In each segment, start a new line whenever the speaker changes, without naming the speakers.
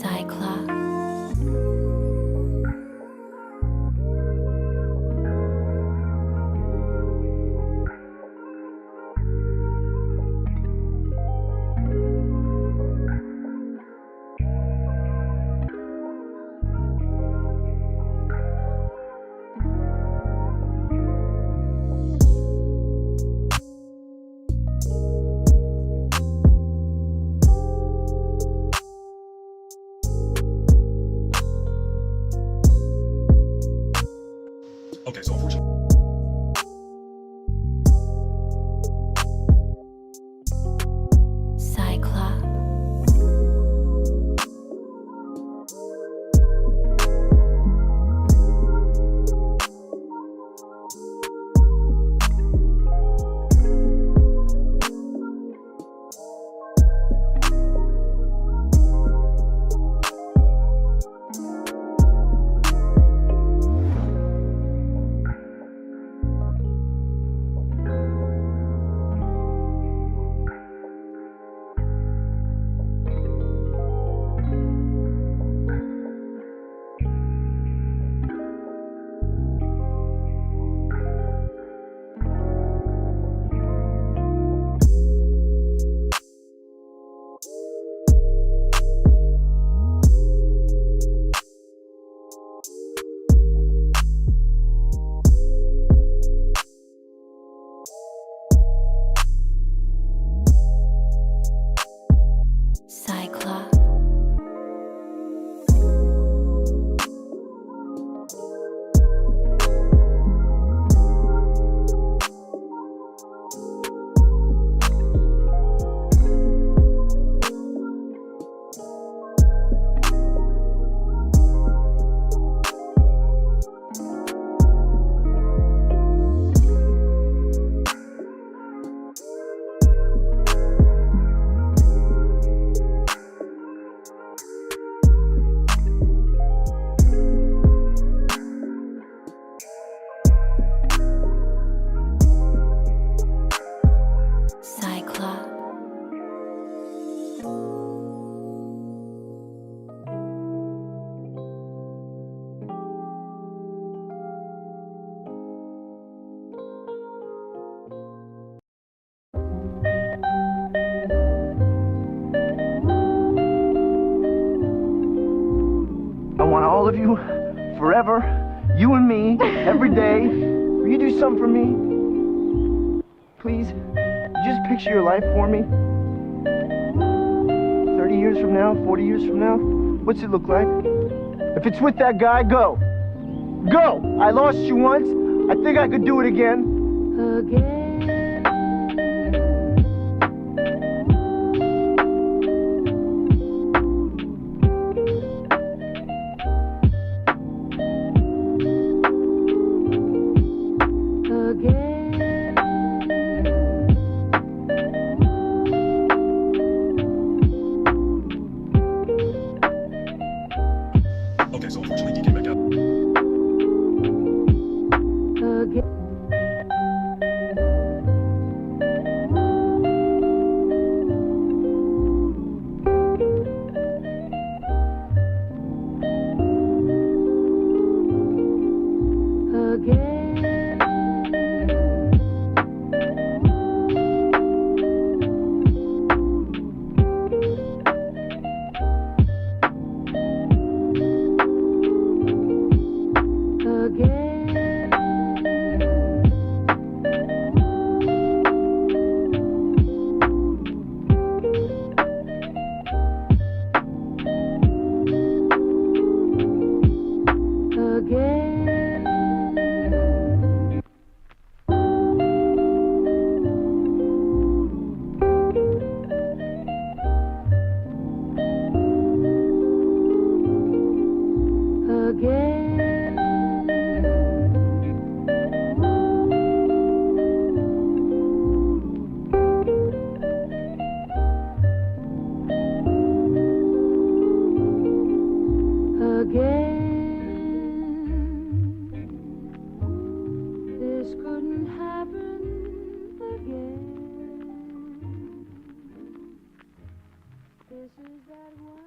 Cyclops.
Okay, so unfortunately.
Cyclops. Cyclops. Cyclops.
I want all of you, forever, you and me, every day. Will you do something for me? Please, just picture your life for me. 30 years from now, 40 years from now, what's it look like? If it's with that guy, go. Go! I lost you once, I think I could do it again.
Okay, so unfortunately he came back out.
This is that one.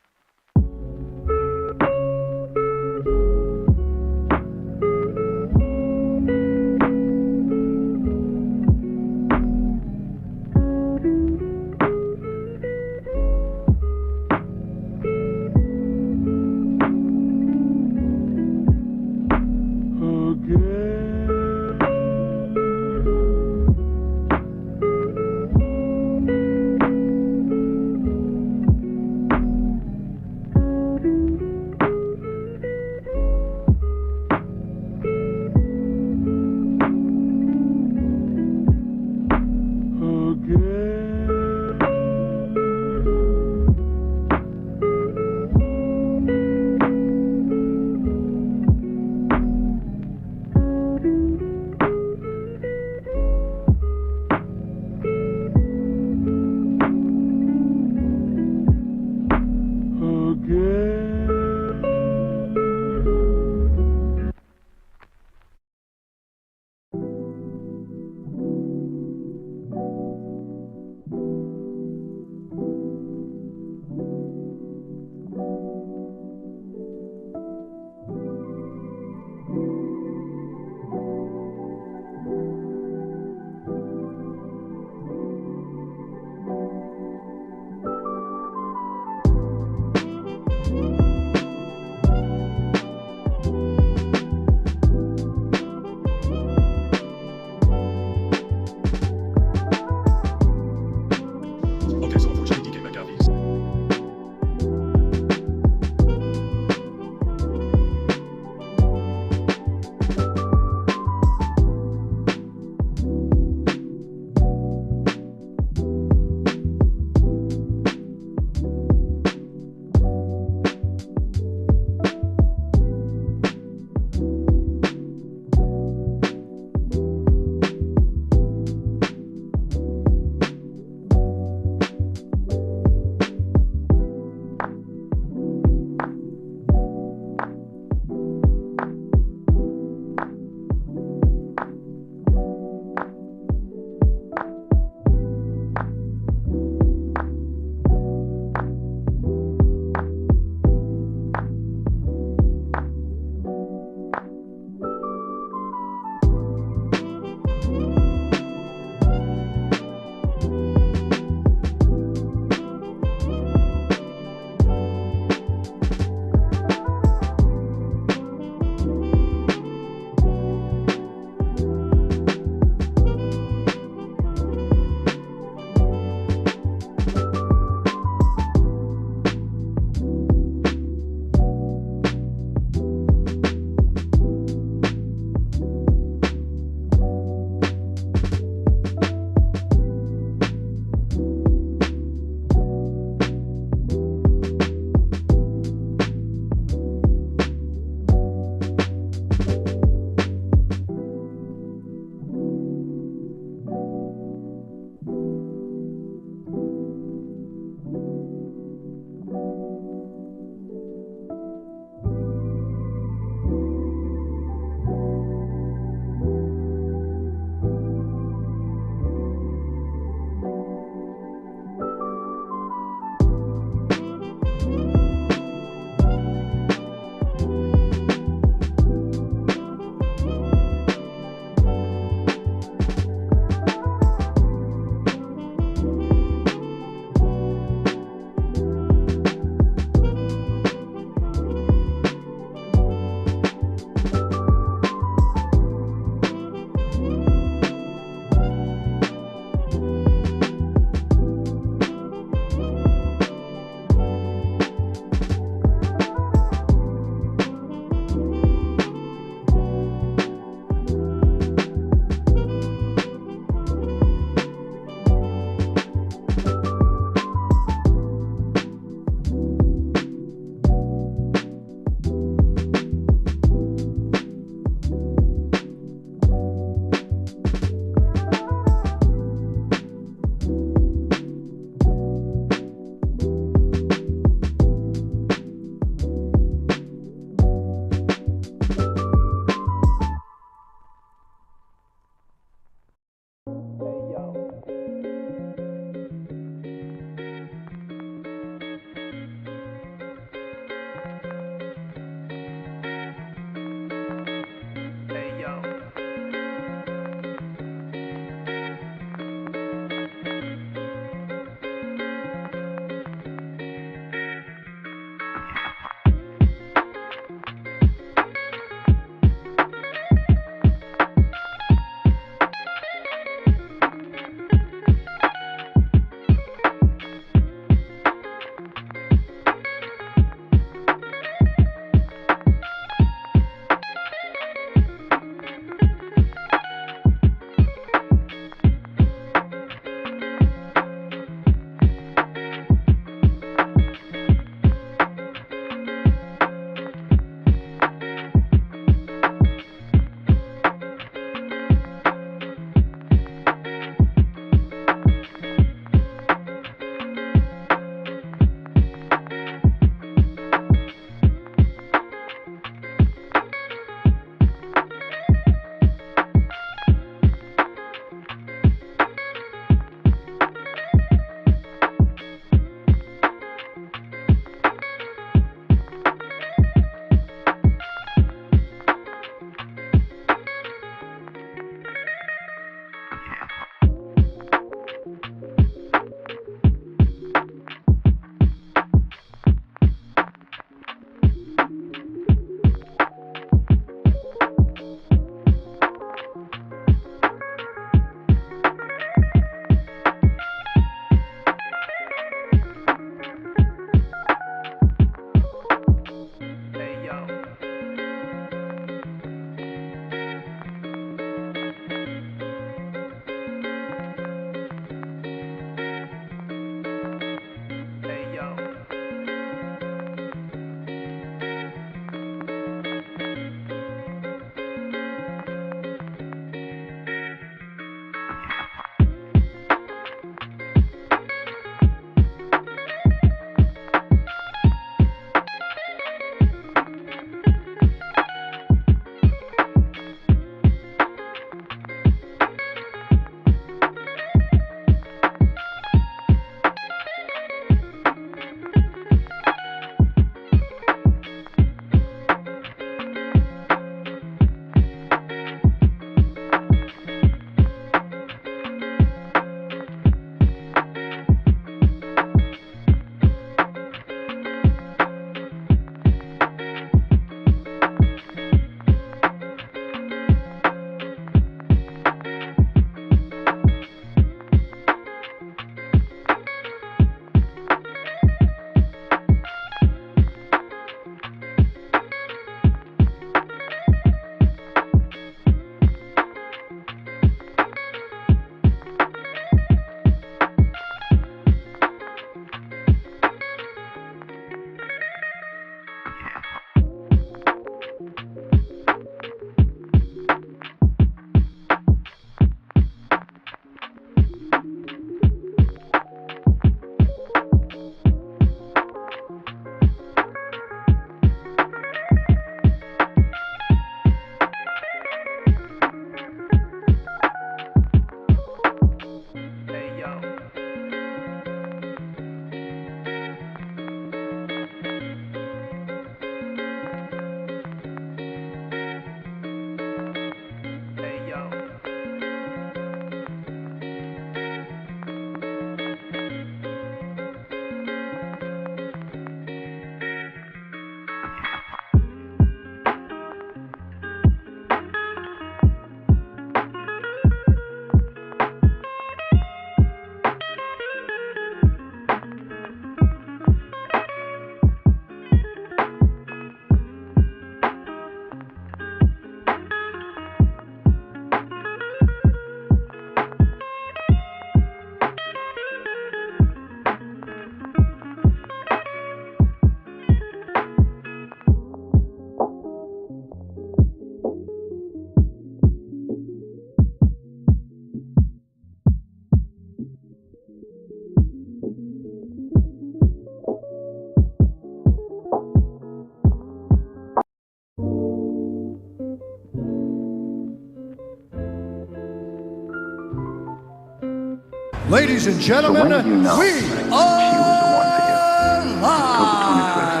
Ladies and gentlemen,
when did you know
we
she was the
are
one for you?
live.
October 25th,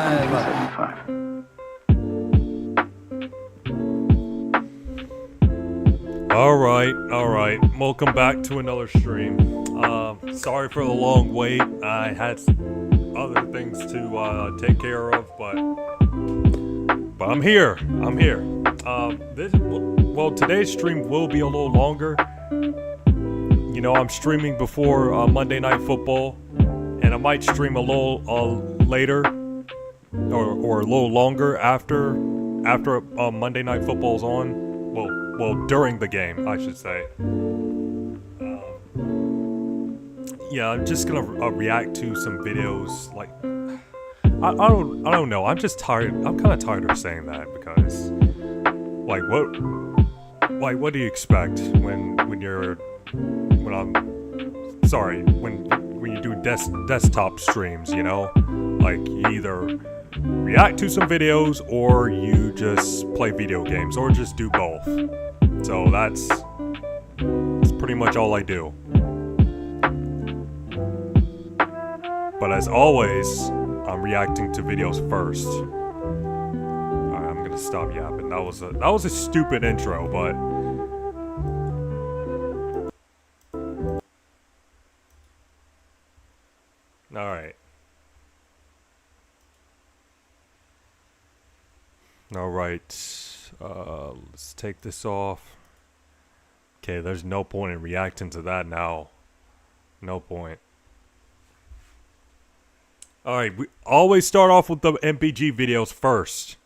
1975.
All right. Welcome back to another stream. Sorry for the long wait. I had other things to take care of, but I'm here. Today's stream will be a little longer. You know, I'm streaming before Monday Night Football, and I might stream a little later or a little longer after Monday Night Football's on. Well, during the game, I should say. Yeah, I'm just gonna react to some videos. Like, I don't know. I'm just tired. I'm kind of tired of saying that because, what do you expect when you do desktop streams? You know, like you either react to some videos or you just play video games or just do both. So that's pretty much all I do. But as always, I'm reacting to videos first. Alright, I'm gonna stop yapping. That was a stupid intro, but Alright. Let's take this off. Okay, there's no point in reacting to that now. No point. Alright, we always start off with the MPG videos first.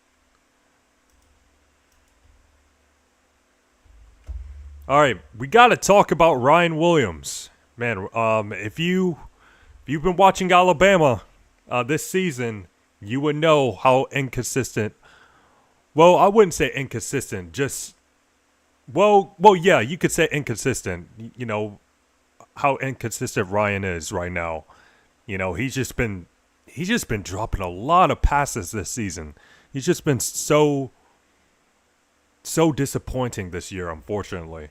Alright, we gotta talk about Ryan Williams. Man, if you've been watching Alabama this season, you would know how inconsistent. Well, I wouldn't say inconsistent, just yeah, you could say inconsistent. You know how inconsistent Ryan is right now. You know, he's just been dropping a lot of passes this season. He's just been so disappointing this year, unfortunately.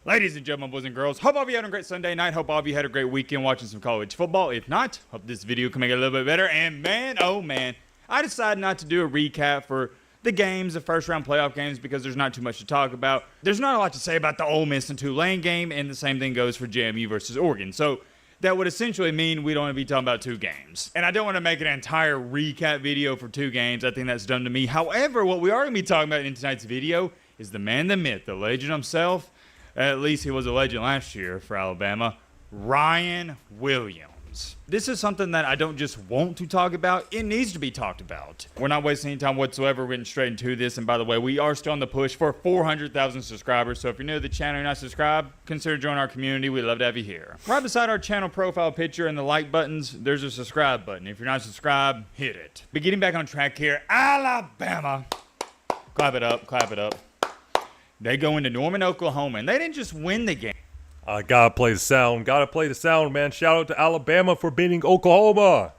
Ladies and gentlemen, boys and girls, hope all of you had a great Sunday night. Hope all of you had a great weekend watching some college football. If not, hope this video can make it a little bit better. And man, oh man, I decided not to do a recap for the games, the first round playoff games, because there's not too much to talk about. There's not a lot to say about the Ole Miss and Tulane game, and the same thing goes for JMU versus Oregon. So that would essentially mean we don't want to be talking about two games. And I don't want to make an entire recap video for two games. I think that's dumb to me. However, what we are going to be talking about in tonight's video is the man, the myth, the legend himself. At least he was a legend last year for Alabama, Ryan Williams. This is something that I don't just want to talk about. It needs to be talked about. We're not wasting any time whatsoever. We're getting straight into this. And by the way, we are still on the push for 400,000 subscribers. So if you're new to the channel and you're not subscribed, consider joining our community. We'd love to have you here. Right beside our channel profile picture and the like buttons, there's a subscribe button. If you're not subscribed, hit it. But getting back on track here, Alabama. Clap it up, clap it up. They go into Norman, Oklahoma, and they didn't just win the game.
I gotta play the sound. Man. Shout out to Alabama for beating Oklahoma.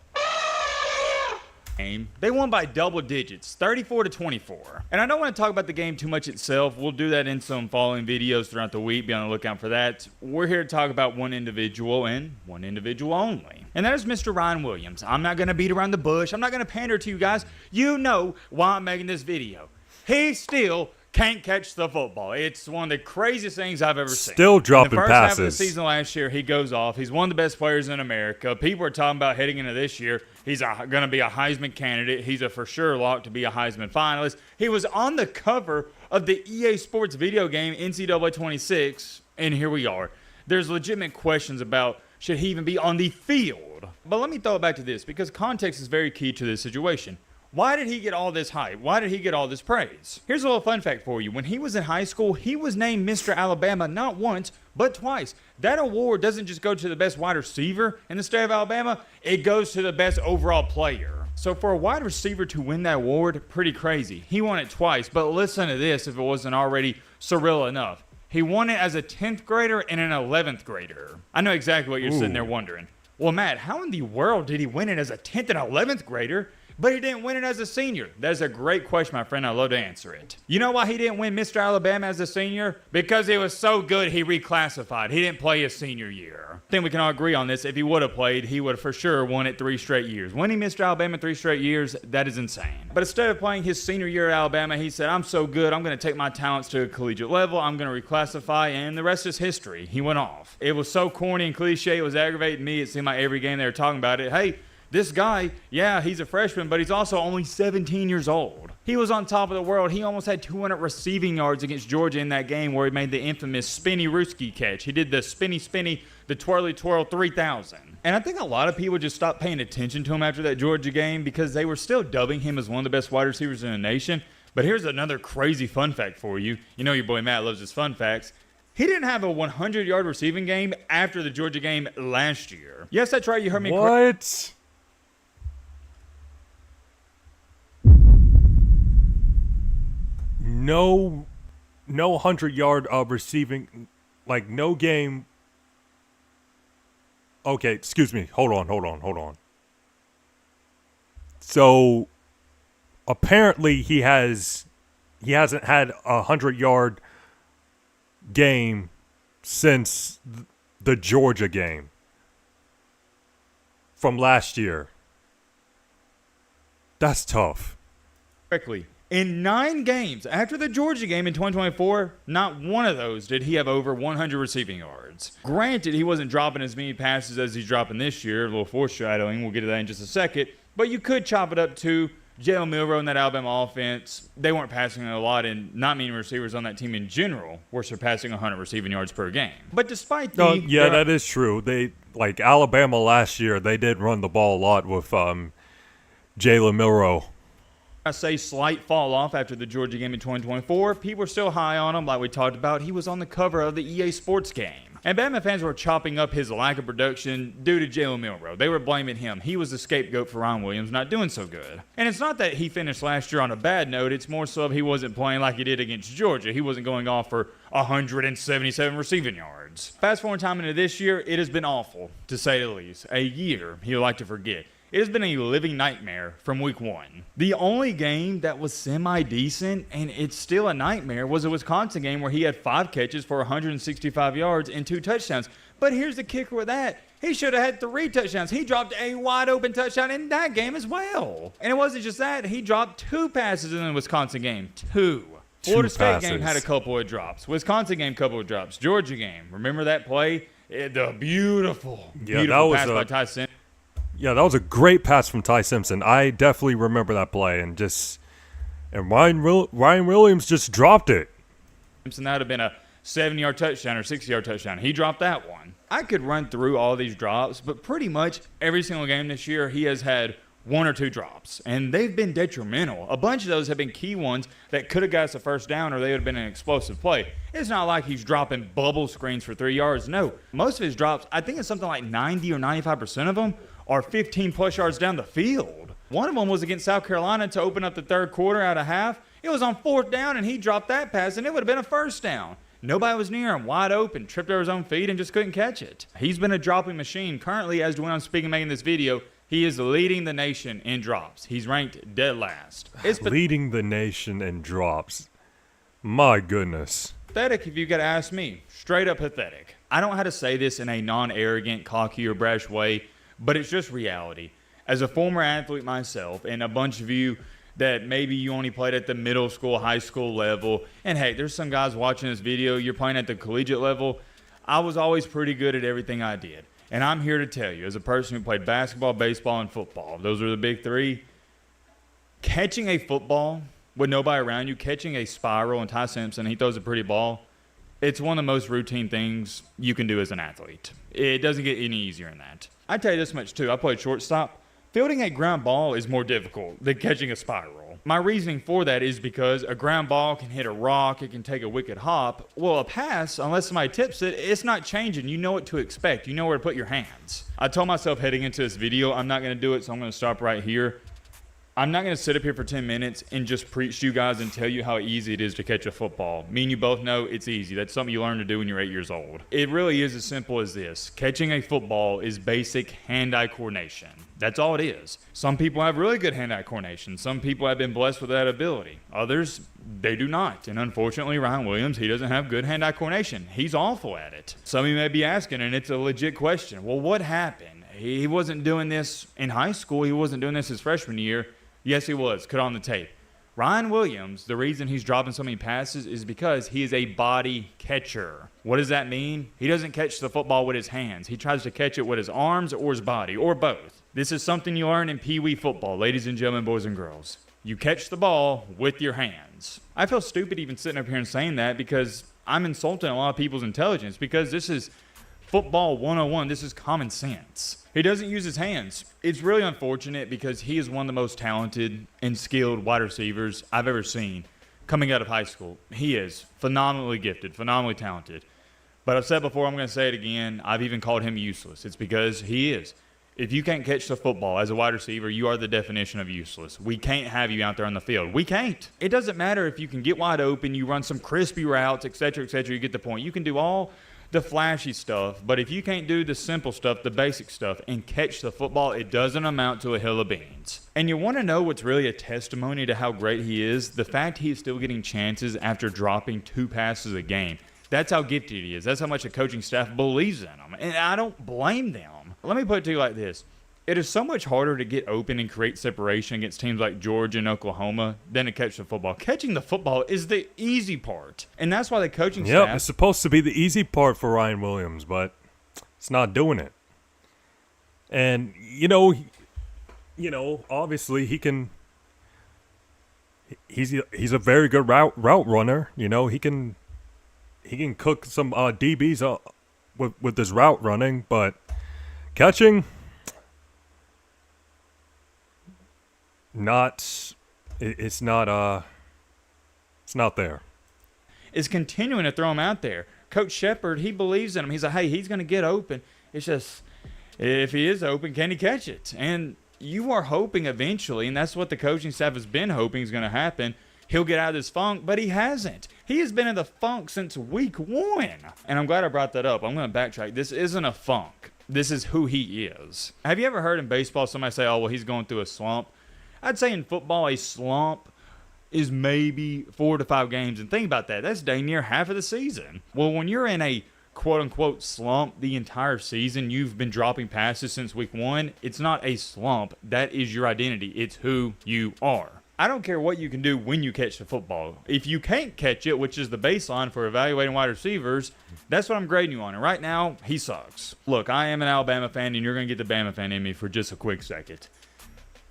They won by double digits, 34-24. And I don't want to talk about the game too much itself. We'll do that in some following videos throughout the week. Be on the lookout for that. We're here to talk about one individual and one individual only. And that is Mr. Ryan Williams. I'm not going to beat around the bush. I'm not going to pander to you guys. You know why I'm making this video. He still can't catch the football. It's one of the craziest things I've ever seen.
Still dropping
in the first
passes.
half of the season last year, he goes off. He's one of the best players in America. People are talking about heading into this year, he's going to be a Heisman candidate. He's a for sure lock to be a Heisman finalist. He was on the cover of the EA Sports video game NCAA 26, and here we are. There's legitimate questions about should he even be on the field. But let me throw it back to this, because context is very key to this situation. Why did he get all this hype? Why did he get all this praise? Here's a little fun fact for you. When he was in high school, he was named Mr. Alabama not once, but twice. That award doesn't just go to the best wide receiver in the state of Alabama. It goes to the best overall player. So for a wide receiver to win that award, pretty crazy. He won it twice, but listen to this if it wasn't already surreal enough. He won it as a 10th grader and an 11th grader. I know exactly what you're sitting there wondering. Well, Matt, how in the world did he win it as a 10th and 11th grader? but he didn't win it as a senior? That's a great question, my friend. I'd love to answer it. You know why he didn't win Mr. Alabama as a senior? Because he was so good he reclassified. He didn't play his senior year. I think we can all agree on this. If he would have played, he would have for sure won it 3 straight years. Winning Mr. Alabama 3 straight years, that is insane. But instead of playing his senior year at Alabama, he said, I'm so good, I'm going to take my talents to a collegiate level, I'm going to reclassify, and the rest is history. He went off. It was so corny and cliche, it was aggravating me. It seemed like every game they were talking about it. Hey, this guy, yeah, he's a freshman, but he's also only 17 years old. He was on top of the world. He almost had 200 receiving yards against Georgia in that game where he made the infamous spinny Ruski catch. He did the spinny, the twirly twirl 3000. And I think a lot of people just stopped paying attention to him after that Georgia game because they were still dubbing him as one of the best wide receivers in the nation. But here's another crazy fun fact for you. You know your boy Matt loves his fun facts. He didn't have a 100-yard receiving game after the Georgia game last year. Yes, that's right. You heard me correct.
What? No 100-yard receiving, like no game. Okay, excuse me. Hold on. So apparently he hasn't had a 100-yard game since the Georgia game from last year. That's tough.
Correctly. In 9 games after the Georgia game in 2024, not one of those did he have over 100 receiving yards. Granted, he wasn't dropping as many passes as he's dropping this year, a little foreshadowing, we'll get to that in just a second, but you could chop it up to Jalen Milroe in that Alabama offense. They weren't passing a lot, and not many receivers on that team in general were surpassing 100 receiving yards per game. But despite the...
yeah, that is true. They, like Alabama last year, they did run the ball a lot with Jalen Milroe.
I say slight fall off after the Georgia game in 2024. People are still high on him, like we talked about. He was on the cover of the EA Sports game. And Bama fans were chopping up his lack of production due to Jalen Milroe. They were blaming him. He was the scapegoat for Ryan Williams not doing so good. And it's not that he finished last year on a bad note. It's more so he wasn't playing like he did against Georgia. He wasn't going off for 177 receiving yards. Fast forward time into this year, it has been awful, to say the least. A year he'll like to forget. It has been a living nightmare from week 1. The only game that was semi-decent, and it's still a nightmare, was a Wisconsin game where he had 5 catches for 165 yards and 2 touchdowns. But here's the kicker with that. He should have had 3 touchdowns. He dropped a wide-open touchdown in that game as well. And it wasn't just that. He dropped 2 passes in the Wisconsin game. 2. Florida State game had a couple of drops. Wisconsin game, couple of drops. Georgia game. Remember that play? The beautiful pass by Ty Simpson.
Yeah, that was a great pass from Ty Simpson. I definitely remember that play, and Ryan Williams just dropped it.
Simpson, that would have been a 70-yard touchdown or 60-yard touchdown. He dropped that one. I could run through all these drops, but pretty much every single game this year, he has had 1 or 2 drops, and they've been detrimental. A bunch of those have been key ones that could have got us a first down, or they would have been an explosive play. It's not like he's dropping bubble screens for 3 yards. No, most of his drops, I think it's something like 90 or 95% of them, are 15-plus yards down the field. One of them was against South Carolina to open up the third quarter out of half. It was on 4th down, and he dropped that pass, and it would have been a first down. Nobody was near him, wide open, tripped over his own feet, and just couldn't catch it. He's been a dropping machine. Currently, as to when I'm speaking making this video, he is leading the nation in drops. He's ranked dead last. It's
leading the nation in drops. My goodness.
Pathetic if you got to ask me. Straight up pathetic. I don't know how to say this in a non-arrogant, cocky, or brash way, but it's just reality. As a former athlete myself, and a bunch of you that maybe you only played at the middle school, high school level, and hey, there's some guys watching this video, you're playing at the collegiate level, I was always pretty good at everything I did. And I'm here to tell you, as a person who played basketball, baseball, and football, those are the big 3, catching a football with nobody around you, catching a spiral, and Ty Simpson, he throws a pretty ball, it's one of the most routine things you can do as an athlete. It doesn't get any easier than that. I tell you this much too, I played shortstop. Fielding a ground ball is more difficult than catching a spiral. My reasoning for that is because a ground ball can hit a rock, it can take a wicked hop. Well, a pass, unless somebody tips it, it's not changing. You know what to expect. You know where to put your hands. I told myself heading into this video, I'm not going to do it, so I'm going to stop right here. I'm not going to sit up here for 10 minutes and just preach to you guys and tell you how easy it is to catch a football. Me and you both know it's easy. That's something you learn to do when you're 8 years old. It really is as simple as this. Catching a football is basic hand-eye coordination. That's all it is. Some people have really good hand-eye coordination. Some people have been blessed with that ability. Others, they do not. And unfortunately, Ryan Williams, he doesn't have good hand-eye coordination. He's awful at it. Some of you may be asking, and it's a legit question, well, what happened? He wasn't doing this in high school. He wasn't doing this his freshman year. Yes, he was. Cut on the tape. Ryan Williams, the reason he's dropping so many passes is because he is a body catcher. What does that mean? He doesn't catch the football with his hands. He tries to catch it with his arms or his body, or both. This is something you learn in Pee Wee football, ladies and gentlemen, boys and girls. You catch the ball with your hands. I feel stupid even sitting up here and saying that because I'm insulting a lot of people's intelligence because this is football 101. This is common sense. He doesn't use his hands. It's really unfortunate because he is one of the most talented and skilled wide receivers I've ever seen coming out of high school. He is phenomenally gifted, phenomenally talented. But I've said before, I'm going to say it again, I've even called him useless. It's because he is. If you can't catch the football as a wide receiver, you are the definition of useless. We can't have you out there on the field. We can't. It doesn't matter if you can get wide open, you run some crispy routes, etc., etc. You get the point. You can do all the flashy stuff, but if you can't do the simple stuff, the basic stuff, and catch the football, it doesn't amount to a hill of beans. And you want to know what's really a testimony to how great he is? The fact he is still getting chances after dropping 2 passes a game. That's how gifted he is. That's how much the coaching staff believes in him. And I don't blame them. Let me put it to you like this. It is so much harder to get open and create separation against teams like Georgia and Oklahoma than to catch the football. Catching the football is the easy part. And that's why the coaching staff...
Yep, it's supposed to be the easy part for Ryan Williams, but it's not doing it. And, obviously he can... He's a very good route runner. He can cook some DBs with his route running, but catching... It's not there.
Is continuing to throw him out there. Coach Shepard, he believes in him. He's like, hey, he's going to get open. It's just, if he is open, can he catch it? And you are hoping eventually, and that's what the coaching staff has been hoping is going to happen, he'll get out of this funk, but he hasn't. He has been in the funk since week 1. And I'm glad I brought that up. I'm going to backtrack. This isn't a funk. This is who he is. Have you ever heard in baseball somebody say, oh, well, he's going through a slump? I'd say in football, a slump is maybe 4 to 5 games. And think about that. That's dang near half of the season. Well, when you're in a quote-unquote slump the entire season, you've been dropping passes since week 1, it's not a slump. That is your identity. It's who you are. I don't care what you can do when you catch the football. If you can't catch it, which is the baseline for evaluating wide receivers, that's what I'm grading you on. And right now, he sucks. Look, I am an Alabama fan, and you're going to get the Bama fan in me for just a quick second.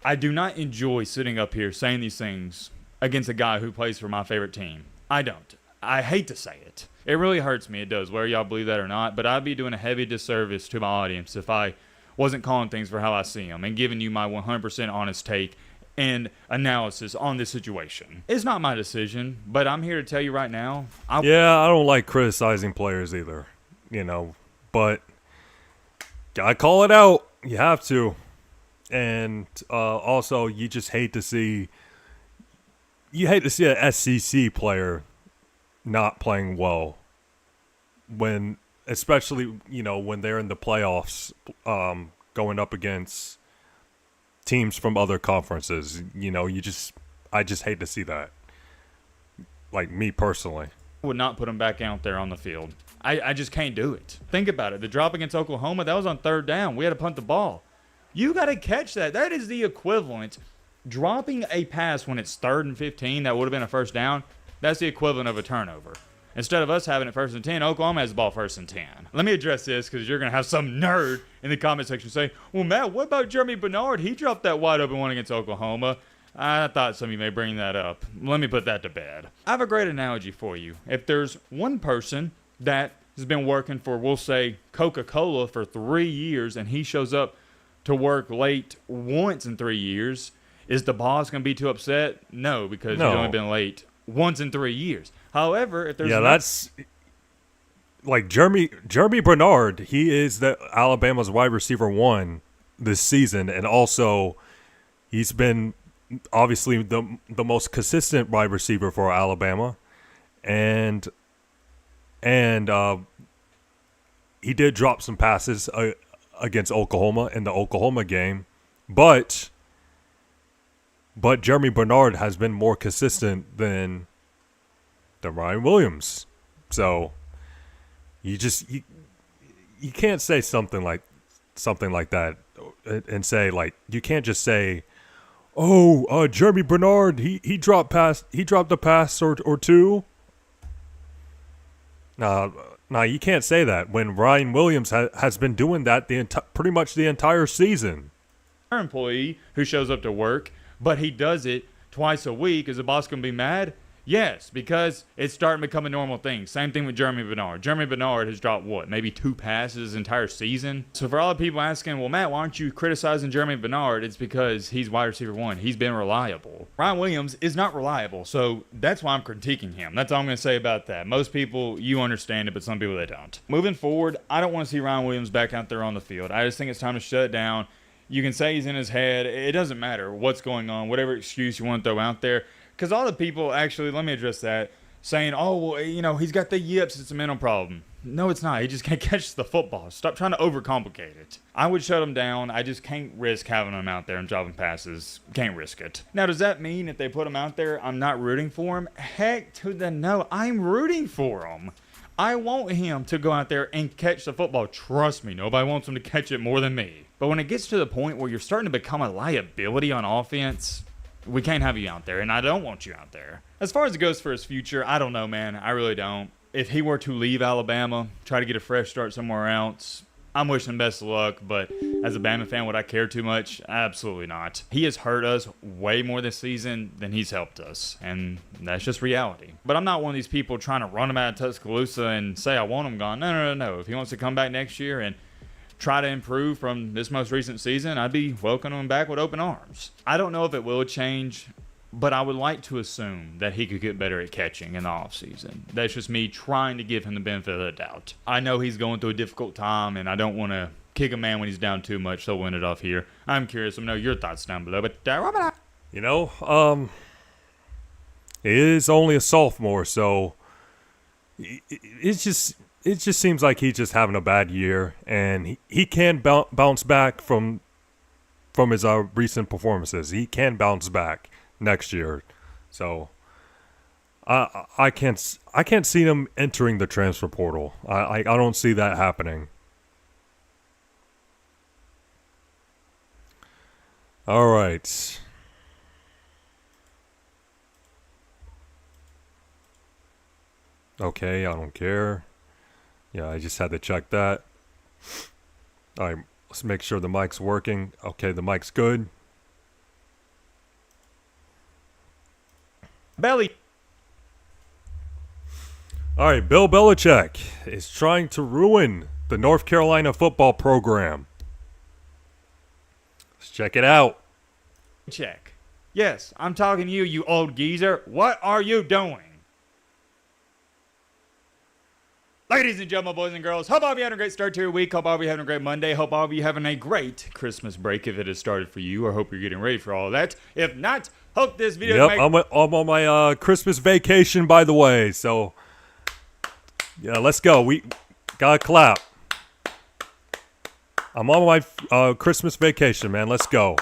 I do not enjoy sitting up here saying these things against a guy who plays for my favorite team. I don't. I hate to say it. It really hurts me. It does, whether y'all believe that or not. But I'd be doing a heavy disservice to my audience if I wasn't calling things for how I see them and giving you my 100% honest take and analysis on this situation. It's not my decision, but I'm here to tell you right now.
I don't like criticizing players either, but gotta call it out. You have to. And also, you just hate to see an SEC player not playing well especially when they're in the playoffs, going up against teams from other conferences. I just hate to see that. Like me personally,
I would not put him back out there on the field. I just can't do it. Think about it. The drop against Oklahoma, that was on 3rd down. We had to punt the ball. You got to catch that. That is the equivalent. Dropping a pass when it's 3rd and 15, that would have been a 1st down, that's the equivalent of a turnover. Instead of us having it 1st and 10, Oklahoma has the ball 1st and 10. Let me address this because you're going to have some nerd in the comment section say, well, Matt, what about Jeremy Bernard? He dropped that wide open one against Oklahoma. I thought some of you may bring that up. Let me put that to bed. I have a great analogy for you. If there's one person that has been working for, we'll say, Coca-Cola for 3 years and he shows up to work late once in 3 years, is the boss going to be too upset? No, because he's only been late once in 3 years. However, if there's
that's like Jeremy Bernard. He is the Alabama's wide receiver 1 this season, and also he's been obviously the most consistent wide receiver for Alabama, and he did drop some passes against Oklahoma in the Oklahoma game, but Jeremy Bernard has been more consistent than Ryan Williams. So you can't say something like that and say, like, you can't just say, oh, Jeremy Bernard, he dropped a pass or two. Nah, you can't say that when Ryan Williams has been doing that pretty much the entire season.
Our employee who shows up to work, but he does it twice a week. Is the boss going to be mad? Yes, because it's starting to become a normal thing. Same thing with Jeremy Bernard. Jeremy Bernard has dropped, maybe 2 passes his entire season? So for all the people asking, well, Matt, why aren't you criticizing Jeremy Bernard? It's because he's wide receiver 1. He's been reliable. Ryan Williams is not reliable, so that's why I'm critiquing him. That's all I'm going to say about that. Most people, you understand it, but some people, they don't. Moving forward, I don't want to see Ryan Williams back out there on the field. I just think it's time to shut it down. You can say he's in his head. It doesn't matter what's going on, whatever excuse you want to throw out there. Because all the people, actually, let me address that, saying, oh, well, he's got the yips, it's a mental problem. No, it's not. He just can't catch the football. Stop trying to overcomplicate it. I would shut him down. I just can't risk having him out there and dropping passes. Can't risk it. Now, does that mean if they put him out there, I'm not rooting for him? Heck to the no. I'm rooting for him. I want him to go out there and catch the football. Trust me, nobody wants him to catch it more than me. But when it gets to the point where you're starting to become a liability on offense, we can't have you out there, and I don't want you out there. As far as it goes for his future, I don't know, man. I really don't. If he were to leave Alabama, try to get a fresh start somewhere else, I'm wishing him best of luck, but as a Bama fan, would I care too much? Absolutely not. He has hurt us way more this season than he's helped us, and that's just reality. But I'm not one of these people trying to run him out of Tuscaloosa and say I want him gone. No. If he wants to come back next year and try to improve from this most recent season, I'd be welcoming him back with open arms. I don't know if it will change, but I would like to assume that he could get better at catching in the offseason. That's just me trying to give him the benefit of the doubt. I know he's going through a difficult time, and I don't want to kick a man when he's down too much, so we'll end it off here. I'm curious to know your thoughts down below, but
he is only a sophomore, so it just seems like he's just having a bad year, and he can bounce back from his recent performances. He can bounce back next year, so I can't see him entering the transfer portal. I don't see that happening. All right. Okay, I don't care. Yeah, I just had to check that. All right, let's make sure the mic's working. Okay, the mic's good.
Belly.
All right, Bill Belichick is trying to ruin the North Carolina football program. Let's check it out.
Check. Yes, I'm talking to you, you old geezer. What are you doing? Ladies and gentlemen, boys and girls, hope all of you having a great start to your week. Hope all of you having a great Monday. Hope all of you having a great Christmas break if it has started for you, or hope you're getting ready for all of that. If not, hope this video
I'm on my Christmas vacation, by the way. So, yeah, let's go. We gotta clap. I'm on my Christmas vacation, man. Let's go.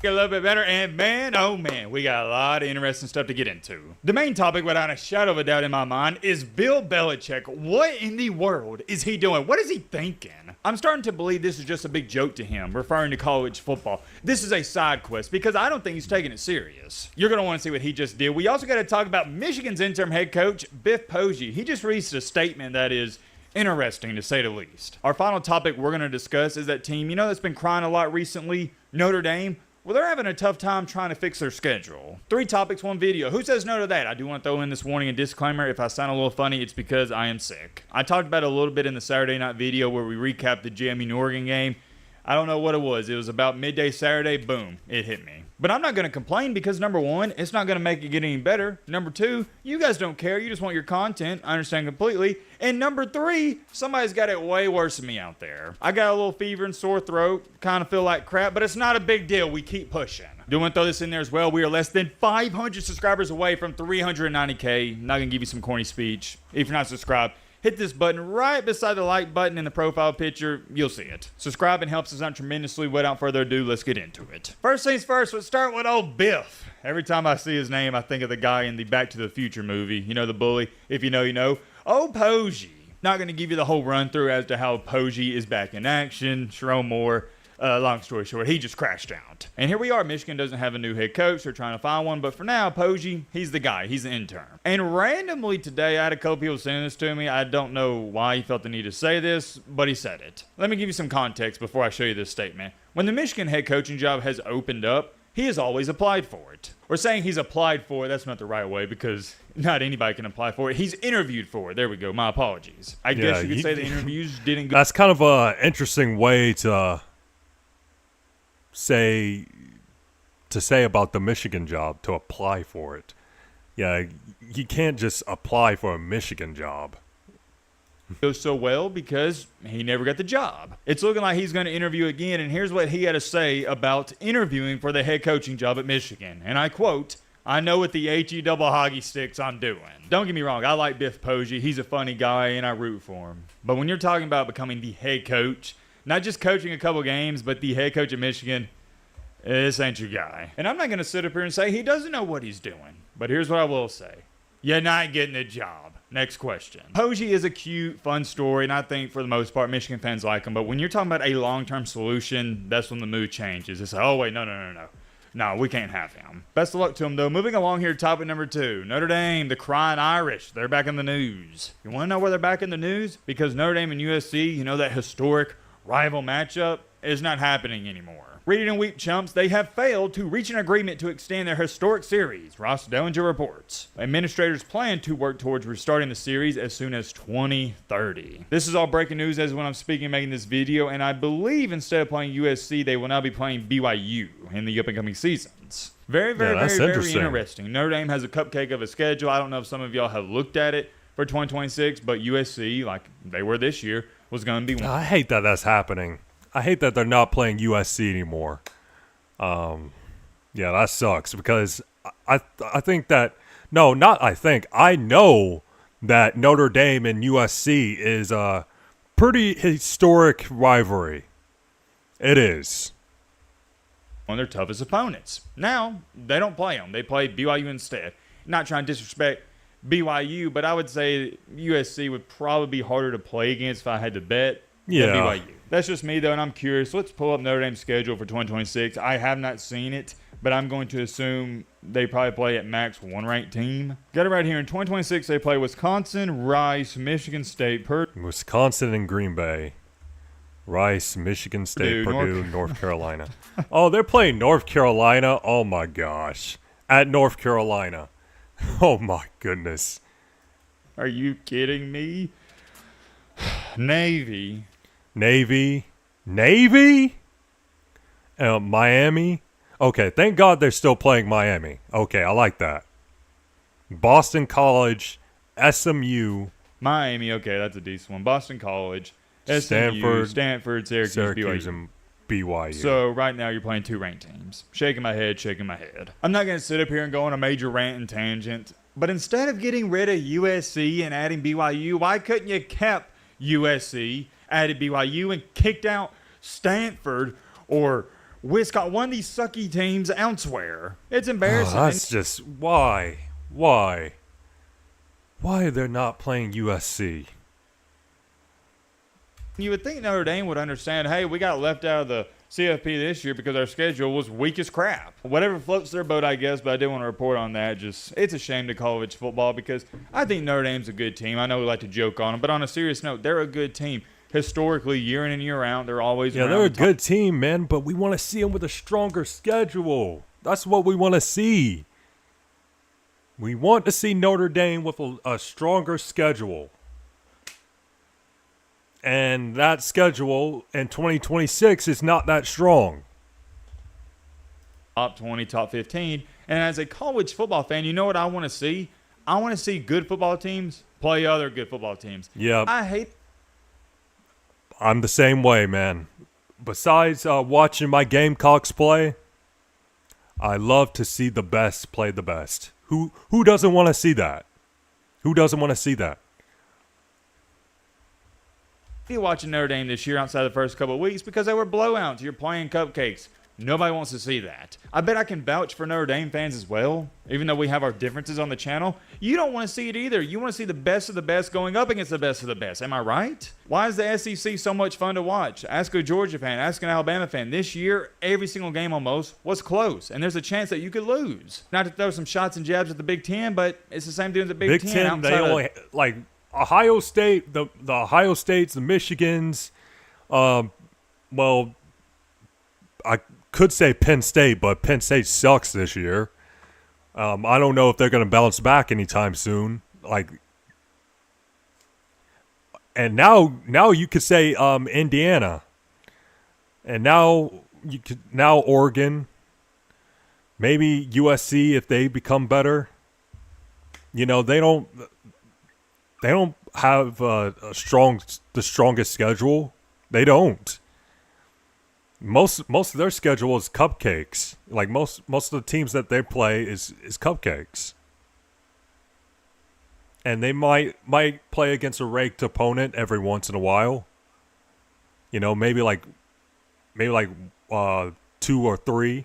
Get a little bit better, and man, oh man, we got a lot of interesting stuff to get into. The main topic, without a shadow of a doubt in my mind, is Bill Belichick. What in the world is he doing? What is he thinking? I'm starting to believe this is just a big joke to him, referring to college football. This is a side quest, because I don't think he's taking it serious. You're going to want to see what he just did. We also got to talk about Michigan's interim head coach, Biff Poggi. He just released a statement that is interesting, to say the least. Our final topic we're going to discuss is that team, that's been crying a lot recently, Notre Dame. Well, they're having a tough time trying to fix their schedule. 3 topics, 1 video. Who says no to that? I do want to throw in this warning and disclaimer. If I sound a little funny, it's because I am sick. I talked about it a little bit in the Saturday night video where we recapped the JMU and Oregon game. I don't know what it was. It was about midday Saturday. Boom, it hit me. But I'm not going to complain because number one, it's not going to make it get any better. Number two, you guys don't care. You just want your content. I understand completely. And number three, somebody's got it way worse than me out there. I got a little fever and sore throat. Kind of feel like crap, but it's not a big deal. We keep pushing. Do want to throw this in there as well. We are less than 500 subscribers away from 390K. I'm not going to give you some corny speech. If you're not subscribed, hit this button right beside the like button in the profile picture. You'll see it. Subscribing helps us out tremendously. Without further ado, let's get into it. First things first, let's start with old Biff. Every time I see his name, I think of the guy in the Back to the Future movie. You know, the bully. If you know, you know. Old Posey. Not going to give you the whole run through as to how Posey is back in action. Sharon Moore. Long story short, he just crashed out. And here we are. Michigan doesn't have a new head coach. They're trying to find one. But for now, Posey, he's the guy. He's the intern. And randomly today, I had a couple people sending this to me. I don't know why he felt the need to say this, but he said it. Let me give you some context before I show you this statement. When the Michigan head coaching job has opened up, he has always applied for it. Or saying he's applied for it, that's not the right way because not anybody can apply for it. He's interviewed for it. There we go. My apologies. I guess you could say the interviews didn't go.
That's kind of a interesting way to say about the Michigan job, to apply for it. Yeah, you can't just apply for a Michigan job.
Goes so well because he never got the job. It's looking like he's going to interview again, and here's what he had to say about interviewing for the head coaching job at Michigan. And I quote, "I know what the HE double hockey sticks I'm doing." Don't get me wrong, I like Biff Posey. He's a funny guy, and I root for him. But when you're talking about becoming the head coach, not just coaching a couple games, but the head coach at Michigan, this ain't your guy. And I'm not going to sit up here and say he doesn't know what he's doing. But here's what I will say. You're not getting a job. Next question. Posey is a cute, fun story, and I think for the most part, Michigan fans like him. But when you're talking about a long-term solution, that's when the mood changes. It's like, oh, wait, no. No, we can't have him. Best of luck to him, though. Moving along here, topic number 2. Notre Dame, the crying Irish. They're back in the news. You want to know where they're back in the news? Because Notre Dame and USC, you know, that historic rival matchup is not happening anymore. Read it in Weep Chumps, they have failed to reach an agreement to extend their historic series, Ross Dellinger reports. Administrators plan to work towards restarting the series as soon as 2030. This is all breaking news as when I'm speaking making this video, and I believe instead of playing USC, they will now be playing BYU in the up-and-coming seasons. Very interesting. Notre Dame has a cupcake of a schedule. I don't know if some of y'all have looked at it for 2026, but USC, like they were this year, was going to be one.
I hate that that's happening. I hate that they're not playing USC anymore. Yeah, that sucks because I think that I know that Notre Dame and USC is a pretty historic rivalry. It is
one of their toughest opponents. Now they don't play them; they play BYU instead. Not trying to disrespect BYU, but I would say USC would probably be harder to play against if I had to bet.
Yeah.
Than BYU. That's just me, though, and I'm curious. Let's pull up Notre Dame's schedule for 2026. I have not seen it, but I'm going to assume they probably play at max one ranked team. Got it right here. In 2026, they play Wisconsin, Rice, Michigan State,
Wisconsin and Green Bay. Rice, Michigan State, Purdue, North Carolina. Oh, they're playing North Carolina? Oh, my gosh. At North Carolina. Oh, my goodness.
Are you kidding me? Navy.
Miami. Okay, thank God they're still playing Miami. Okay, I like that. Boston College, SMU.
Miami, okay, that's a decent one. Boston College, SMU, Stanford, Syracuse,
and BYU.
So right now you're playing two ranked teams. Shaking my head. I'm not going to sit up here and go on a major rant and tangent, but instead of getting rid of USC and adding BYU, why couldn't you kept USC, added BYU, and kicked out Stanford or Wisconsin, one of these sucky teams elsewhere? It's embarrassing.
That's just why they're not playing USC.
You would think Notre Dame would understand, hey, we got left out of the CFP this year because our schedule was weak as crap. Whatever floats their boat, I guess, but I did want to report on that. Just, it's a shame to college football because I think Notre Dame's a good team. I know we like to joke on them, but on a serious note, they're a good team. Historically, year in and year out, they're always around.
They're a good team, man, but we want to see them with a stronger schedule. That's what we want to see. We want to see Notre Dame with a stronger schedule. And that schedule in 2026 is not that strong.
Top 20, top 15. And as a college football fan, you know what I want to see? I want to see good football teams play other good football teams.
Yeah.
I hate
I'm the same way, man. Besides watching my Gamecocks play, I love to see the best play the best. Who doesn't want to see that? Who doesn't want to see that?
you watching Notre Dame this year outside the first couple of weeks because they were blowouts. You're playing cupcakes. Nobody wants to see that. I bet I can vouch for Notre Dame fans as well, even though we have our differences on the channel. You don't want to see it either. You want to see the best of the best going up against the best of the best. Am I right? Why is the SEC so much fun to watch? Ask a Georgia fan. Ask an Alabama fan. This year, every single game almost was close, and there's a chance that you could lose. Not to throw some shots and jabs at the Big Ten, but it's the same thing as the Big Ten.
Ten, they only like Ohio State, the Ohio States, the Michigans. Well, I could say Penn State, but Penn State sucks this year. I don't know if they're going to bounce back anytime soon. And now you could say Indiana, and now Oregon, maybe USC if they become better. You know, they don't have the strongest schedule. They don't. Most of their schedule is cupcakes. Like most of the teams that they play is cupcakes. And they might play against a ranked opponent every once in a while. You know, maybe like 2 or 3.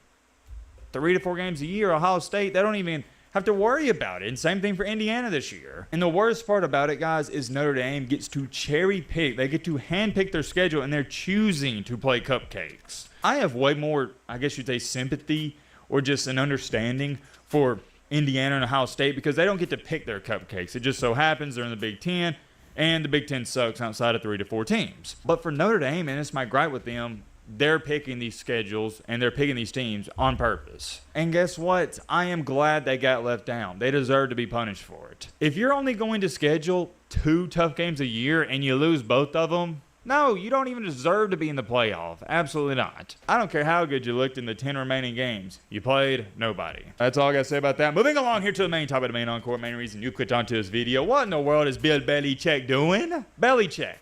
3 to 4 games a year. Ohio State, they don't even have to worry about it. And same thing for Indiana this year. And the worst part about it, guys, is Notre Dame gets to cherry pick. They get to hand pick their schedule, and they're choosing to play cupcakes. I have way more, I guess you'd say, sympathy or just an understanding for Indiana and Ohio State because they don't get to pick their cupcakes. It just so happens they're in the Big Ten, and the Big Ten sucks outside of 3 to 4 teams. But for Notre Dame, and it's my gripe with them, they're picking these schedules and they're picking these teams on purpose. And guess what? I am glad they got left down. They deserve to be punished for it. If you're only going to schedule 2 tough games a year and you lose both of them, no, you don't even deserve to be in the playoff. Absolutely not. I don't care how good you looked in the 10 remaining games. You played nobody. That's all I got to say about that. Moving along here to the main topic of the main encore, main reason you clicked onto this video. What in the world is Bill Belichick doing? Belichick.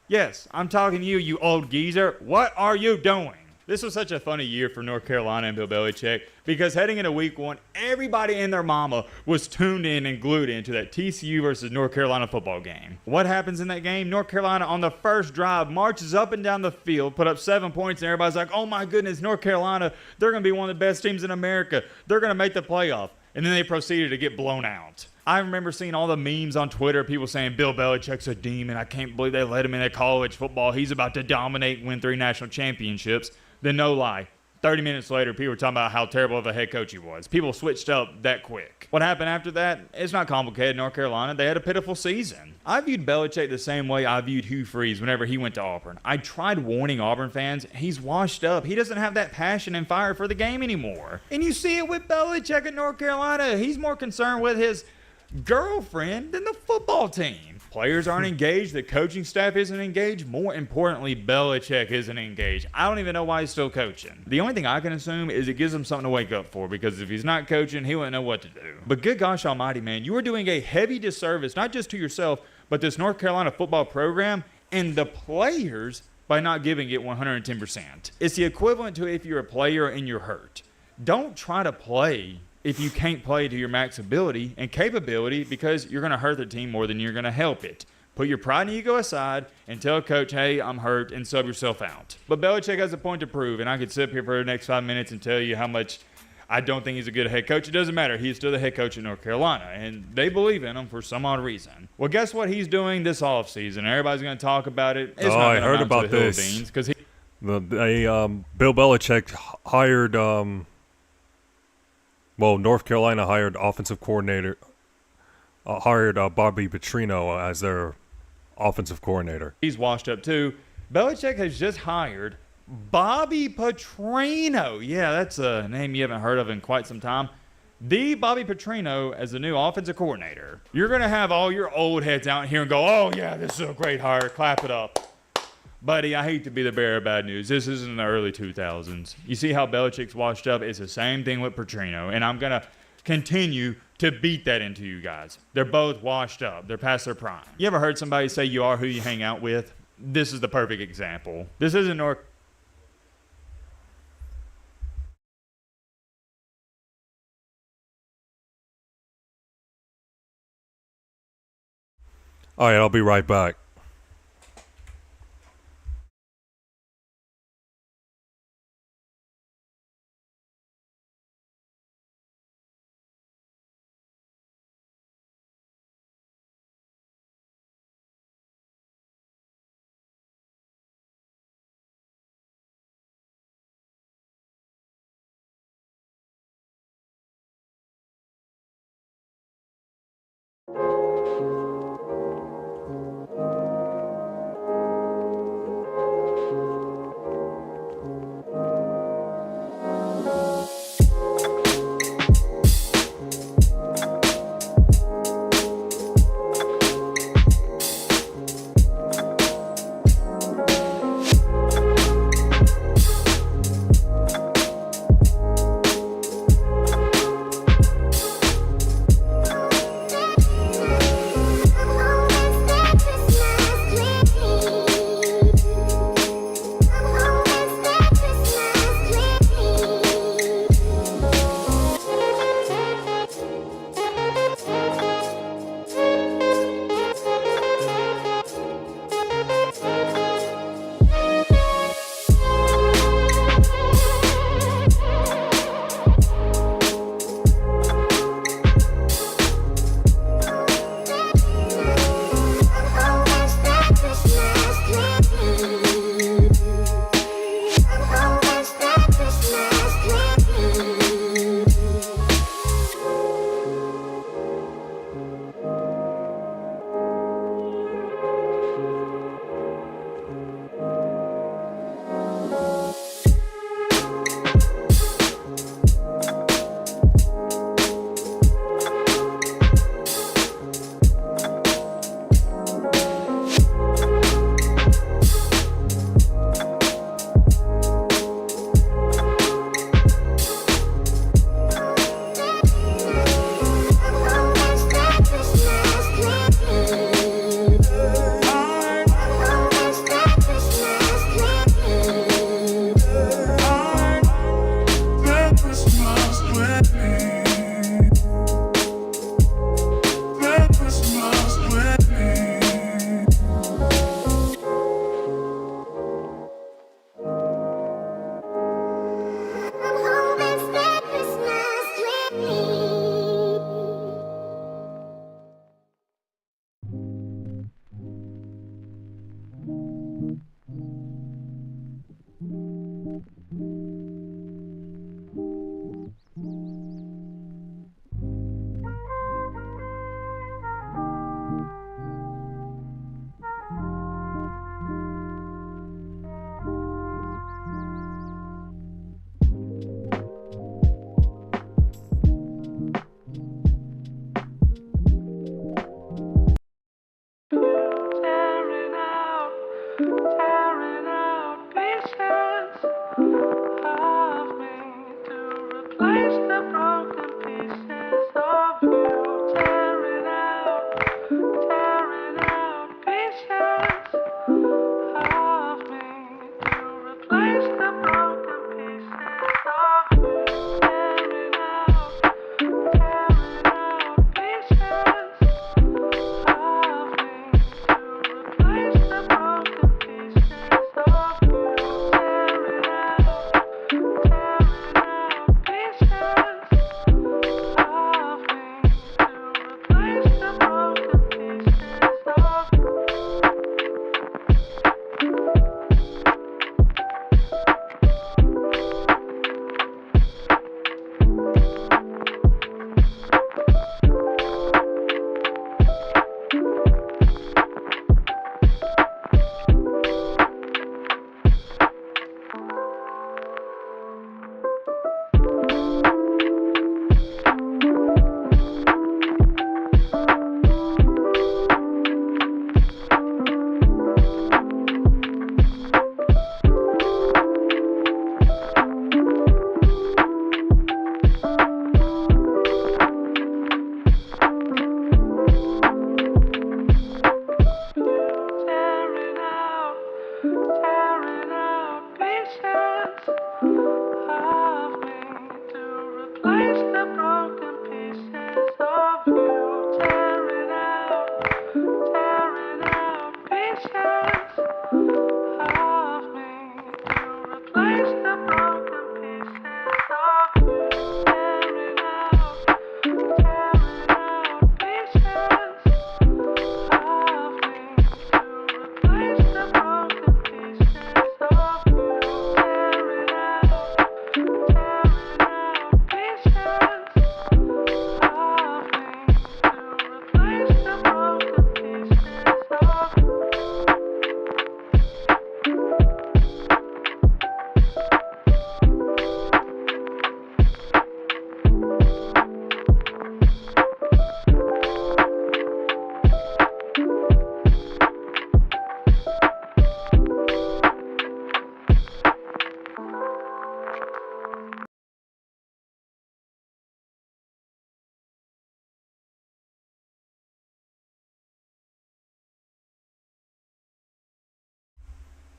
Yes, I'm talking to you, you old geezer. What are you doing? This was such a funny year for North Carolina and Bill Belichick because heading into week 1, everybody and their mama was tuned in and glued into that TCU versus North Carolina football game. What happens in that game? North Carolina on the first drive marches up and down the field, put up 7 points, and everybody's like, oh my goodness, North Carolina, they're going to be one of the best teams in America. They're going to make the playoff. And then they proceeded to get blown out. I remember seeing all the memes on Twitter, people saying Bill Belichick's a demon. I can't believe they let him into college football. He's about to dominate and win 3 national championships. Then no lie, 30 minutes later, people were talking about how terrible of a head coach he was. People switched up that quick. What happened after that? It's not complicated. North Carolina, they had a pitiful season. I viewed Belichick the same way I viewed Hugh Freeze whenever he went to Auburn. I tried warning Auburn fans. He's washed up. He doesn't have that passion and fire for the game anymore. And you see it with Belichick at North Carolina. He's more concerned with his girlfriend than the football team. Players aren't engaged. The coaching staff isn't engaged. More importantly, Belichick isn't engaged. I don't even know why he's still coaching. The only thing I can assume is it gives him something to wake up for because if he's not coaching, he wouldn't know what to do. But good gosh almighty, man, you are doing a heavy disservice, not just to yourself, but this North Carolina football program and the players by not giving it 110%. It's the equivalent to if you're a player and you're hurt. Don't try to play if you can't play to your max ability and capability because you're going to hurt the team more than you're going to help it. Put your pride and ego aside and tell coach, hey, I'm hurt, and sub yourself out. But Belichick has a point to prove, and I could sit here for the next 5 minutes and tell you how much I don't think he's a good head coach. It doesn't matter. He's still the head coach in North Carolina, and they believe in him for some odd reason. Well, guess what he's doing this offseason? Everybody's going to talk about it. It's not
I heard about this.
Because
Bill Belichick hired North Carolina hired offensive coordinator, hired Bobby Petrino as their offensive coordinator.
He's washed up too. Belichick has just hired Bobby Petrino. Yeah, that's a name you haven't heard of in quite some time. The Bobby Petrino as the new offensive coordinator. You're going to have all your old heads out here and go, oh yeah, this is a great hire, clap it up. Buddy, I hate to be the bearer of bad news. This is in the early 2000s. You see how Belichick's washed up? It's the same thing with Petrino, and I'm going to continue to beat that into you guys. They're both washed up. They're past their prime. You ever heard somebody say you are who you hang out with? This is the perfect example. This isn't North.
All right, I'll be right back.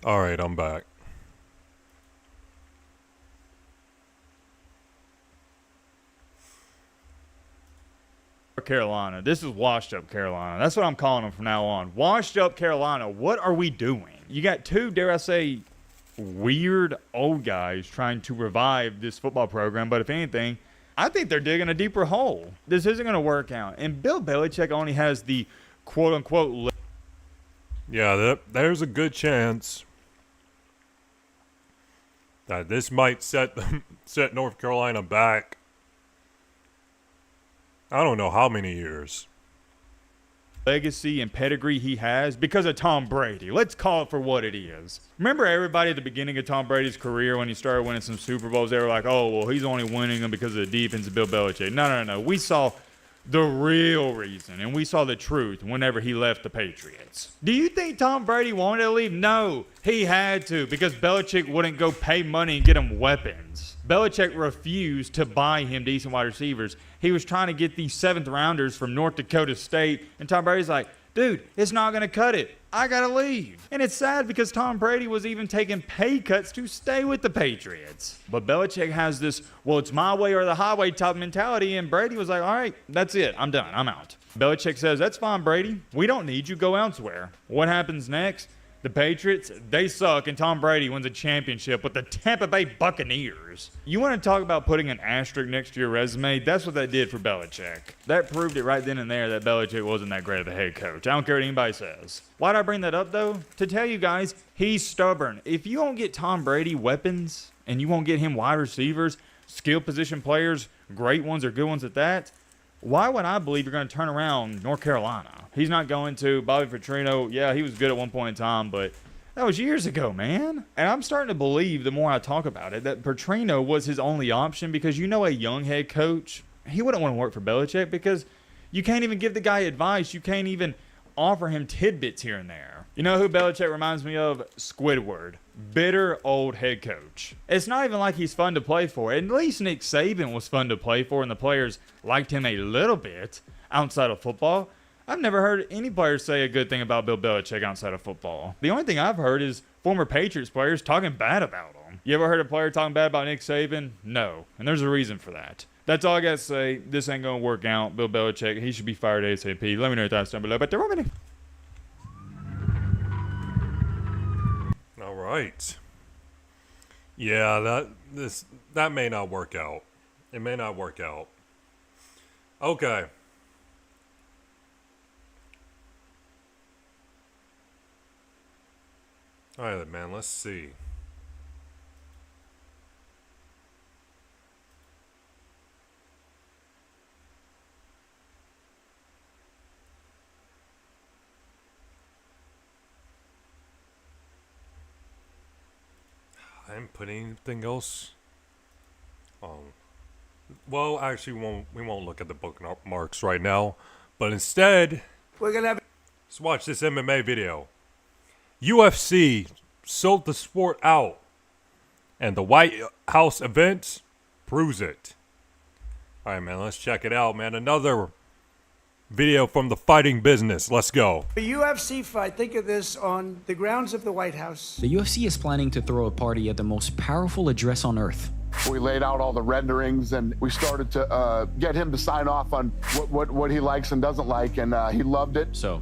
Alright, I'm back.
Carolina. This is washed up Carolina. That's what I'm calling them from now on. Washed up Carolina. What are we doing? You got two, dare I say, weird old guys trying to revive this football program, but if anything, I think they're digging a deeper hole. This isn't going to work out. And Bill Belichick only has the quote-unquote
Yeah, there's a good chance that this might set North Carolina back. I don't know how many years.
legacy and pedigree he has because of Tom Brady. Let's call it for what it is. Remember everybody at the beginning of Tom Brady's career when he started winning some Super Bowls, they were like, oh, well, he's only winning them because of the defense of Bill Belichick. No. We saw the real reason, and we saw the truth whenever he left the Patriots. Do you think Tom Brady wanted to leave? No, he had to because Belichick wouldn't go pay money and get him weapons. Belichick refused to buy him decent wide receivers. He was trying to get these seventh rounders from North Dakota State, and Tom Brady's like, dude, it's not going to cut it. I got to leave. And it's sad because Tom Brady was even taking pay cuts to stay with the Patriots. But Belichick has this, well, it's my way or the highway type mentality, and Brady was like, all right, that's it. I'm done. I'm out. Belichick says, that's fine, Brady. We don't need you. Go elsewhere. What happens next? The Patriots, they suck, and Tom Brady wins a championship with the Tampa Bay Buccaneers. You want to talk about putting an asterisk next to your resume? That's what that did for Belichick. That proved it right then and there that Belichick wasn't that great of a head coach. I don't care what anybody says. Why'd I bring that up, though? To tell you guys, he's stubborn. If you don't get Tom Brady weapons, and you won't get him wide receivers, skill position players, great ones or good ones at that, why would I believe you're going to turn around North Carolina? He's not going to. Bobby Petrino, yeah, he was good at one point in time, but that was years ago, man. And I'm starting to believe, the more I talk about it, that Petrino was his only option because you know a young head coach, he wouldn't want to work for Belichick because you can't even give the guy advice. You can't even offer him tidbits here and there. You know who Belichick reminds me of? Squidward. Bitter old head coach. It's not even like he's fun to play for. At least Nick Saban was fun to play for, and the players liked him a little bit outside of football. I've never heard any players say a good thing about Bill Belichick outside of football. The only thing I've heard is former Patriots players talking bad about him. You ever heard a player talking bad about Nick Saban? No. And there's a reason for that. That's all I got to say. This ain't going to work out. Bill Belichick, he should be fired ASAP. Let me know your thoughts down below. But they're over.
All right. Yeah, that may not work out. It may not work out. Okay. All right, man, let's see. I didn't put anything else. Well, actually, we won't look at the bookmarks right now, but instead, let's watch this MMA video. UFC sold the sport out, and the White House event proves it. All right, man, let's check it out, man. Another video from the fighting business. Let's go.
A UFC fight, think of this, on the grounds of the White House.
The UFC is planning to throw a party at the most powerful address on earth.
We laid out all the renderings, and we started to get him to sign off on what he likes and doesn't like, and he loved it.
So,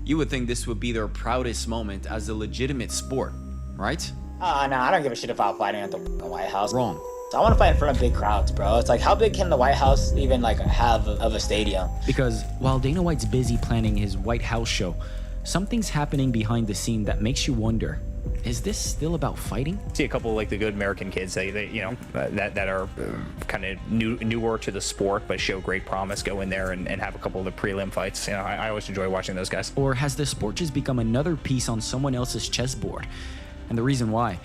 you would think this would be their proudest moment as a legitimate sport, right?
No, I don't give a shit about fighting at the White House.
Wrong.
I want to fight in front of big crowds, bro. It's like, how big can the White House even have of a stadium?
Because while Dana White's busy planning his White House show, something's happening behind the scene that makes you wonder, is this still about fighting?
See a couple of, like, the good American kids that are kind of newer to the sport but show great promise, go in there and have a couple of the prelim fights. You know, I always enjoy watching those guys.
Or has the sport just become another piece on someone else's chessboard? And the reason why,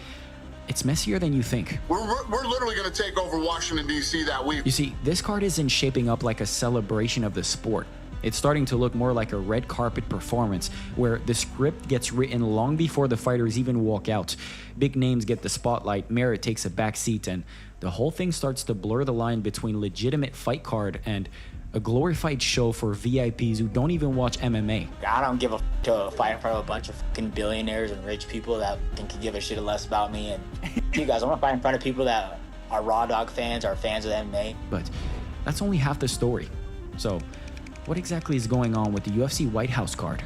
it's messier than you think.
We're literally going to take over Washington, D.C. that week.
You see, this card isn't shaping up like a celebration of the sport. It's starting to look more like a red carpet performance where the script gets written long before the fighters even walk out. Big names get the spotlight, merit takes a back seat, and the whole thing starts to blur the line between legitimate fight card and a glorified show for VIPs who don't even watch MMA.
I don't give a to fight in front of a bunch of fucking billionaires and rich people that think could give a shit less about me. And you guys, I want to fight in front of people that are Raw Dog fans, are fans of MMA.
But that's only half the story. So, what exactly is going on with the UFC White House card?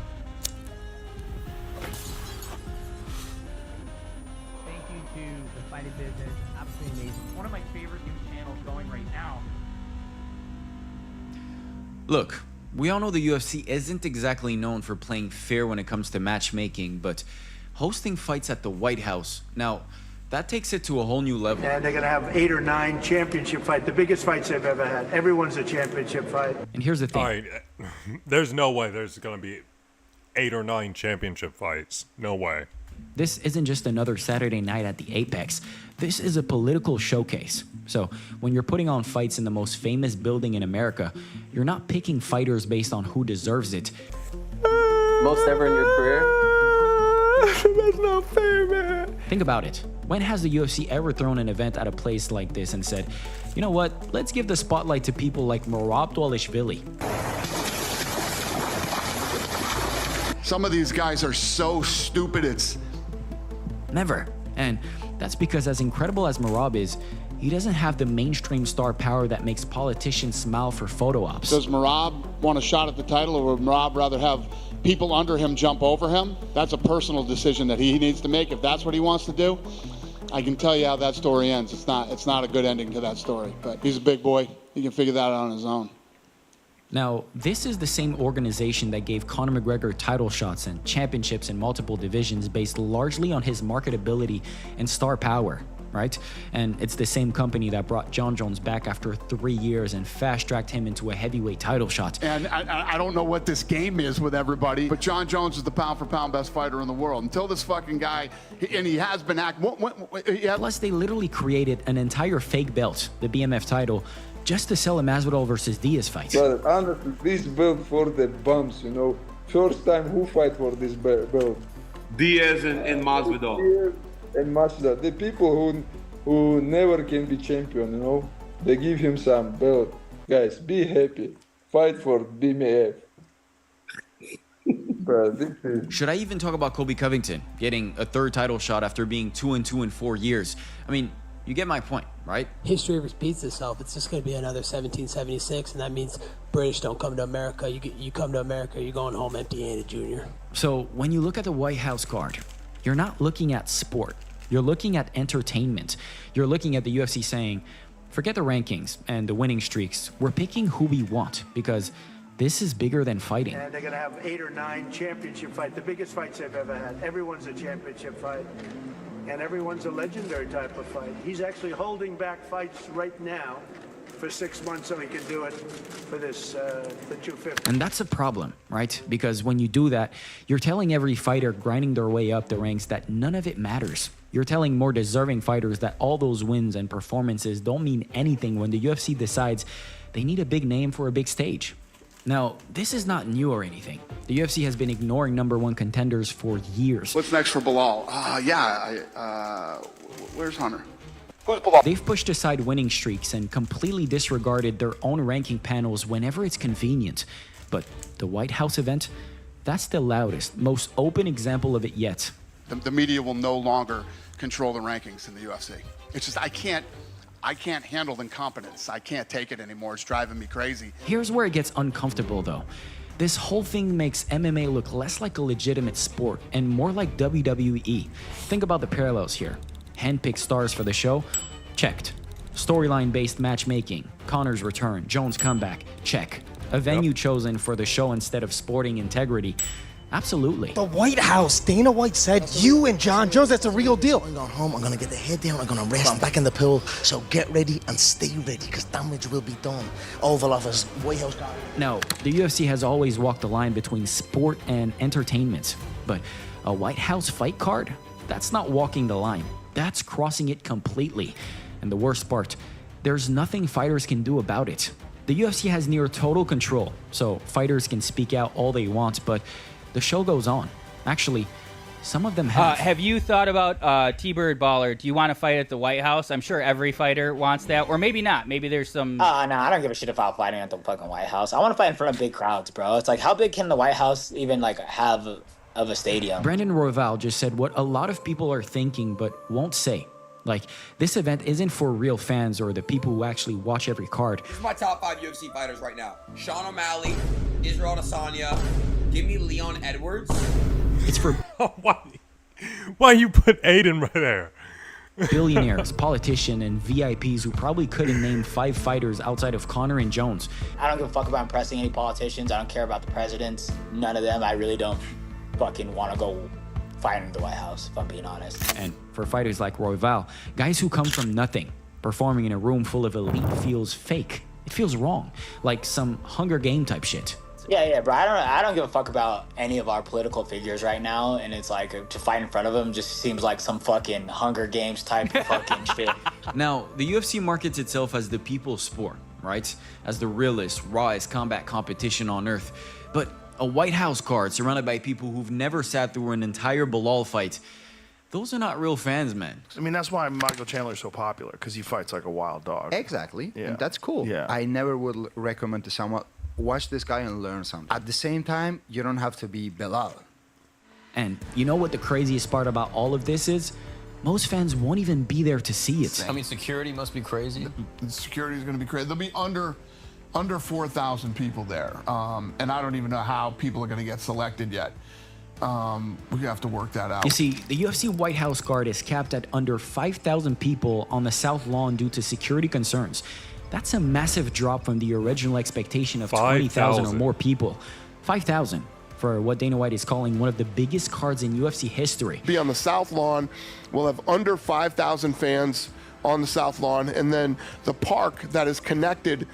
Thank you to the Fighting Business. Absolutely amazing. One of my favorite new channels going right now.
Look, we all know the UFC isn't exactly known for playing fair when it comes to matchmaking, but hosting fights at the White House, now, that takes it to a whole new level.
And they're going to have 8 or 9 championship fights, the biggest fights they've ever had. Everyone's a championship fight.
And here's the thing.
All right, there's no way there's going to be 8 or 9 championship fights. No way.
This isn't just another Saturday night at the Apex. This is a political showcase. So when you're putting on fights in the most famous building in America, you're not picking fighters based on who deserves it.
Most ever in your career?
That's not fair, man. Think about it. When has the UFC ever thrown an event at a place like this and said, you know what, let's give the spotlight to people like Merab Dvalishvili?
Some of these guys are so stupid, it's...
Never. And that's because as incredible as Merab is, he doesn't have the mainstream star power that makes politicians smile for photo ops.
Does Merab want a shot at the title, or would Merab rather have people under him jump over him? That's a personal decision that he needs to make. If that's what he wants to do, I can tell you how that story ends. It's not a good ending to that story, but he's a big boy. He can figure that out on his own.
Now, this is the same organization that gave Conor McGregor title shots and championships in multiple divisions based largely on his marketability and star power, right? And it's the same company that brought John Jones back after 3 years and fast-tracked him into a heavyweight title shot.
And I don't know what this game is with everybody, but John Jones is the pound-for-pound best fighter in the world. Until this fucking guy, and he has been
Plus, they literally created an entire fake belt, the BMF title, just to sell a Masvidal versus Diaz fight.
But honestly, this belt for the bums, you know. First time who fight for this belt?
Diaz and Masvidal.
Diaz and Masvidal. The people who never can be champion, you know. They give him some belt. Guys, be happy. Fight for BMF.
Should I even talk about Colby Covington getting a 3rd title shot after being 2-2 in 4 years? I mean, you get my point, right?
History repeats itself. It's just going to be another 1776, and that means British don't come to America. You come to America, you're going home empty-handed, Junior.
So when you look at the White House card, you're not looking at sport. You're looking at entertainment. You're looking at the UFC saying, forget the rankings and the winning streaks. We're picking who we want because this is bigger than fighting.
And they're going to have 8 or 9 championship fights, the biggest fights they've ever had. Everyone's a championship fight. And everyone's a legendary type of fight. He's actually holding back fights right now for 6 months so he can do it for this, the 250.
And that's a problem, right? Because when you do that, you're telling every fighter grinding their way up the ranks that none of it matters. You're telling more deserving fighters that all those wins and performances don't mean anything when the UFC decides they need a big name for a big stage. Now, this is not new or anything. The UFC has been ignoring #1 contenders for years.
What's next for Bilal? Where's Hunter?
They've pushed aside winning streaks and completely disregarded their own ranking panels whenever it's convenient. But the White House event, that's the loudest, most open example of it yet.
The media will no longer control the rankings in the UFC. It's just, I can't handle the incompetence. I can't take it anymore. It's driving me crazy.
Here's where it gets uncomfortable though. This whole thing makes MMA look less like a legitimate sport and more like WWE. Think about the parallels here. Handpicked stars for the show? Checked. Storyline-based matchmaking. Conor's return. Jones' comeback? Check. A venue chosen for the show instead of sporting integrity? Absolutely.
The White House, Dana White said, you and John Jones, that's a real deal. I'm going home, I'm going to get the head down, I'm going to rest, I'm back in the pool. So get ready and stay ready, because damage will be done. Oval Office, White House.
Now, the UFC has always walked the line between sport and entertainment. But a White House fight card? That's not walking the line. That's crossing it completely. And the worst part, there's nothing fighters can do about it. The UFC has near total control, so fighters can speak out all they want, but the show goes on. Actually, some of them have.
Have you thought about T-Bird Baller? Do you want to fight at the White House? I'm sure every fighter wants that, or maybe not. Maybe there's some.
No, I don't give a shit about fighting at the fucking White House. I want to fight in front of big crowds, bro. It's like, how big can the White House even like have of a stadium?
Brandon Royval just said what a lot of people are thinking but won't say. Like, this event isn't for real fans or the people who actually watch every card.
These are my top 5 UFC fighters right now. Sean O'Malley, Israel Adesanya, give me Leon Edwards.
It's for
why you put Aiden right there?
billionaires, politicians, and VIPs who probably couldn't name 5 fighters outside of Conor and Jones.
I don't give a fuck about impressing any politicians. I don't care about the presidents. None of them. I really don't fucking want to go fighting in the White House, if I'm being honest.
And for fighters like Royval, guys who come from nothing, performing in a room full of elite feels fake. It feels wrong, like some Hunger Game type shit.
Yeah, bro. I don't give a fuck about any of our political figures right now, and it's like to fight in front of them just seems like some fucking Hunger Games type of fucking shit.
Now, the UFC markets itself as the people's sport, right? As the realest, rawest combat competition on earth. But a White House card surrounded by people who've never sat through an entire Bilal fight, those are not real fans, man.
I mean, that's why Michael Chandler's so popular, because he fights like a wild dog.
Exactly.
Yeah.
And that's cool.
Yeah.
I never would recommend to someone, watch this guy and learn something. At the same time, you don't have to be Bilal.
And you know what the craziest part about all of this is? Most fans won't even be there to see it.
I mean, security must be crazy.
The security is going to be crazy. There'll be under 4,000 people there, and I don't even know how people are going to get selected yet. We have to work that out.
You see, the UFC White House card is capped at under 5,000 people on the South Lawn due to security concerns. That's a massive drop from the original expectation of 20,000 or more people. 5,000 for what Dana White is calling one of the biggest cards in UFC history.
Be on the South Lawn. We'll have under 5,000 fans on the South Lawn, and then the park that is connected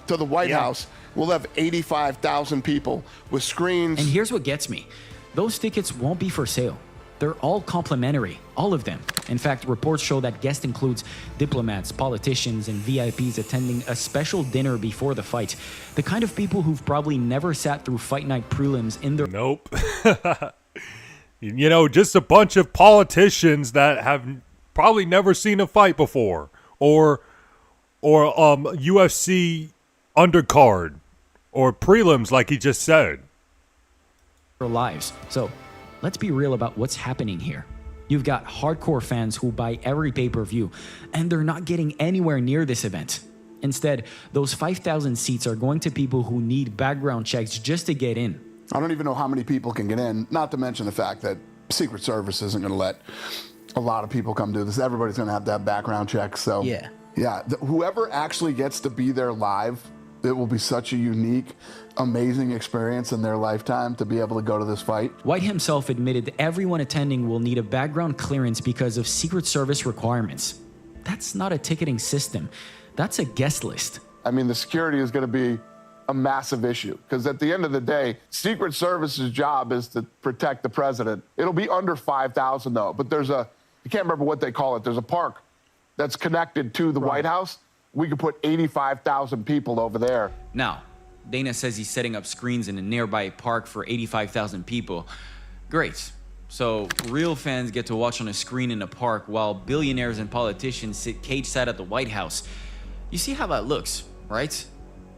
to the White House will have 85,000 people with screens.
And here's what gets me. Those tickets won't be for sale. They're all complimentary, all of them. In fact, reports show that guest includes diplomats, politicians, and VIPs attending a special dinner before the fight. The kind of people who've probably never sat through fight night prelims in their...
Nope. You know, just a bunch of politicians that have probably never seen a fight before. Or UFC undercard. Or prelims, like he just said.
Lives. So let's be real about what's happening here. You've got hardcore fans who buy every pay-per-view, and they're not getting anywhere near this event. Instead, those 5,000 seats are going to people who need background checks just to get in.
I don't even know how many people can get in, not to mention the fact that Secret Service isn't going to let a lot of people come do this. Everybody's going to have background checks. So yeah, whoever actually gets to be there live, it will be such a unique, amazing experience in their lifetime to be able to go to this fight.
White himself admitted everyone attending will need a background clearance because of Secret Service requirements. That's not a ticketing system. That's a guest list.
I mean, the security is going to be a massive issue because at the end of the day, Secret Service's job is to protect the president. It'll be under 5,000 though, but I can't remember what they call it. There's a park that's connected to the White House. We could put 85,000 people over there.
Now, Dana says he's setting up screens in a nearby park for 85,000 people. Great. So real fans get to watch on a screen in a park while billionaires and politicians sit cage-side at the White House. You see how that looks, right?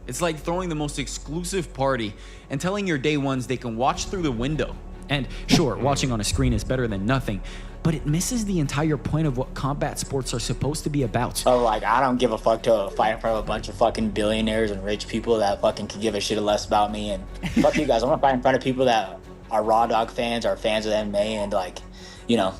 It's like throwing the most exclusive party and telling your day ones they can watch through the window.
And sure, watching on a screen is better than nothing, but it misses the entire point of what combat sports are supposed to be about.
So, like, I don't give a fuck to fight in front of a bunch of fucking billionaires and rich people that fucking can give a shit less about me. And fuck you guys, I want to fight in front of people that are Raw Dog fans, are fans of MMA, and, like, you know,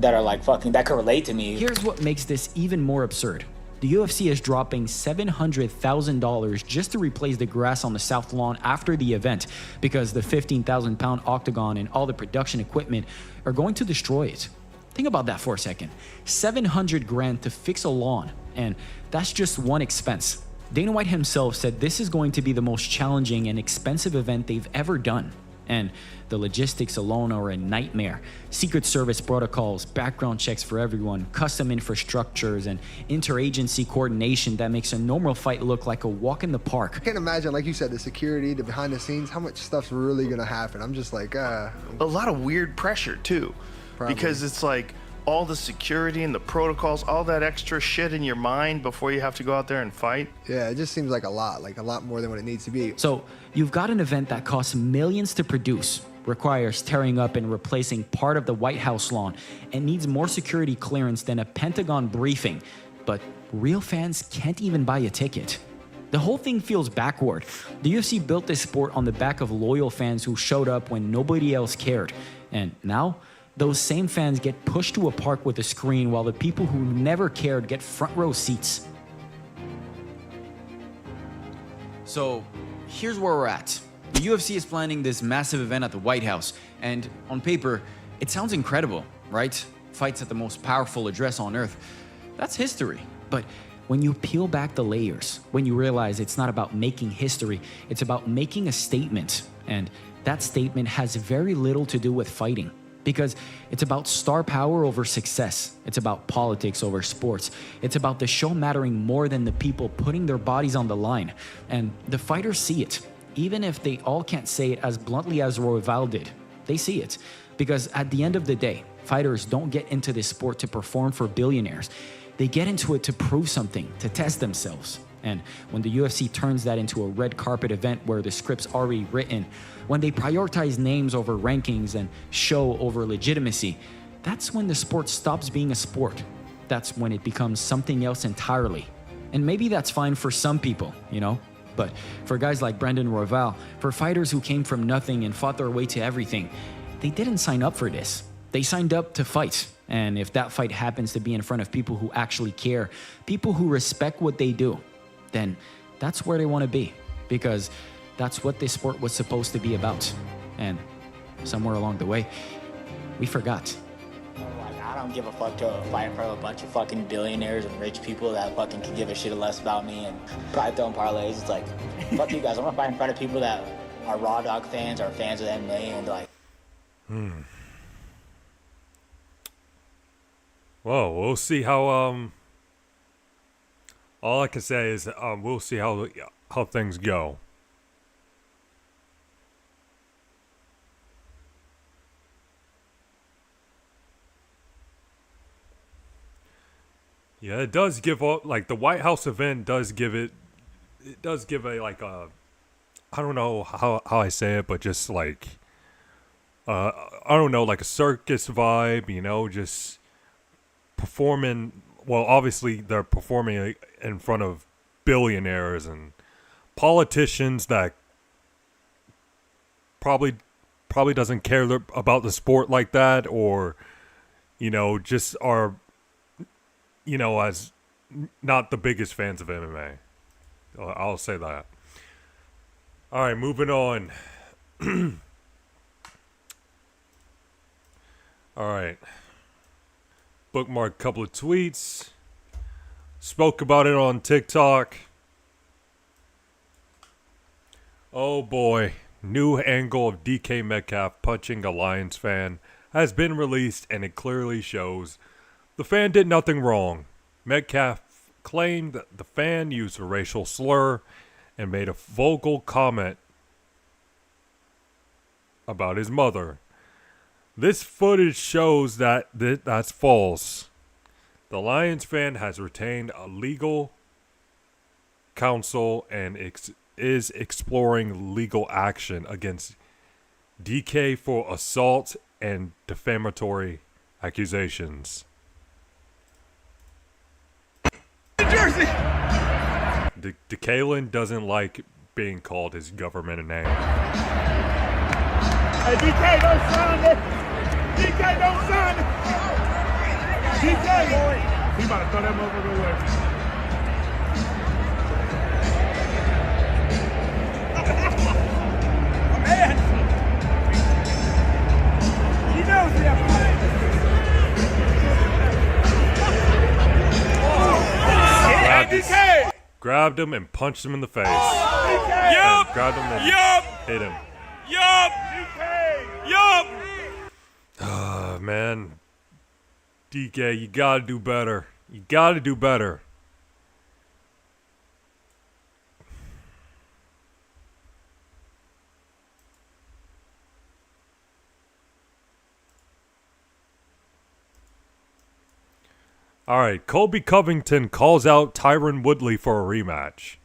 that are, like, fucking, that can relate to me.
Here's what makes this even more absurd. The UFC is dropping $700,000 just to replace the grass on the South Lawn after the event because the 15,000-pound octagon and all the production equipment are going to destroy it. Think about that for a second. $700 grand to fix a lawn, and that's just one expense. Dana White himself said this is going to be the most challenging and expensive event they've ever done. And the logistics alone are a nightmare. Secret Service protocols, background checks for everyone, custom infrastructures, and interagency coordination that makes a normal fight look like a walk in the park.
I can't imagine, like you said, the security, the behind the scenes, how much stuff's really gonna happen. I'm just like,
a lot of weird pressure too, because it's like all the security and the protocols, all that extra shit in your mind before you have to go out there and fight.
Yeah, it just seems like a lot more than what it needs to be.
So you've got an event that costs millions to produce, requires tearing up and replacing part of the White House lawn, and needs more security clearance than a Pentagon briefing. But real fans can't even buy a ticket. The whole thing feels backward. The UFC built this sport on the back of loyal fans who showed up when nobody else cared. And now, those same fans get pushed to a park with a screen while the people who never cared get front row seats.
So here's where we're at. The UFC is planning this massive event at the White House, and on paper, it sounds incredible, right? Fights at the most powerful address on earth. That's history. But when you peel back the layers, when you realize it's not about making history, it's about making a statement. And that statement has very little to do with fighting, because it's about star power over success. It's about politics over sports. It's about the show mattering more than the people putting their bodies on the line. And the fighters see it, even if they all can't say it as bluntly as Royval did. They see it, because at the end of the day, fighters don't get into this sport to perform for billionaires. They get into it to prove something, to test themselves. And when the UFC turns that into a red carpet event where the script's already written, when they prioritize names over rankings and show over legitimacy, that's when the sport stops being a sport. That's when it becomes something else entirely. And maybe that's fine for some people, you know? But for guys like Brandon Royval, for fighters who came from nothing and fought their way to everything, they didn't sign up for this. They signed up to fight. And if that fight happens to be in front of people who actually care, people who respect what they do, then that's where they want to be, because that's what this sport was supposed to be about. And somewhere along the way, we forgot.
Like, I don't give a fuck to fight in front of a bunch of fucking billionaires and rich people that fucking can give a shit less about me and probably throwing parlays. It's like, fuck you guys. I want to fight in front of people that are Raw Dog fans, are fans of MMA, and like.
Well, we'll see how all I can say is we'll see how things go. Yeah, it does give up, like the White House event does give it does give a like a, I don't know how I say it, but just like I don't know, like a circus vibe, you know, just performing. Well, obviously they're performing in front of billionaires and politicians that probably doesn't care about the sport like that, or you know, just are, you know, as not the biggest fans of MMA. I'll say that. All right, moving on. All right. Bookmark a couple of tweets. Spoke about it on TikTok. Oh boy. New angle of DK Metcalf punching a Lions fan has been released, and it clearly shows the fan did nothing wrong. Metcalf claimed that the fan used a racial slur and made a vocal comment about his mother. This footage shows that that's false. The Lions fan has retained a legal counsel and is exploring legal action against DK for assault and defamatory accusations.
Jersey.
DeKalen doesn't like being called his government name.
Hey, DK, don't sign it. DK, don't sign it. DK, he about to throw that motherfucker away. Man, he knows he has to play.
Grabbed him and punched him in the face.
Yup.
Grabbed him and hit him. Yup!
DK!
Yup! Man. DK, you gotta do better. You gotta do better. All right, Colby Covington calls out Tyron Woodley for a rematch.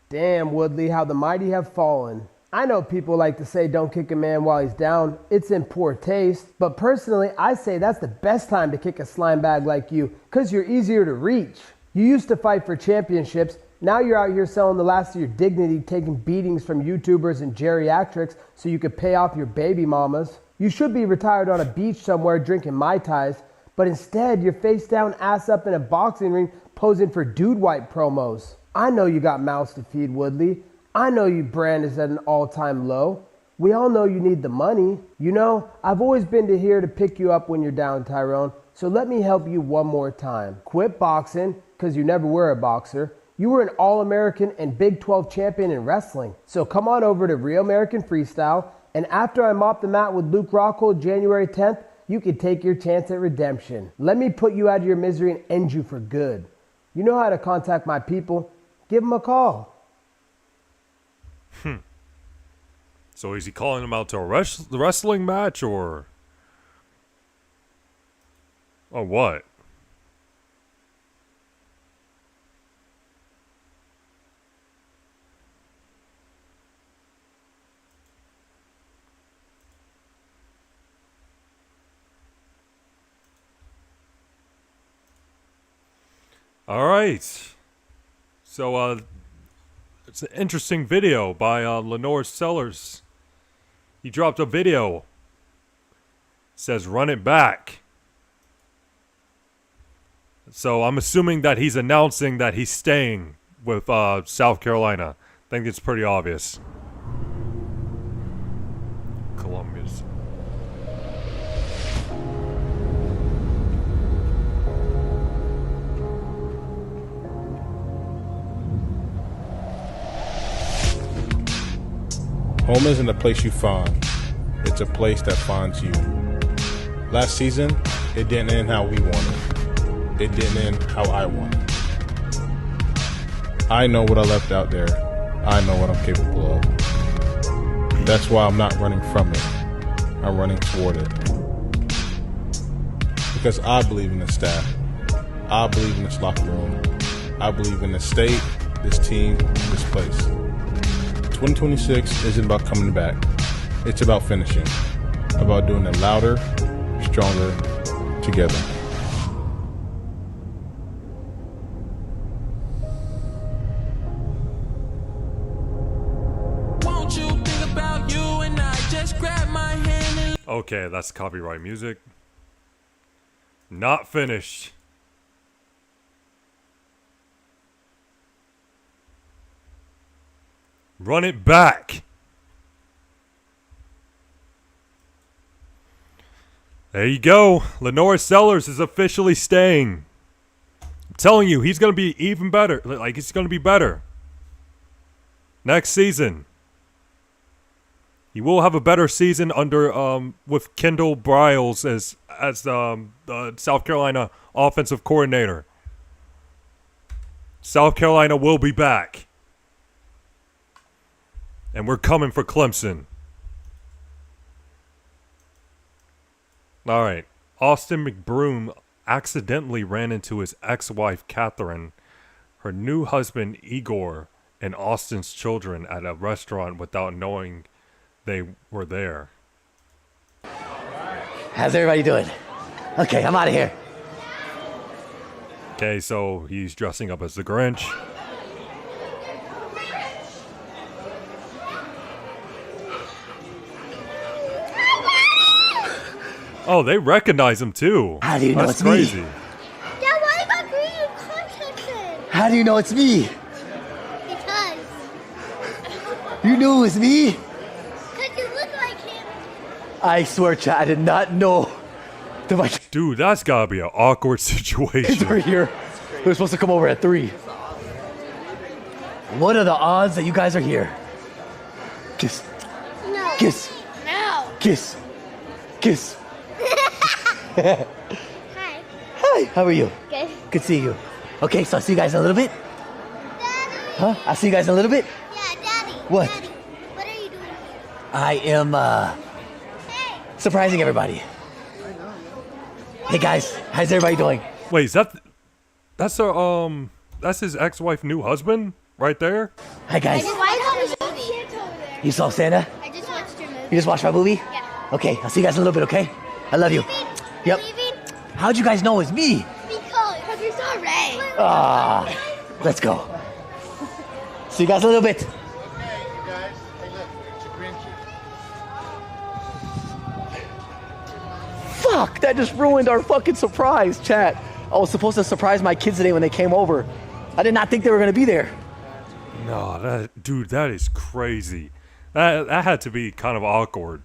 Damn, Woodley, how the mighty have fallen. I know people like to say don't kick a man while he's down. It's in poor taste. But personally, I say that's the best time to kick a slime bag like you because you're easier to reach. You used to fight for championships. Now you're out here selling the last of your dignity, taking beatings from YouTubers and geriatrics so you could pay off your baby mamas. You should be retired on a beach somewhere drinking Mai Tais. But instead, you're face down, ass up in a boxing ring posing for dude wipe promos. I know you got mouths to feed, Woodley. I know your brand is at an all-time low. We all know you need the money. You know, I've always been here to pick you up when you're down, Tyrone. So let me help you one more time. Quit boxing, because you never were a boxer. You were an All-American and Big 12 champion in wrestling. So come on over to Real American Freestyle, and after I mop the mat with Luke Rockhold January 10th, you can take your chance at redemption. Let me put you out of your misery and end you for good. You know how to contact my people. Give them a call.
So is he calling him out to a wrestling match or what? All right. So, it's an interesting video by Lenore Sellers. He dropped a video. It says, run it back. So, I'm assuming that he's announcing that he's staying with South Carolina. I think it's pretty obvious. Columbia's.
Home isn't a place you find, it's a place that finds you. Last season, it didn't end how we wanted. It didn't end how I wanted. I know what I left out there. I know what I'm capable of. That's why I'm not running from it. I'm running toward it. Because I believe in the staff. I believe in this locker room. I believe in the state, this team, this place. 2026 isn't about coming back. It's about finishing. About doing it louder, stronger, together.
Won't you think about you and I just grab my hand and
Okay, that's copyright music. Not finished. Run it back. There you go. Lenore Sellers is officially staying. I'm telling you, he's going to be even better. Like, he's going to be better. Next season. He will have a better season under with Kendall Briles as the South Carolina offensive coordinator. South Carolina will be back. And we're coming for Clemson. All right. Austin McBroom accidentally ran into his ex-wife, Catherine, her new husband, Igor, and Austin's children at a restaurant without knowing they were there.
How's everybody doing? Okay, I'm out of here.
Okay, so he's dressing up as the Grinch. Oh, they recognize him too.
How do you know
That's
it's
crazy.
me?
Dad, why you got green contacts in?
How do you know it's me?
Because.
You knew it was me?
Because you look like him.
I swear, Chad, I did not know.
Dude, that's gotta be an awkward situation.
We're here. We were supposed to come over at 3. What are the odds that you guys are here? Kiss.
No.
Kiss.
No.
Kiss. Kiss.
Hi.
Hi, how are you?
Good.
Good seeing you. Okay, so I'll see you guys in a little bit. Huh? I'll see you guys in a little bit.
Yeah, Daddy.
What?
Daddy, what are you doing here?
I am surprising everybody. Hey guys, how's everybody doing?
Wait, that's his ex-wife, new husband, right there.
Hi guys.
Why is all Santa over there?
You saw Santa?
I just watched your movie.
You just watched my movie?
Yeah.
Okay, I'll see you guys in a little bit. Okay? I love you. Yep. How'd you guys know it was me?
Because we saw Ray.
Let's go. See you guys in a little bit. Fuck, that just ruined our fucking surprise, chat. I was supposed to surprise my kids today when they came over. I did not think they were gonna be there.
No, that is crazy. That had to be kind of awkward.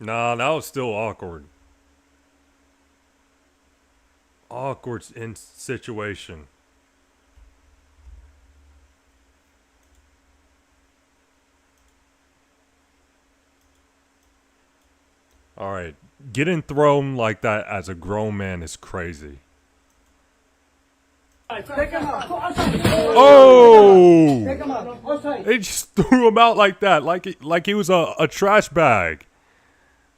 Nah, that was still awkward. Awkward in situation. All right, getting thrown like that as a grown man is crazy. Oh! They just threw him out like that, like he was a trash bag.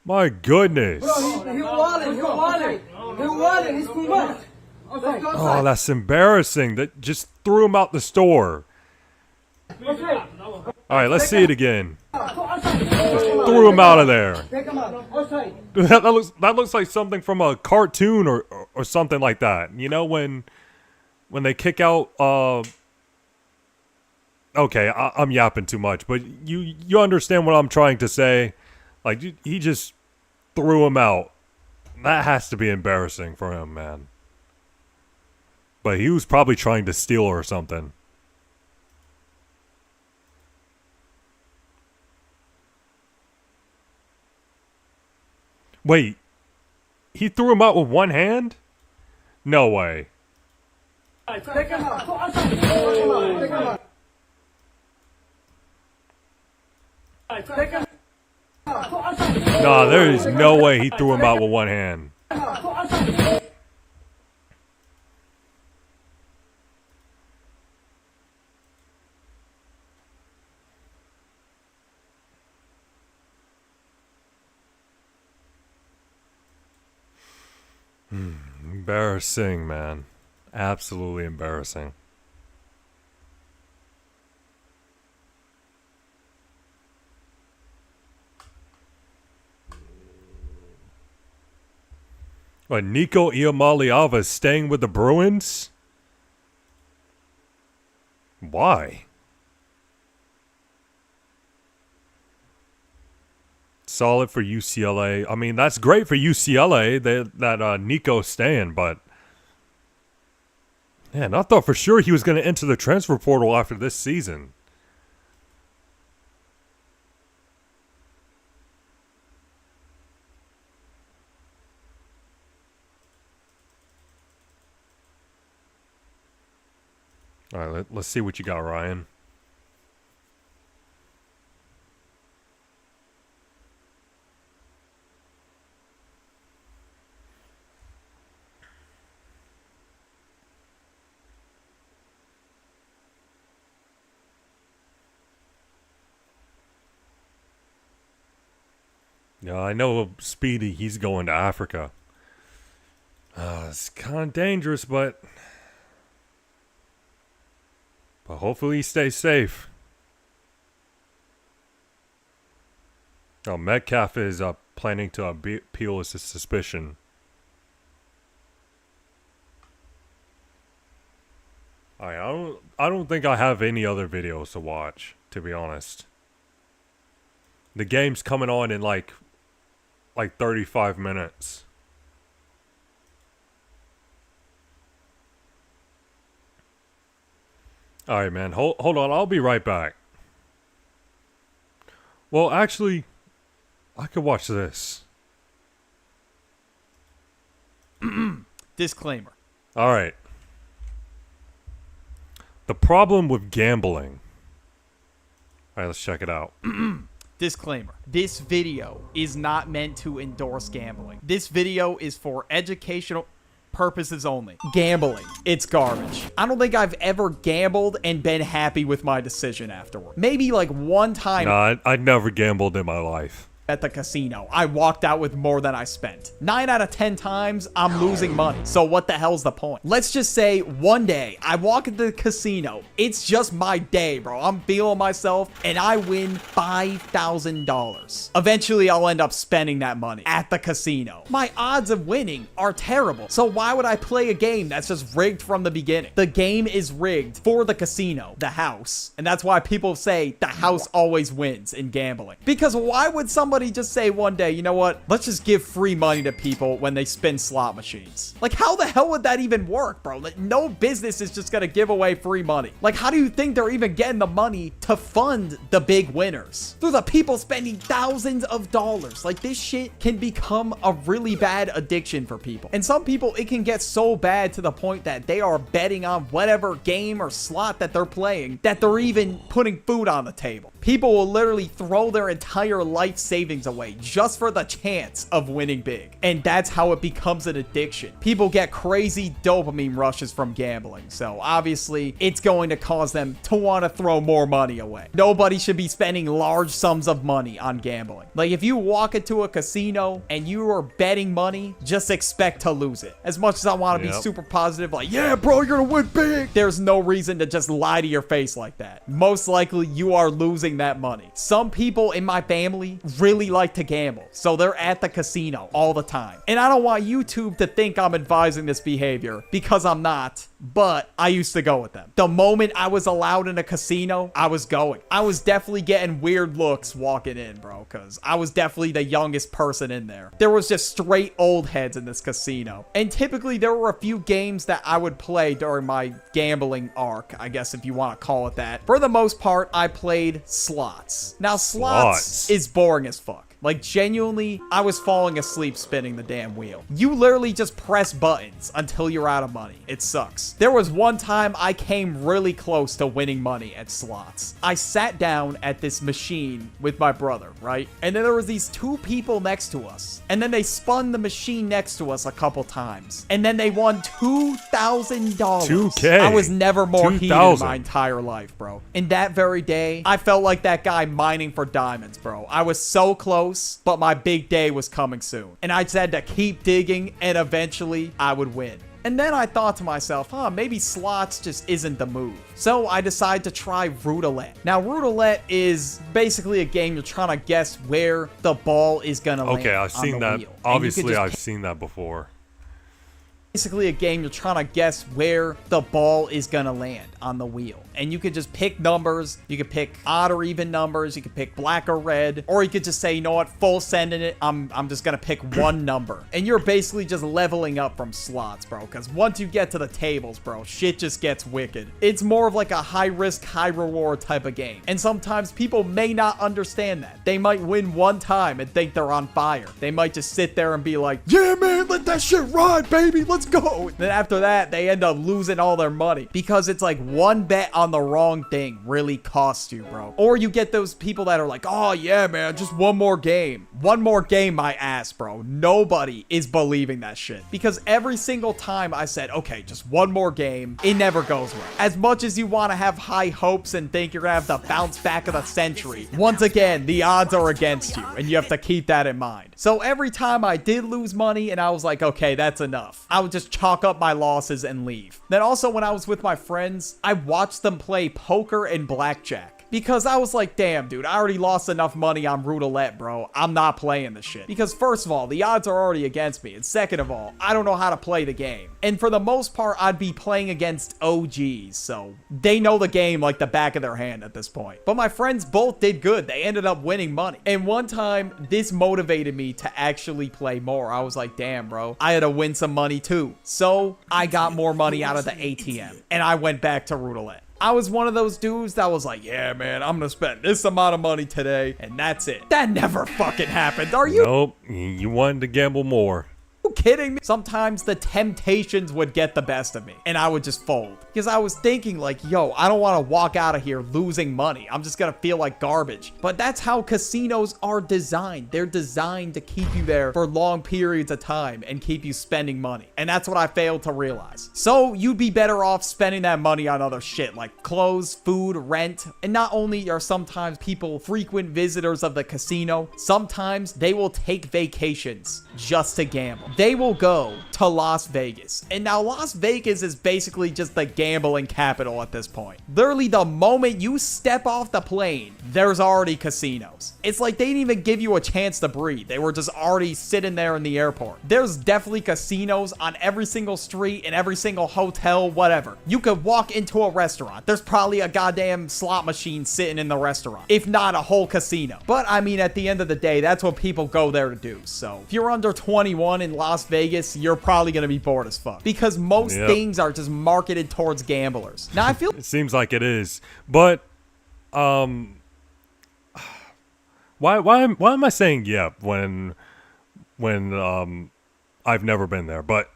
My goodness. Oh, that's embarrassing. That just threw him out the store. All right, let's see it again. Just threw him out of there. That looks like something from a cartoon or something like that. You know when they kick out. Okay, I'm yapping too much, but you understand what I'm trying to say. Like he just threw him out. That has to be embarrassing for him, man. But he was probably trying to steal or something. Wait, he threw him out with one hand? No way. Nah, there is no way he threw him out with one hand. Embarrassing, man. Absolutely embarrassing. What, Nico Iamaleava is staying with the Bruins? Why? Solid for UCLA. I mean, that's great for UCLA that Nico's staying, but man, I thought for sure he was going to enter the transfer portal after this season. All right, let's see what you got, Ryan. Yeah, I know Speedy, he's going to Africa. It's kind of dangerous, but hopefully he stays safe. Oh, Metcalf is planning to appeal his suspicion. I don't think I have any other videos to watch, to be honest. The game's coming on in like 35 minutes. Alright, man. Hold on. I'll be right back. Well, actually, I could watch this.
Disclaimer.
Alright. The problem with gambling. All right, let's check it out.
Disclaimer. This video is not meant to endorse gambling. This video is for educational purposes only. Gambling, it's garbage. I don't think I've ever gambled and been happy with my decision afterward. Maybe like one time.
Nah, I'd never gambled in my life.
At the casino, I walked out with more than I spent. 9 out of 10 times, I'm losing money. So what the hell's the point? Let's just say one day I walk into the casino. It's just my day, bro. I'm feeling myself and I win $5,000. Eventually, I'll end up spending that money at the casino. My odds of winning are terrible. So why would I play a game that's just rigged from the beginning? The game is rigged for the casino, the house. And that's why people say the house always wins in gambling. Because why would somebody just say one day, you know what, let's just give free money to people when they spin slot machines? Like, how the hell would that even work, bro? Like, no business is just gonna give away free money. Like, how do you think they're even getting the money to fund the big winners? Through the people spending thousands of dollars. Like, this shit can become a really bad addiction for people. And some people, it can get so bad to the point that they are betting on whatever game or slot that they're playing, that they're even putting food on the table. People will literally throw their entire life savings away just for the chance of winning big. And that's how it becomes an addiction. People get crazy dopamine rushes from gambling. So obviously, it's going to cause them to want to throw more money away. Nobody should be spending large sums of money on gambling. Like, if you walk into a casino and you are betting money, just expect to lose it. As much as I want to be super positive, like, yeah, bro, you're gonna win big, there's no reason to just lie to your face like that. Most likely, you are losing that money. Some people in my family really like to gamble, so they're at the casino all the time. And I don't want YouTube to think I'm advising this behavior, because I'm not, but I used to go with them. The moment I was allowed in a casino, I was going. I was definitely getting weird looks walking in, bro, because I was definitely the youngest person in there. There was just straight old heads in this casino. And typically there were a few games that I would play during my gambling arc, I guess if you want to call it that. For the most part, I played slots. Now, slots is boring as fuck. Like, genuinely, I was falling asleep spinning the damn wheel. You literally just press buttons until you're out of money. It sucks. There was one time I came really close to winning money at slots. I sat down at this machine with my brother, right? And then there was these two people next to us. And then they spun the machine next to us a couple times. And then they won $2,000.
$2K.
I was never more heated in my entire life, bro. And that very day, I felt like that guy mining for diamonds, bro. I was so close, but my big day was coming soon. And I just had to keep digging, and eventually I would win. And then I thought to myself, maybe slots just isn't the move. So I decided to try Roulette. Now, Roulette is basically a game you're trying to guess where the ball is gonna land.
Okay, I've seen that. Obviously, I've seen that before.
Basically a game you're trying to guess where the ball is gonna land on the wheel. And you could just pick numbers. You could pick odd or even numbers. You could pick black or red. Or you could just say, you know what, full send in it. I'm just gonna pick one number. And you're basically just leveling up from slots, bro. Because once you get to the tables, bro, shit just gets wicked. It's more of like a high risk, high reward type of game. And sometimes people may not understand that. They might win one time and think they're on fire. They might just sit there and be like, yeah, man, let that shit ride, baby. Let's go. And then after that, they end up losing all their money. Because it's like one bet on the wrong thing really costs you, bro. Or you get those people that are like, oh yeah, man, just one more game. One more game, my ass, bro. Nobody is believing that shit. Because every single time I said, okay, just one more game, it never goes well. As much as you want to have high hopes and think you're gonna have the bounce back of the century, once again, the odds are against you, and you have to keep that in mind. So every time I did lose money and I was like, okay, that's enough, I would just chalk up my losses and leave. Then also when I was with my friends, I watched them play poker and blackjack. Because I was like, damn, dude, I already lost enough money on Roulette, bro. I'm not playing this shit. Because first of all, the odds are already against me. And second of all, I don't know how to play the game. And for the most part, I'd be playing against OGs. So they know the game like the back of their hand at this point. But my friends both did good. They ended up winning money. And one time, this motivated me to actually play more. I was like, damn, bro, I had to win some money too. So I got more money out of the ATM. And I went back to Roulette. I was one of those dudes that was like, yeah, man, I'm gonna spend this amount of money today, and that's it. That never fucking happened. Are you?
Nope. You wanted to gamble more.
You you kidding me? Sometimes the temptations would get the best of me and I would just fold because I was thinking like, yo, I don't want to walk out of here losing money. I'm just going to feel like garbage. But that's how casinos are designed. They're designed to keep you there for long periods of time and keep you spending money. And that's what I failed to realize. So you'd be better off spending that money on other shit like clothes, food, rent. And not only are sometimes people frequent visitors of the casino, sometimes they will take vacations just to gamble. They will go to Las Vegas. And now Las Vegas is basically just the gambling capital at this point. Literally the moment you step off the plane, there's already casinos. It's like they didn't even give you a chance to breathe. They were just already sitting there in the airport. There's definitely casinos on every single street, in every single hotel, whatever. You could walk into a restaurant. There's probably a goddamn slot machine sitting in the restaurant, if not a whole casino. But I mean, at the end of the day, that's what people go there to do. So if you're under 21 in Las Vegas, you're probably going to be bored as fuck because most things are just marketed towards gamblers. Now I feel
it seems like it is, but why am I saying yeah when I've never been there? But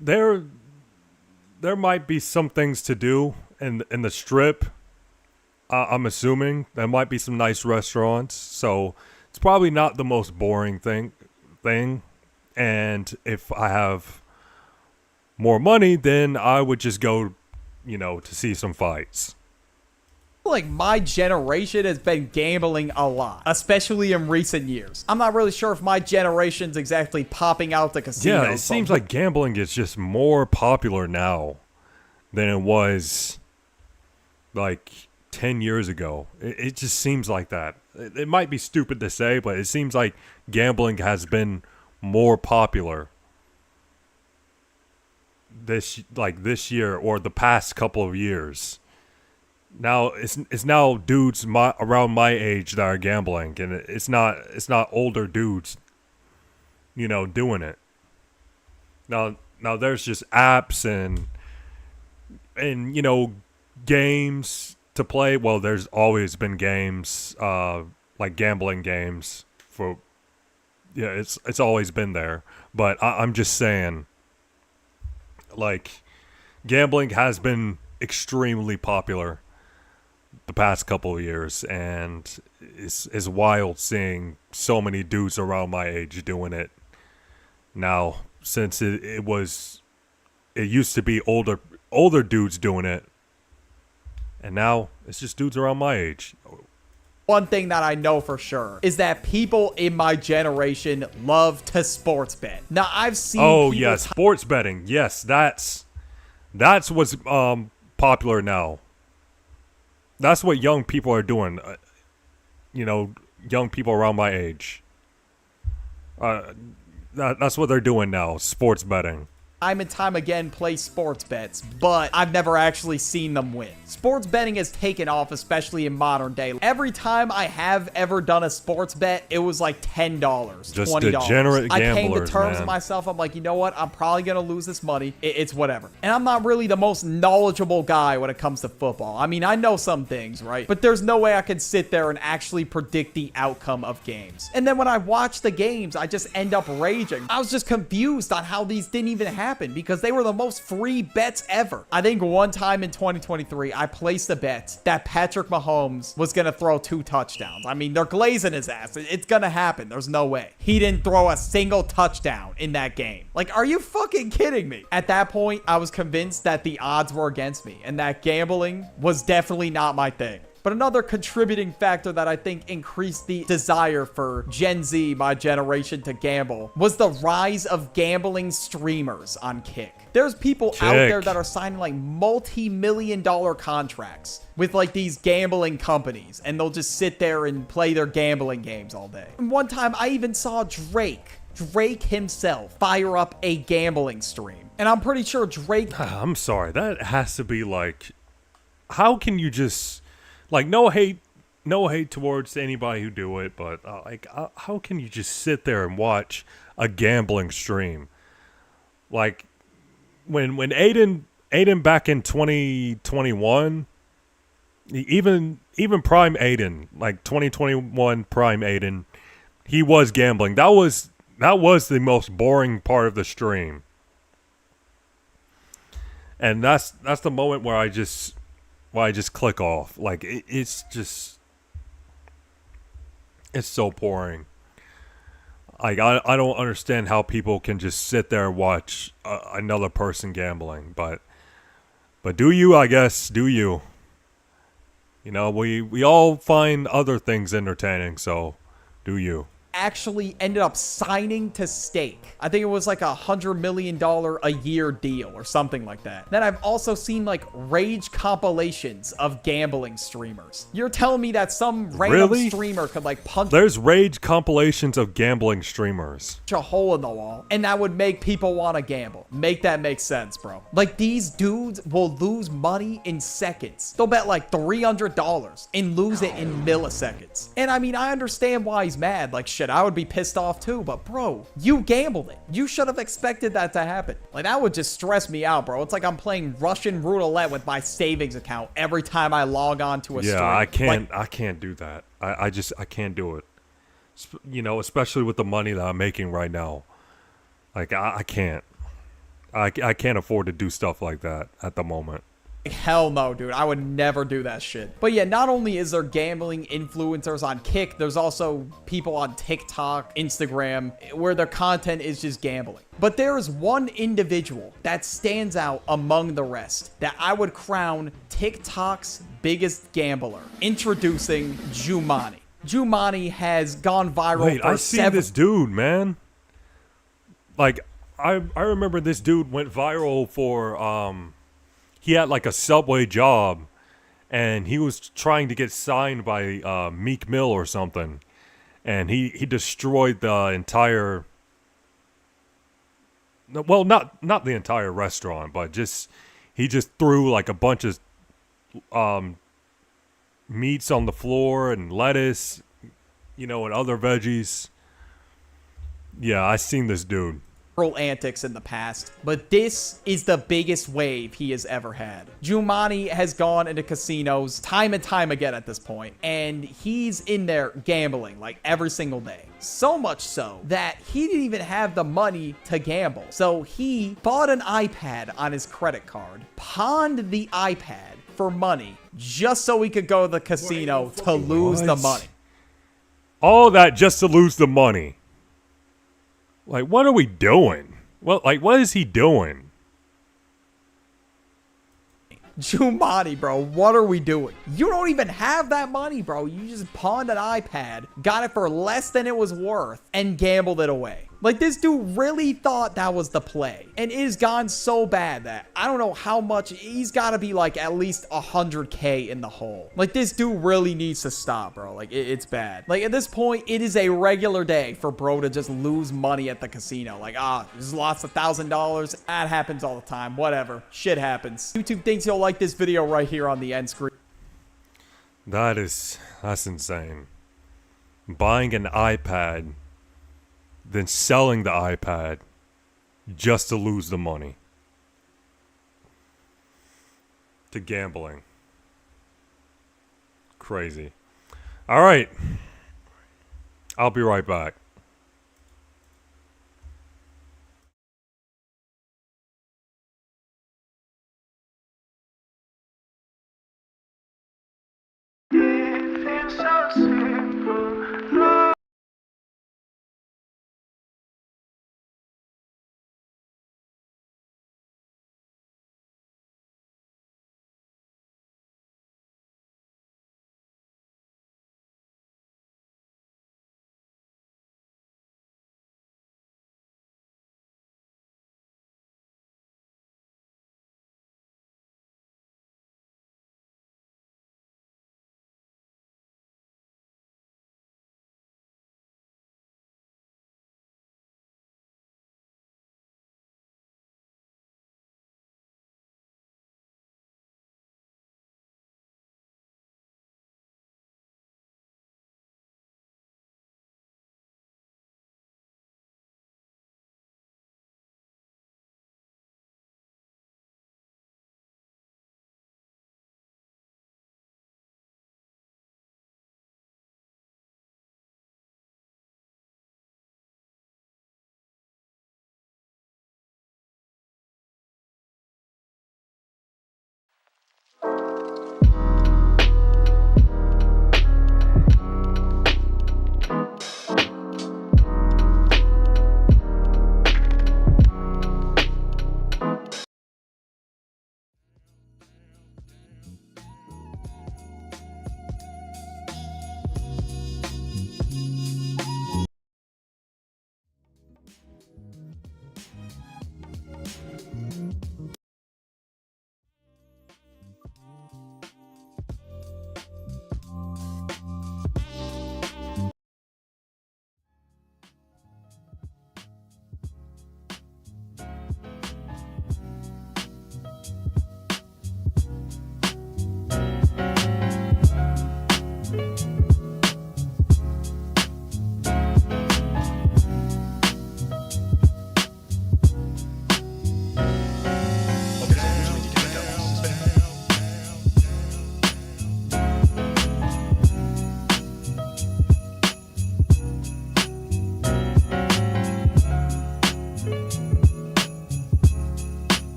there might be some things to do in the Strip. I'm assuming there might be some nice restaurants, so it's probably not the most boring thing. And if I have more money, then I would just go, to see some fights.
Like my generation has been gambling a lot, especially in recent years. I'm not really sure if my generation's exactly popping out the casinos.
Yeah, it seems like gambling is just more popular now than it was like 10 years ago. It just seems like that. It might be stupid to say, but it seems like gambling has been more popular this year or the past couple of years. Now it's now dudes around my age that are gambling, and it's not older dudes, doing it. Now there's just apps and games to play. Well, there's always been games, like gambling games it's always been there. But I'm just saying, like, gambling has been extremely popular the past couple of years, and it's wild seeing so many dudes around my age doing it now, since it used to be older dudes doing it, and now it's just dudes around my age.
One thing that I know for sure is that people in my generation love to sports bet. Now I've seen
sports betting. Yes, that's what's popular now. That's what young people are doing. Young people around my age. That's what they're doing now, sports betting.
Time and time again play sports bets, but I've never actually seen them win. Sports betting has taken off, especially in modern day. Every time I have ever done a sports bet, it was like $10,
just
$20.
Degenerate
I came to
gamblers,
terms
man.
with myself. I'm like, you know what? I'm probably going to lose this money. It's whatever. And I'm not really the most knowledgeable guy when it comes to football. I mean, I know some things, right? But there's no way I can sit there and actually predict the outcome of games. And then when I watch the games, I just end up raging. I was just confused on how these didn't even happen, because they were the most free bets ever. I think one time in 2023, I placed a bet that Patrick Mahomes was going to throw 2 touchdowns. I mean, they're glazing his ass. It's going to happen. There's no way. He didn't throw a single touchdown in that game. Like, are you fucking kidding me? At that point, I was convinced that the odds were against me and that gambling was definitely not my thing. But another contributing factor that I think increased the desire for Gen Z, my generation, to gamble was the rise of gambling streamers on Kick. There's people out there that are signing like multi-million-dollar contracts with like these gambling companies, and they'll just sit there and play their gambling games all day. And one time I even saw Drake himself fire up a gambling stream. And I'm pretty sure Drake...
I'm sorry, that has to be like... How can you just... Like, no hate towards anybody who do it, but how can you just sit there and watch a gambling stream? Like, when Aiden back in 2021, even prime Aiden, like 2021 prime Aiden, he was gambling. That was that was the most boring part of the stream. And that's the moment where I just click off. Like it's so boring. Like I don't understand how people can just sit there and watch another person gambling, but do you? I guess do you? You know, we all find other things entertaining, so do you?
Actually ended up signing to stake. I think it was like $100 million a year deal or something like that. Then I've also seen like rage compilations of gambling streamers. You're telling me that some random streamer could like punch
There's rage compilations of gambling streamers.
a hole in the wall and that would make people want to gamble. Make that make sense, bro. Like these dudes will lose money in seconds. They'll bet like $300 and lose it in milliseconds. And I mean, I understand why he's mad. Like shit, I would be pissed off too, but bro, you gambled it. You should have expected that to happen. Like that would just stress me out, bro. It's like I'm playing Russian roulette with my savings account every time I log on to a stream.
Yeah, I can't do that. I can't do it. You know, especially with the money that I'm making right now. Like I can't. I can't afford to do stuff like that at the moment.
Hell no, dude. I would never do that shit. But yeah, not only is there gambling influencers on Kick, there's also people on TikTok, Instagram, where their content is just gambling. But there is one individual that stands out among the rest that I would crown TikTok's biggest gambler. Introducing Jumani. Jumani has gone viral
Wait,
for
I seen this dude, man. Like, I remember this dude went viral for, he had like a Subway job, and he was trying to get signed by Meek Mill or something, and he destroyed the entire. Well, not the entire restaurant, but he just threw like a bunch of meats on the floor and lettuce, you know, and other veggies. Yeah, I seen this dude.
Antics in the past, but this is the biggest wave he has ever had. Jumani has gone into casinos time and time again at this point, and he's in there gambling like every single day. So much so that he didn't even have the money to gamble. So he bought an iPad on his credit card, pawned the iPad for money just so he could go to the casino to lose the money.
All that just to lose the money. Like, what are we doing? Well, like, what is he doing?
Jumani, bro, what are we doing? You don't even have that money, bro. You just pawned an iPad, got it for less than it was worth, and gambled it away. Like, this dude really thought that was the play. And it has gone so bad that I don't know how much. He's got to be like at least 100K in the hole. Like, this dude really needs to stop, bro. Like, it's bad. Like, at this point, it is a regular day for bro to just lose money at the casino. Like, just lost $1,000. That happens all the time. Whatever. Shit happens. YouTube thinks you'll like this video right here on the end screen.
That's insane. Buying an iPad, then selling the iPad just to lose the money. To gambling. Crazy. All right. I'll be right back.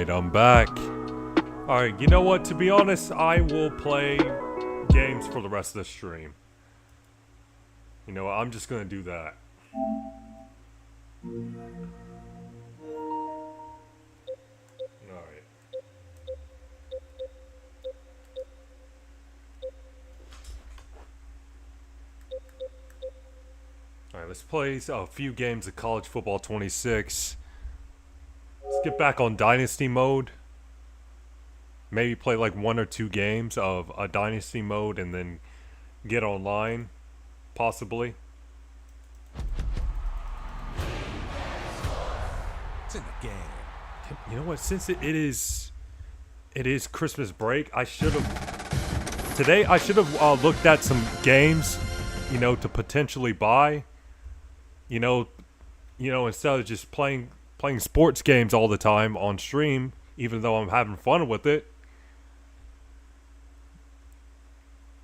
Alright, I'm back. Alright, you know what? To be honest, I will play games for the rest of the stream. You know what? I'm just gonna do that. Alright. Alright, let's play a few games of College Football 26. Let's get back on Dynasty mode. Maybe play like 1 or 2 games of a Dynasty mode and then get online, possibly.
It's in the game.
You know what? Since it is Christmas break, I should have today. I should have looked at some games, you know, to potentially buy. You know, instead of just playing sports games all the time on stream, even though I'm having fun with it.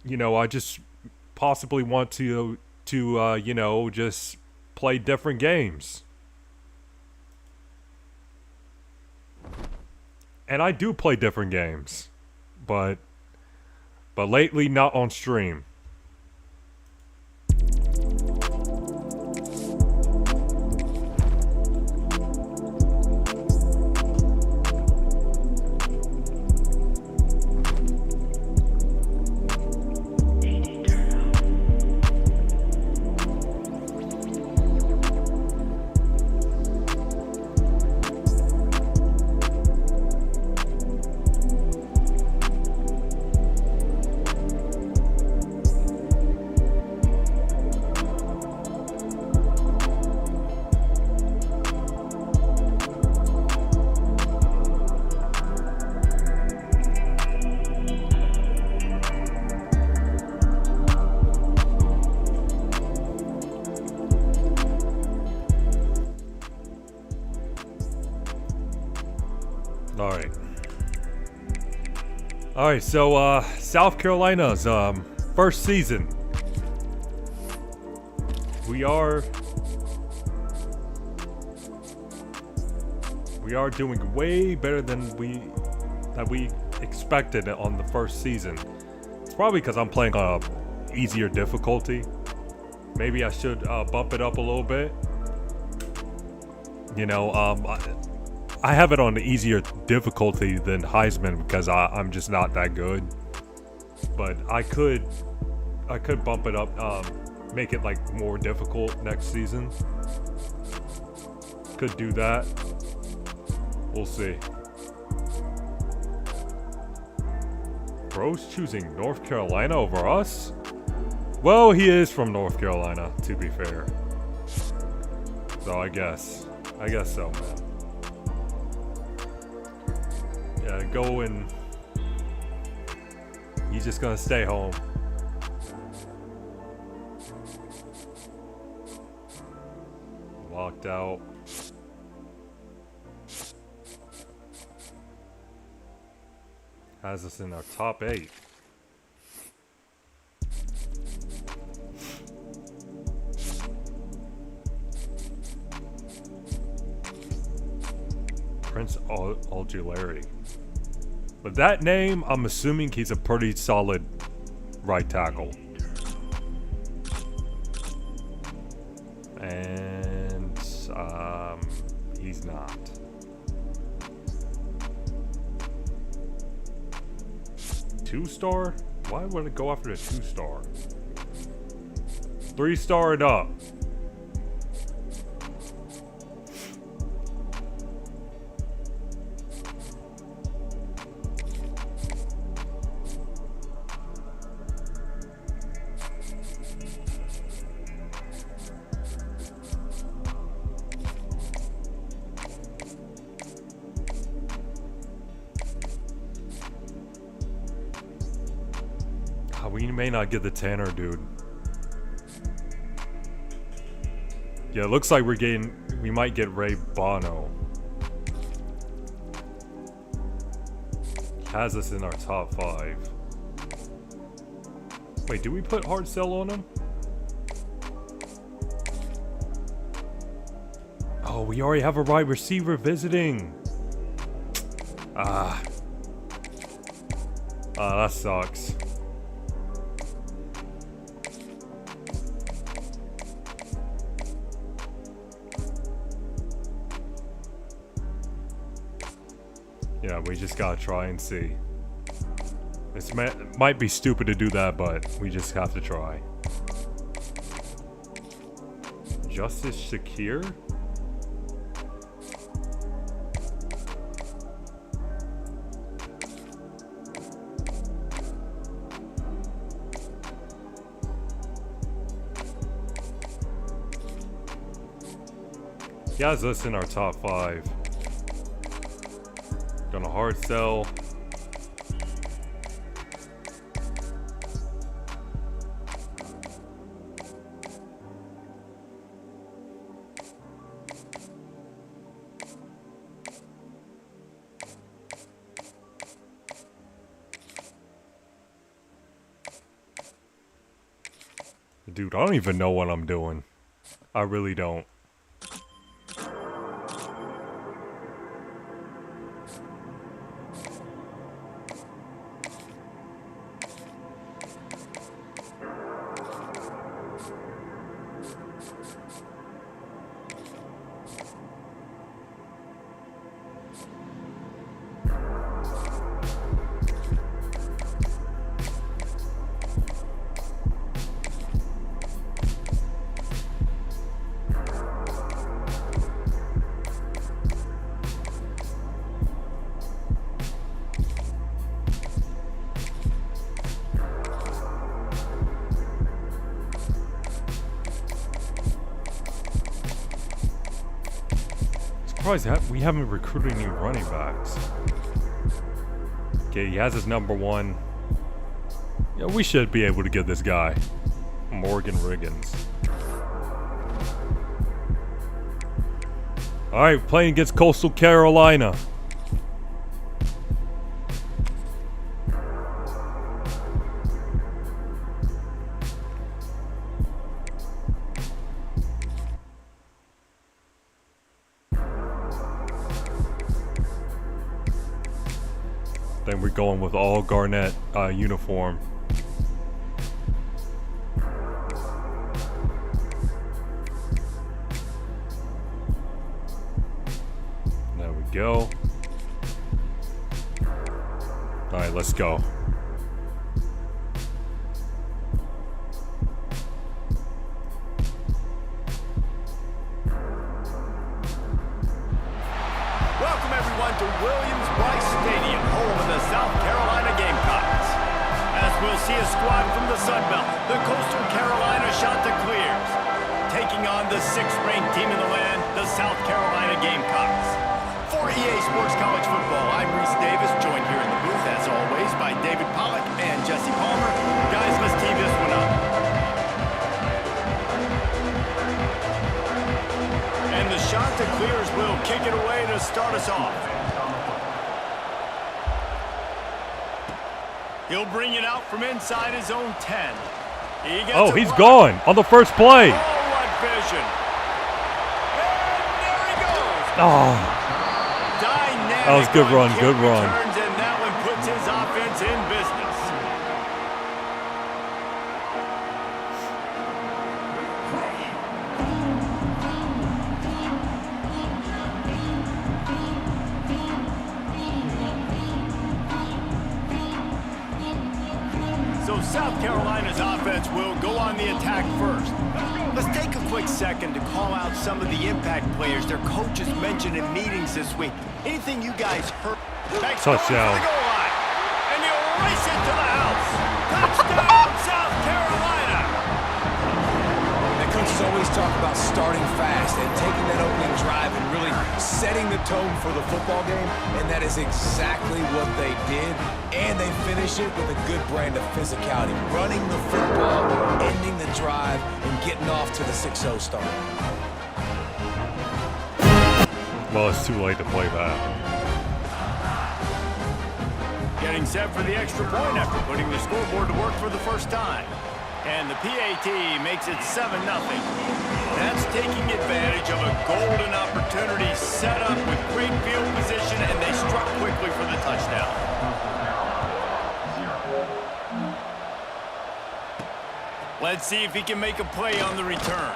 You know, I just possibly want to you know, just play different games. And I do play different games, but lately not on stream. Alright, so South Carolina's first season. We are doing way better than we expected on the first season. It's probably because I'm playing on a easier difficulty. Maybe I should bump it up a little bit. You know, I have it on the easier difficulty than Heisman because I'm just not that good. But I could bump it up, make it like more difficult next season. Could do that. We'll see. Bro's choosing North Carolina over us? Well, he is from North Carolina, to be fair. So I guess so, man. Yeah, go and he's just gonna stay home. Locked out. Has us in our top 8. Prince Aguilera. But that name, I'm assuming he's a pretty solid right tackle. And he's not. Two-star? Why would it go after the 2-star? 3-star it up. We may not get the Tanner dude. Yeah, it looks like we might get Ray Bono. Has us in our top 5. Wait, did we put hard sell on him? Oh, we already have a wide receiver visiting. Ah. That sucks. Yeah, we just gotta try and see. This might be stupid to do that, but we just have to try. Justice Shakir? He has us in our top 5. Gonna hard sell. Dude, I don't even know what I'm doing. I really don't. Surprised we haven't recruited any running backs. Okay, he has his number 1. Yeah, we should be able to get this guy. Morgan Riggins. Alright, playing against Coastal Carolina. Then we're going with all Garnett uniform. There we go. Alright, let's go.
Welcome everyone to Williams-Brice Stadium, home of the South Carolina Gamecocks. As we'll see a squad from the Sun Belt, the Coastal Carolina Chanticleers, taking on the 6th-ranked team in the land, the South Carolina Gamecocks. For EA Sports College Football, I'm Reese Davis, joined here in the booth, as always, by David Pollack and Jesse Palmer. Guys, let's tee this one up. And the Chanticleers will kick it away to start us off. He'll bring it out from inside his own 10.
Oh, he's gone on the first play.
Oh, what vision. And there he goes.
Oh.
Dynamic
That was good run, good run.
returns, and that one puts his offense in business. So South Carolina's offense will go on the attack first. Let's take a quick second to call out some of the impact players their coaches mentioned in meetings this week. Anything you guys heard?
Touchdown.
And he'll race it to the house. Touchdown, South Carolina.
The coaches always talk about starting fast and taking that opening drive and really setting the tone for the football game, and that is exactly what they did, and they finished it with a good brand of physicality, running the football, ending the drive, and getting off to the 6-0 start.
Well, it's too late to play that.
Getting set for the extra point after putting the scoreboard to work for the first time. And the PAT makes it 7-0. That's taking advantage of a golden opportunity set up with great field position, and they struck quickly for the touchdown. Let's see if he can make a play on the return.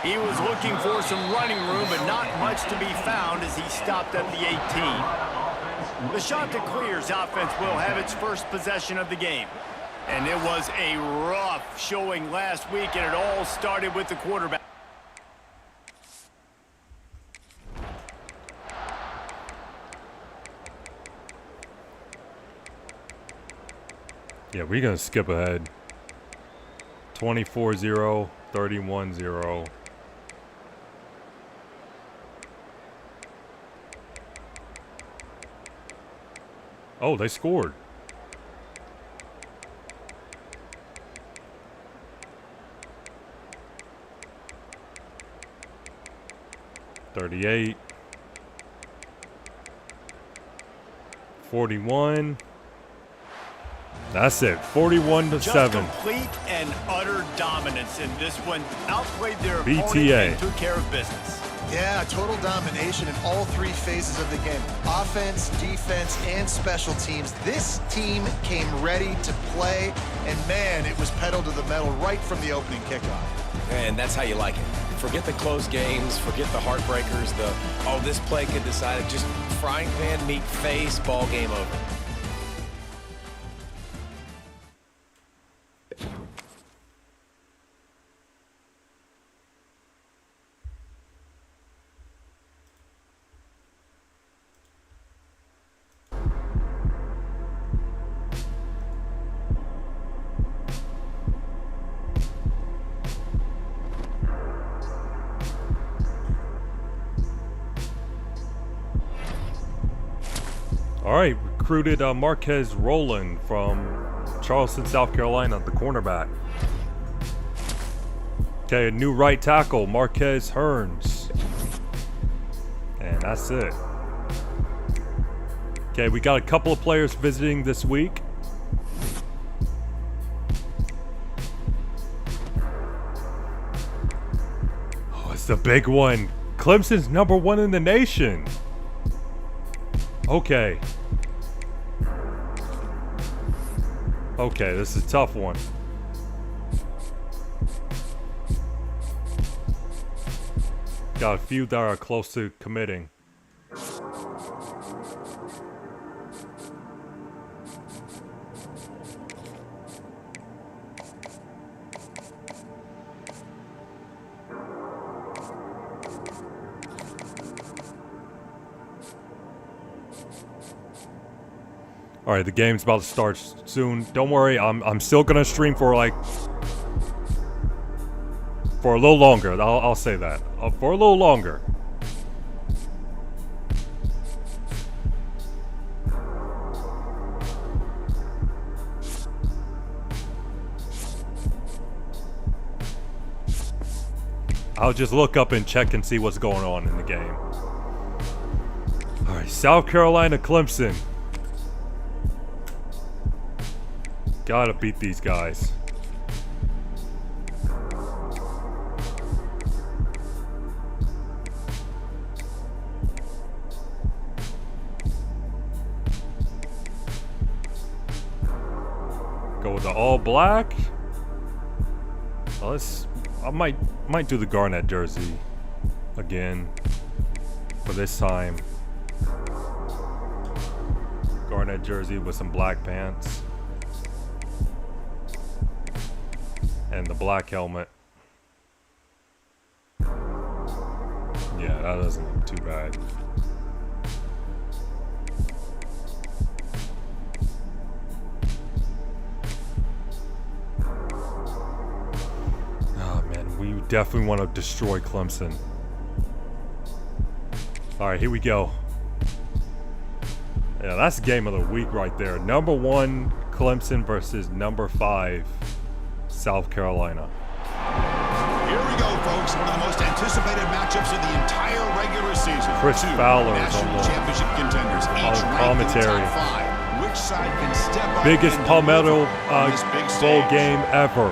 He was looking for some running room, but not much to be found as he stopped at the 18. The Chanticleers offense will have its first possession of the game. And it was a rough showing last week, and it all started with the quarterback.
Yeah, we're going to skip ahead. 24-0, 31-0. Oh, they scored. $38. 41. That's it. 41-7.
Just complete and utter dominance in this one. Outplayed their opponent
BTA.
and took care of business.
Yeah, total domination in all three phases of the game. Offense, defense, and special teams. This team came ready to play, and man, it was pedal to the metal right from the opening kickoff.
And that's how you like it. Forget the close games, forget the heartbreakers, this play could decide it. Just frying pan, meat face, ball game over.
All right, recruited Marquez Rowland from Charleston, South Carolina, the cornerback. Okay, a new right tackle, Marquez Hearns. And that's it. Okay, we got a couple of players visiting this week. Oh, it's the big one. Clemson's #1 in the nation. Okay. Okay, this is a tough one. Got a few that are close to committing. All right, the game's about to start soon. Don't worry, I'm still gonna stream for a little longer. I'll say that for a little longer. I'll just look up and check and see what's going on in the game. All right, South Carolina, Clemson. Gotta beat these guys. Go with the all black. Well, I might do the Garnett jersey again, but this time Garnett jersey with some black pants. And the black helmet. Yeah, that doesn't look too bad. Oh man, we definitely want to destroy Clemson. Alright, here we go. Yeah, that's the game of the week right there. #1 Clemson versus #5 South Carolina.
Here we go, folks. One of the most anticipated matchups of the entire regular season.
Chris Fowler is
national
on the
championship contenders, each ranked in the
commentary.
top 5. which side can step up.
Biggest
and
Palmetto
deliver on this big
bowl
stage.
game ever.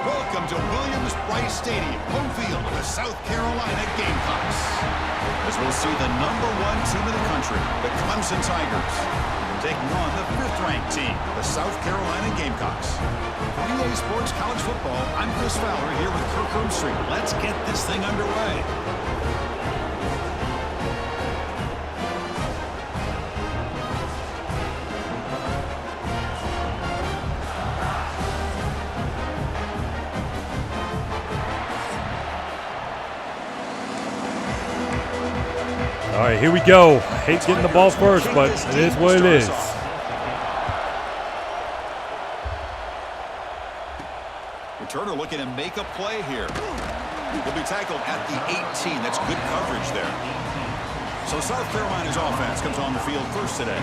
Welcome to Williams-Brice Stadium, home field of the South Carolina Gamecocks. As we'll see the #1 team in the country, the Clemson Tigers, taking on the 5th-ranked team, the South Carolina Gamecocks. For EA Sports College Football, I'm Chris Fowler here with Kirk Herbstreit. Let's get this thing underway.
All right, here we go. Hate getting the ball first, but it is what it is.
Returner looking to make a play here. He'll be tackled at the 18. That's good coverage there. So South Carolina's offense comes on the field first today.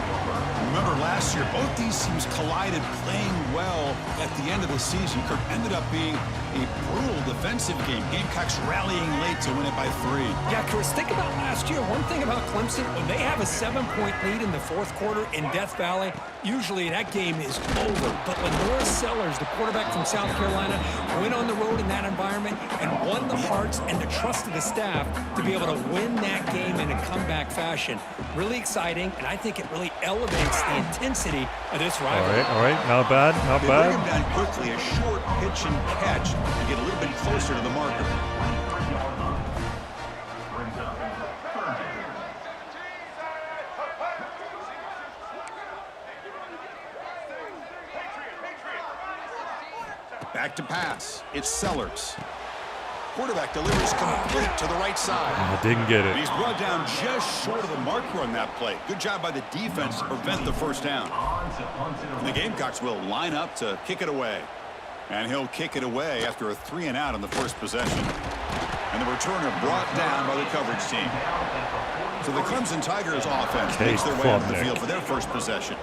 Remember last year, both these teams collided playing well at the end of the season. Kirk ended up being a brutal defensive game. Gamecocks rallying late to win it by 3.
Yeah, Chris, think about last year. One thing about Clemson, when they have a 7-point lead in the 4th quarter in Death Valley, usually that game is over. But Lenora Sellers, the quarterback from South Carolina, went on the road in that environment and won the hearts and the trust of the staff to be able to win that game in a comeback fashion. Really exciting, and I think it really elevates the intensity of this rivalry.
All right, not bad, not
They
bad.
bring him down quickly, a short pitch and catch to get a little bit closer to the marker. Back to pass. It's Sellers. Quarterback delivers complete to the right side.
I didn't get it.
He's brought down just short of the marker on that play. Good job by the defense to prevent the first down. And the Gamecocks will line up to kick it away. And he'll kick it away after a 3-and-out on the first possession. And the returner brought down by the coverage team. So the Clemson Tigers offense makes their way onto the field for their first possession.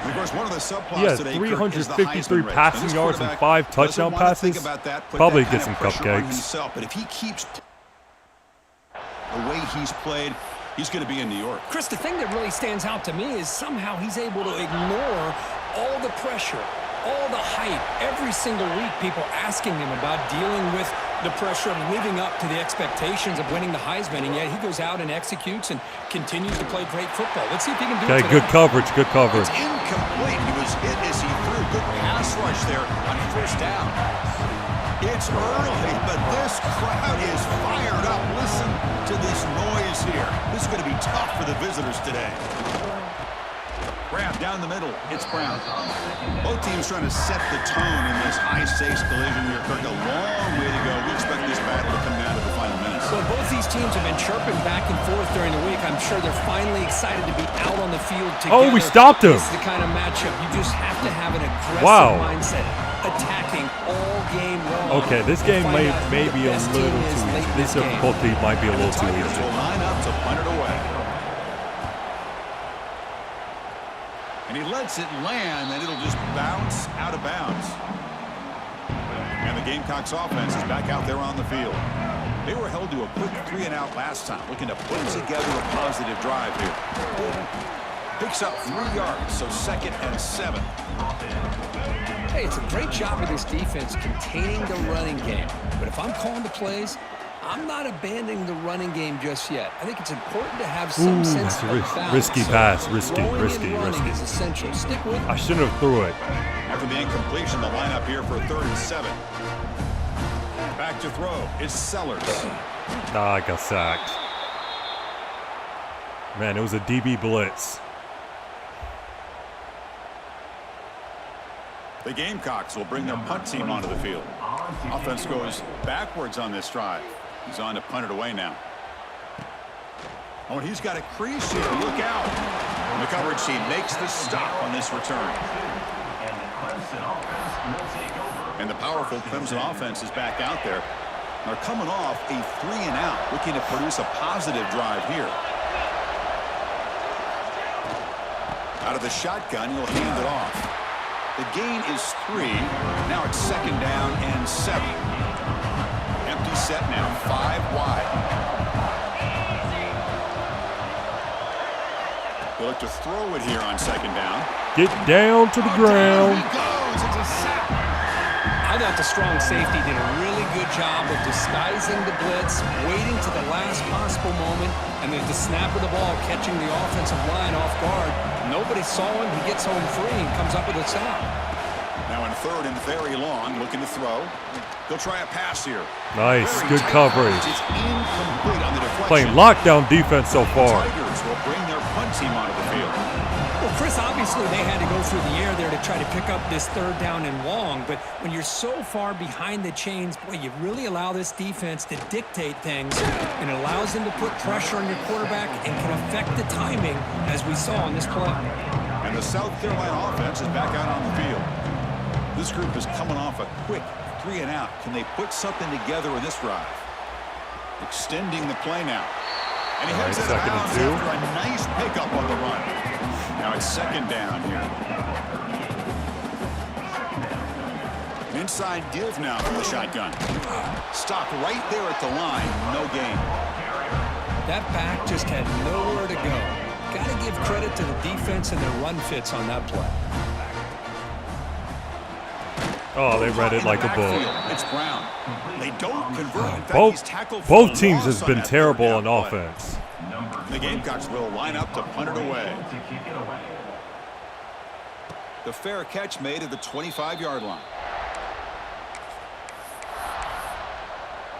And of course, one of the subplots today, Kirk, is the
353
Heisman race.
passing
This
yards and
quarterback
5
doesn't
touchdown
want to think
passes.
about that, put
Probably
that
get
kind
some
of pressure on
cupcakes.
himself. But if he keeps the way he's played, he's going to be in New York.
Chris, the thing that really stands out to me is somehow he's able to ignore all the pressure, all the hype, every single week people asking him about dealing with the pressure of living up to the expectations of winning the Heisman, and yet he goes out and executes and continues to play great football. Let's see if he can do it
Okay,
today.
good coverage, good coverage.
It's incomplete. He was hit as he threw. Good pass rush there on first down. It's early, but this crowd is fired up. Listen to this noise here. This is going to be tough for the visitors today. Grab down the middle. It's Brown. Both teams trying to set the tone in this high-stakes collision here. Kirk, a long way to go. We expect this battle to come down to the final minutes.
So both these teams have been chirping back and forth during the week. I'm sure they're finally excited to be out on the field together.
Oh, we stopped him.
This is the kind of matchup you just have to have an aggressive mindset, attacking all game long.
Okay, this game may be a little too easy. This difficulty might be a little too
Tigers
easy.
will line up to punt it away. And he lets it land, and it'll just bounce out of bounds. And the Gamecocks offense is back out there on the field. They were held to a quick 3-and-out last time, looking to put together a positive drive here. Picks up 3 yards, so 2nd and 7.
Hey, it's a great job of this defense containing the running game. But if I'm calling the plays, I'm not abandoning the running game just yet. I think it's important to have some sense of balance.
Risky pass, risky.
Is essential. Stick with
I shouldn't have threw it.
After the incompletion, the lineup here for 3rd and 7. Back to throw. It's Sellers.
I got sacked. Man, it was a DB blitz.
The Gamecocks will bring their punt team onto the field. Offense goes backwards on this drive. He's on to punt it away now. Oh, and he's got a crease here. Look out. And the coverage team makes the stop on this return. And the powerful Clemson offense is back out there. They're coming off a 3-and-out, looking to produce a positive drive here. Out of the shotgun, he'll hand it off. The gain is 3. Now it's 2nd down and 7. Empty set now, 5 wide. They look to throw it here on second down.
Get down to the ground.
He goes. It's a sack.
I thought the strong safety did a really good job of disguising the blitz, waiting to the last possible moment, and then at the snap of the ball, catching the offensive line off guard. Nobody saw him. He gets home free and comes up with a sack.
Now in third and very long, looking to throw. He'll try a pass here.
Nice,
Very
good
tight
coverage.
It's incomplete on the deflection.
Playing lockdown defense so far.
Tigers will bring their punt team onto the field.
Well, Chris, obviously they had to go through the air there to try to pick up this third down and long, but when you're so far behind the chains, boy, you really allow this defense to dictate things, and it allows them to put pressure on your quarterback and can affect the timing, as we saw in this play.
And the South Carolina offense is back out on the field. This group is coming off a quick 3 and out. Can they put something together in this drive? Extending the play now. And he heads out of bounds after a nice pickup on the run. Now it's second down here. Inside give now from the shotgun. Stop right there at the line. No gain.
That back just had nowhere to go. Got to give credit to the defense and their run fits on that play.
Oh, they read it like a book.
It's Brown. They don't convert. In fact, he's tackled for
Both
a
teams
loss
has
on
been
that
terrible
third
on
down play.
offense.
The Gamecocks will line up to punt it away. The fair catch made at the 25-yard line.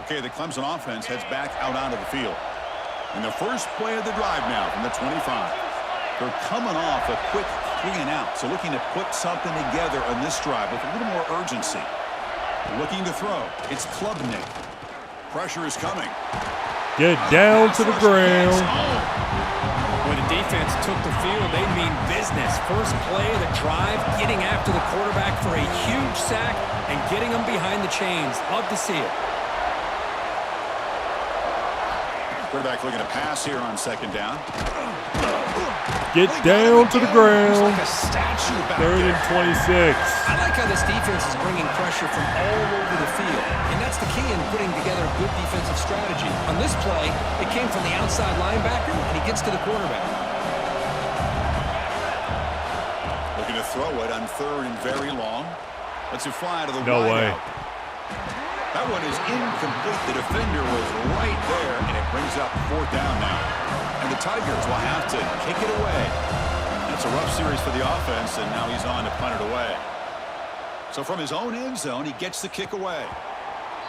Okay, the Clemson offense heads back out onto the field. And the first play of the drive now from the 25. They're coming off a quick 3 and out, so looking to put something together on this drive with a little more urgency. Looking to throw. It's Klubnik. Pressure is coming.
Get down to the ground.
When the defense took the field, they mean business. First play of the drive, getting after the quarterback for a huge sack and getting him behind the chains. Love to see it.
Quarterback looking to pass here on second down.
Get down to the ground.
Like a statue back
Third
there.
and 26.
I like how this defense is bringing pressure from all over the field, and that's the key in putting together a good defensive strategy. On this play, it came from the outside linebacker, and he gets to the quarterback.
Looking to throw it on third and very long. Lets it fly to the
No way.
wideout. That one is incomplete. The defender was right there, and it brings up fourth down now. And the Tigers will have to kick it away. That's a rough series for the offense, and now he's on to punt it away. So from his own end zone, he gets the kick away.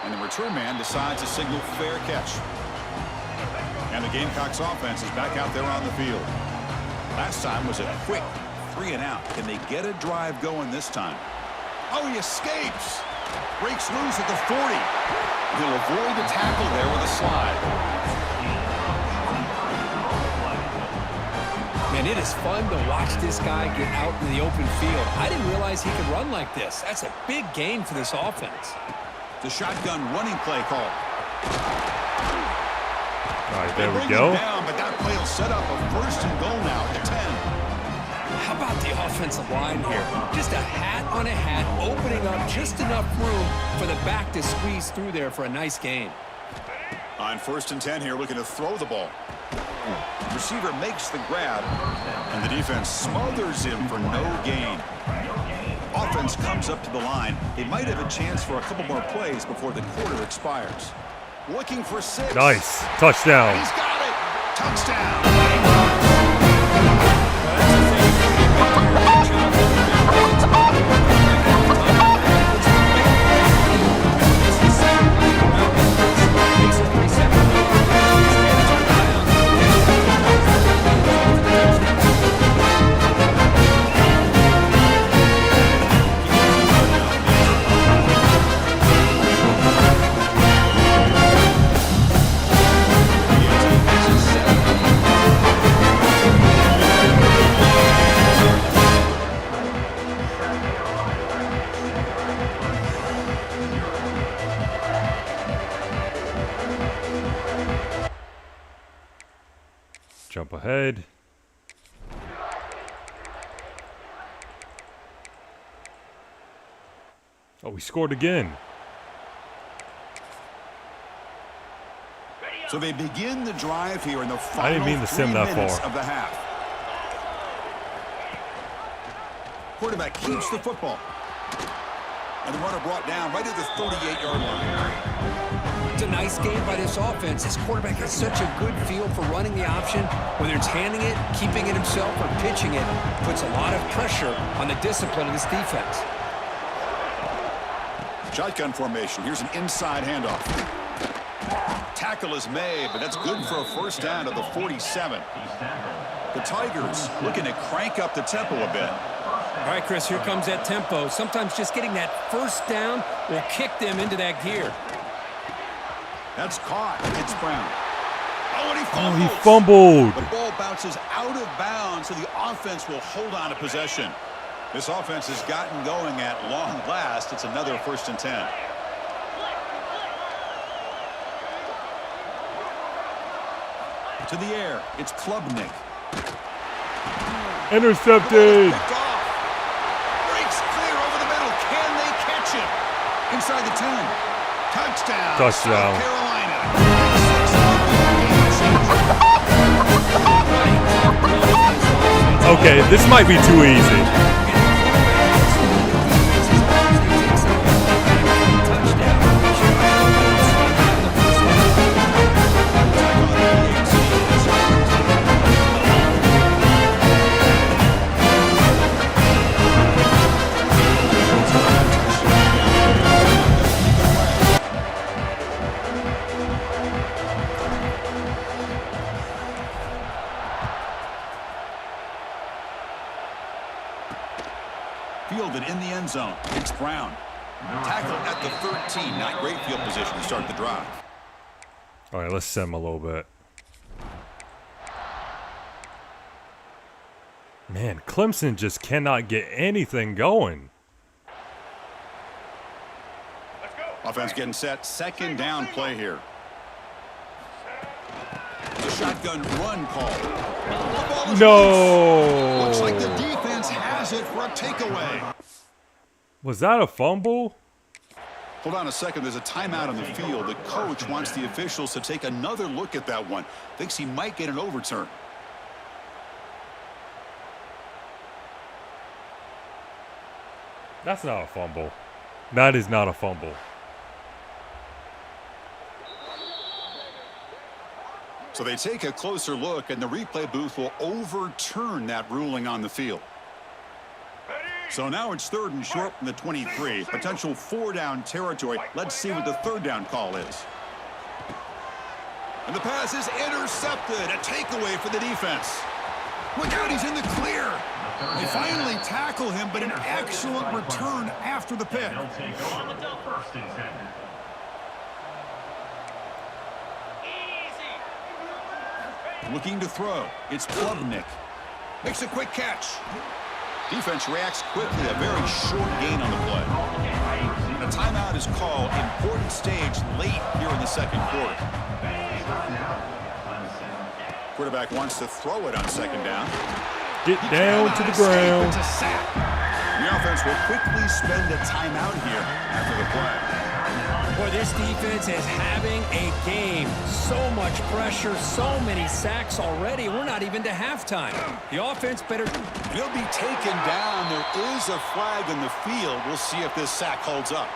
And the return man decides to signal fair catch. And the Gamecocks offense is back out there on the field. Last time was a quick 3 and out. Can they get a drive going this time? Oh, he escapes. Breaks loose at the 40. He'll avoid the tackle there with a slide.
Man, it is fun to watch this guy get out in the open field. I didn't realize he could run like this. That's a big gain for this offense.
The shotgun running play call.
All right, there we
Bring
go.
him down, but that play will set up a first and goal now at the 10.
How about the offensive line here? Just a hat on a hat, opening up just enough room for the back to squeeze through there for a nice gain.
On first and 10 here, looking to throw the ball. Receiver makes the grab, and the defense smothers him for no gain. Offense comes up to the line. They might have a chance for a couple more plays before the quarter expires. Looking for 6.
Nice. Touchdown.
He's got it. Touchdown.
Jump ahead. Oh, we scored again.
So they begin the drive here in the final
I didn't mean to
3
sim that
minutes
far.
of the half. quarterback keeps the football. And the runner brought down right at the 38-yard line.
It's a nice game by this offense. This quarterback has such a good feel for running the option. Whether it's handing it, keeping it himself, or pitching it, puts a lot of pressure on the discipline of this defense.
Shotgun formation. Here's an inside handoff. Tackle is made, but that's good for a first down to the 47. The Tigers looking to crank up the tempo a bit.
All right, Chris, here comes that tempo. Sometimes just getting that first down will kick them into that gear.
That's caught. It's Brown. Oh, and
he fumbled.
The ball bounces out of bounds, so the offense will hold on to possession. This offense has gotten going at long last. It's another 1st and 10. To the air, it's Klubnik.
Intercepted.
Breaks clear over the middle. Can they catch him? Inside the 10. Touchdown.
Touchdown.
South Carolina.
Okay, this might be too easy.
Fielded in the end zone. It's Brown. Tackle at the 13. Not great field position to start the drive.
All right, let's set him a little bit. Man, Clemson just cannot get anything going.
Offense getting set. 2nd down play here. The shotgun run call. The ball is
No.
Looks like the defense has it for a takeaway.
Was that a fumble?
Hold on a second. There's a timeout on the field. The coach wants the officials to take another look at that one. Thinks he might get an overturn.
That's not a fumble. That is not a fumble.
So they take a closer look, and the replay booth will overturn that ruling on the field. So now it's 3rd and short from the 23. Potential 4-down territory. Let's see what the 3rd down call is. And the pass is intercepted. A takeaway for the defense. Look out, he's in the clear. They finally tackle him, but an excellent return after the pick. Looking to throw. It's Klubnik. Makes a quick catch. Defense reacts quickly. A very short gain on the play. A timeout is called. Important stage late here in the 2nd quarter. Quarterback wants to throw it on 2nd down.
Get down to the ground.
It's a sack. The offense will quickly spend a timeout here after the play.
Boy, this defense is having a game. So much pressure, so many sacks already. We're not even to halftime. The offense better.
He'll be taken down. There is a flag in the field. We'll see if this sack holds up.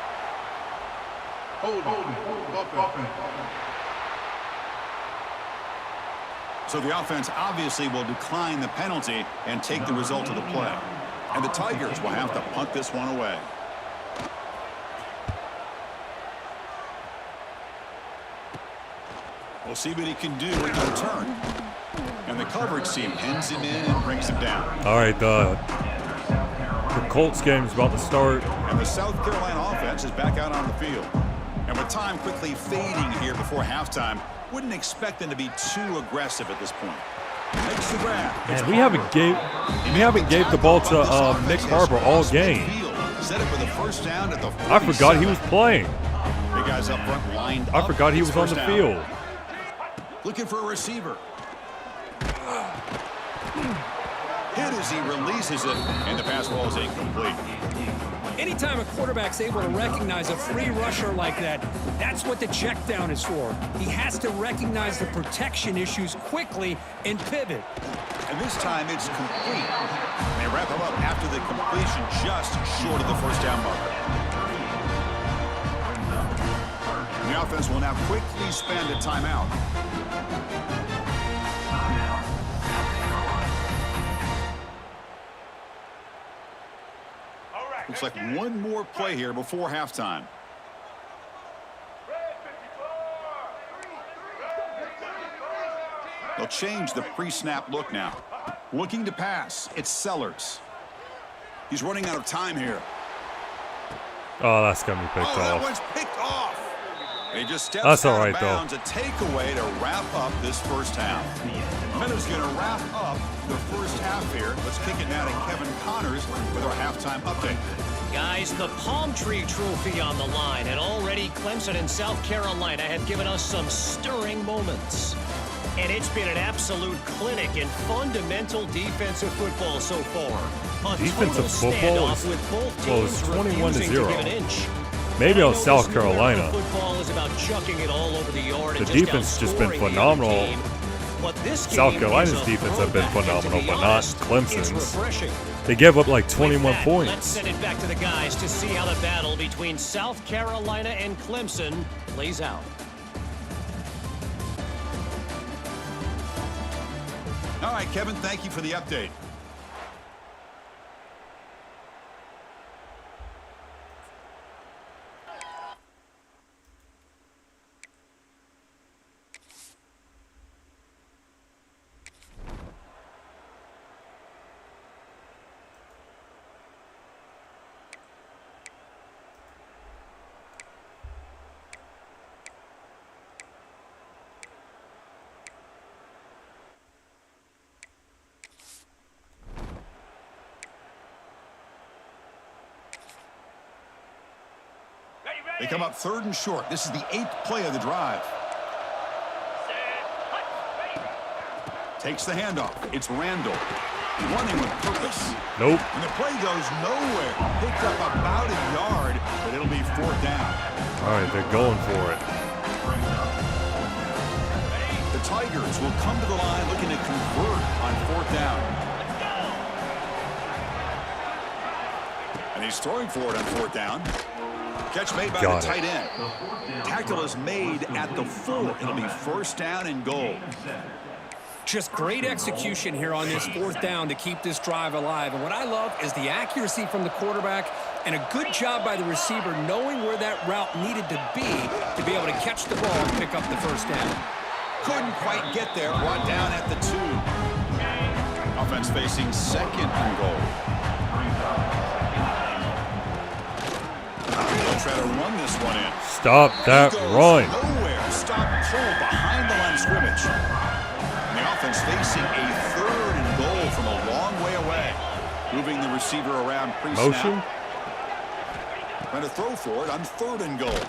So the offense obviously will decline the penalty and take the result of the play. And the Tigers will have to punt this one away. We'll see what he can do with the return. And the coverage team pins him in and brings him down.
All right, the Colts game is about to start.
And the South Carolina offense is back out on the field. And with time quickly fading here before halftime, wouldn't expect them to be too aggressive at this point. Makes the grab.
Man, we haven't gave the ball to Nick Harbor all game.
Set it with a first down at the 47.
I forgot he was playing.
Big guys up front lined up.
I forgot he was on the field.
Looking for a receiver. Hit as he releases it, and the pass ball is incomplete.
Anytime a quarterback's able to recognize a free rusher like that, that's what the check down is for. He has to recognize the protection issues quickly and pivot.
And this time it's complete. They wrap him up after the completion just short of the first down marker. The offense will now quickly spend a timeout. Looks like one more play here before halftime. They'll change the pre-snap look now. Looking to pass. It's Sellers. He's running out of time here.
Oh, that's going to be picked
That
off.
one's picked off. He just steps
That's all
out
right,
of bounds. A takeaway to wrap up this first half. Meadows going to wrap up the first half here. Let's kick it now to Kevin Connors with our halftime update.
Guys, the Palm Tree Trophy on the line, and already Clemson and South Carolina have given us some stirring moments. And it's been an absolute clinic in fundamental defensive football so far. A
Defensive
total
football
standoff with both
well,
teams
it's 21 to
refusing
0.
give an inch.
Maybe on
I know
South
this new era
Carolina.
of Football is about chucking it all over the yard
The
and
defense has just been
outscoring the other
phenomenal.
team. But this
South
game
Carolina's
is a
defense have been
throwback, and to
phenomenal,
be
but not
honest, It's
Clemson's.
refreshing.
They gave up like 21
Let's
points.
send it back to the guys to see how the battle between South Carolina and Clemson plays out.
All right, Kevin, thank you for the update. They come up 3rd and short. This is the 8th play of the drive. Takes the handoff. It's Randall. Running with purpose.
Nope.
And the play goes nowhere. Picked up about a yard, but it'll be 4th down.
All right, they're going for it.
The Tigers will come to the line looking to convert on 4th down. And he's throwing for it on 4th down. Catch made by
Got
the
it.
tight end. Tackle is made at the 4. It'll be 1st down and goal.
Just great execution here on this 4th down to keep this drive alive. And what I love is the accuracy from the quarterback and a good job by the receiver knowing where that route needed to be able to catch the ball and pick up the 1st down.
Couldn't quite get there. Brought down at the 2. Offense facing 2nd and goal. They'll try to run this one in.
Stop that run.
Nowhere. Stop pull behind the line of scrimmage. And the offense facing a 3rd and goal from a long way away. Moving the receiver around pre-snap.
Motion.
Trying to throw for it on 3rd and goal.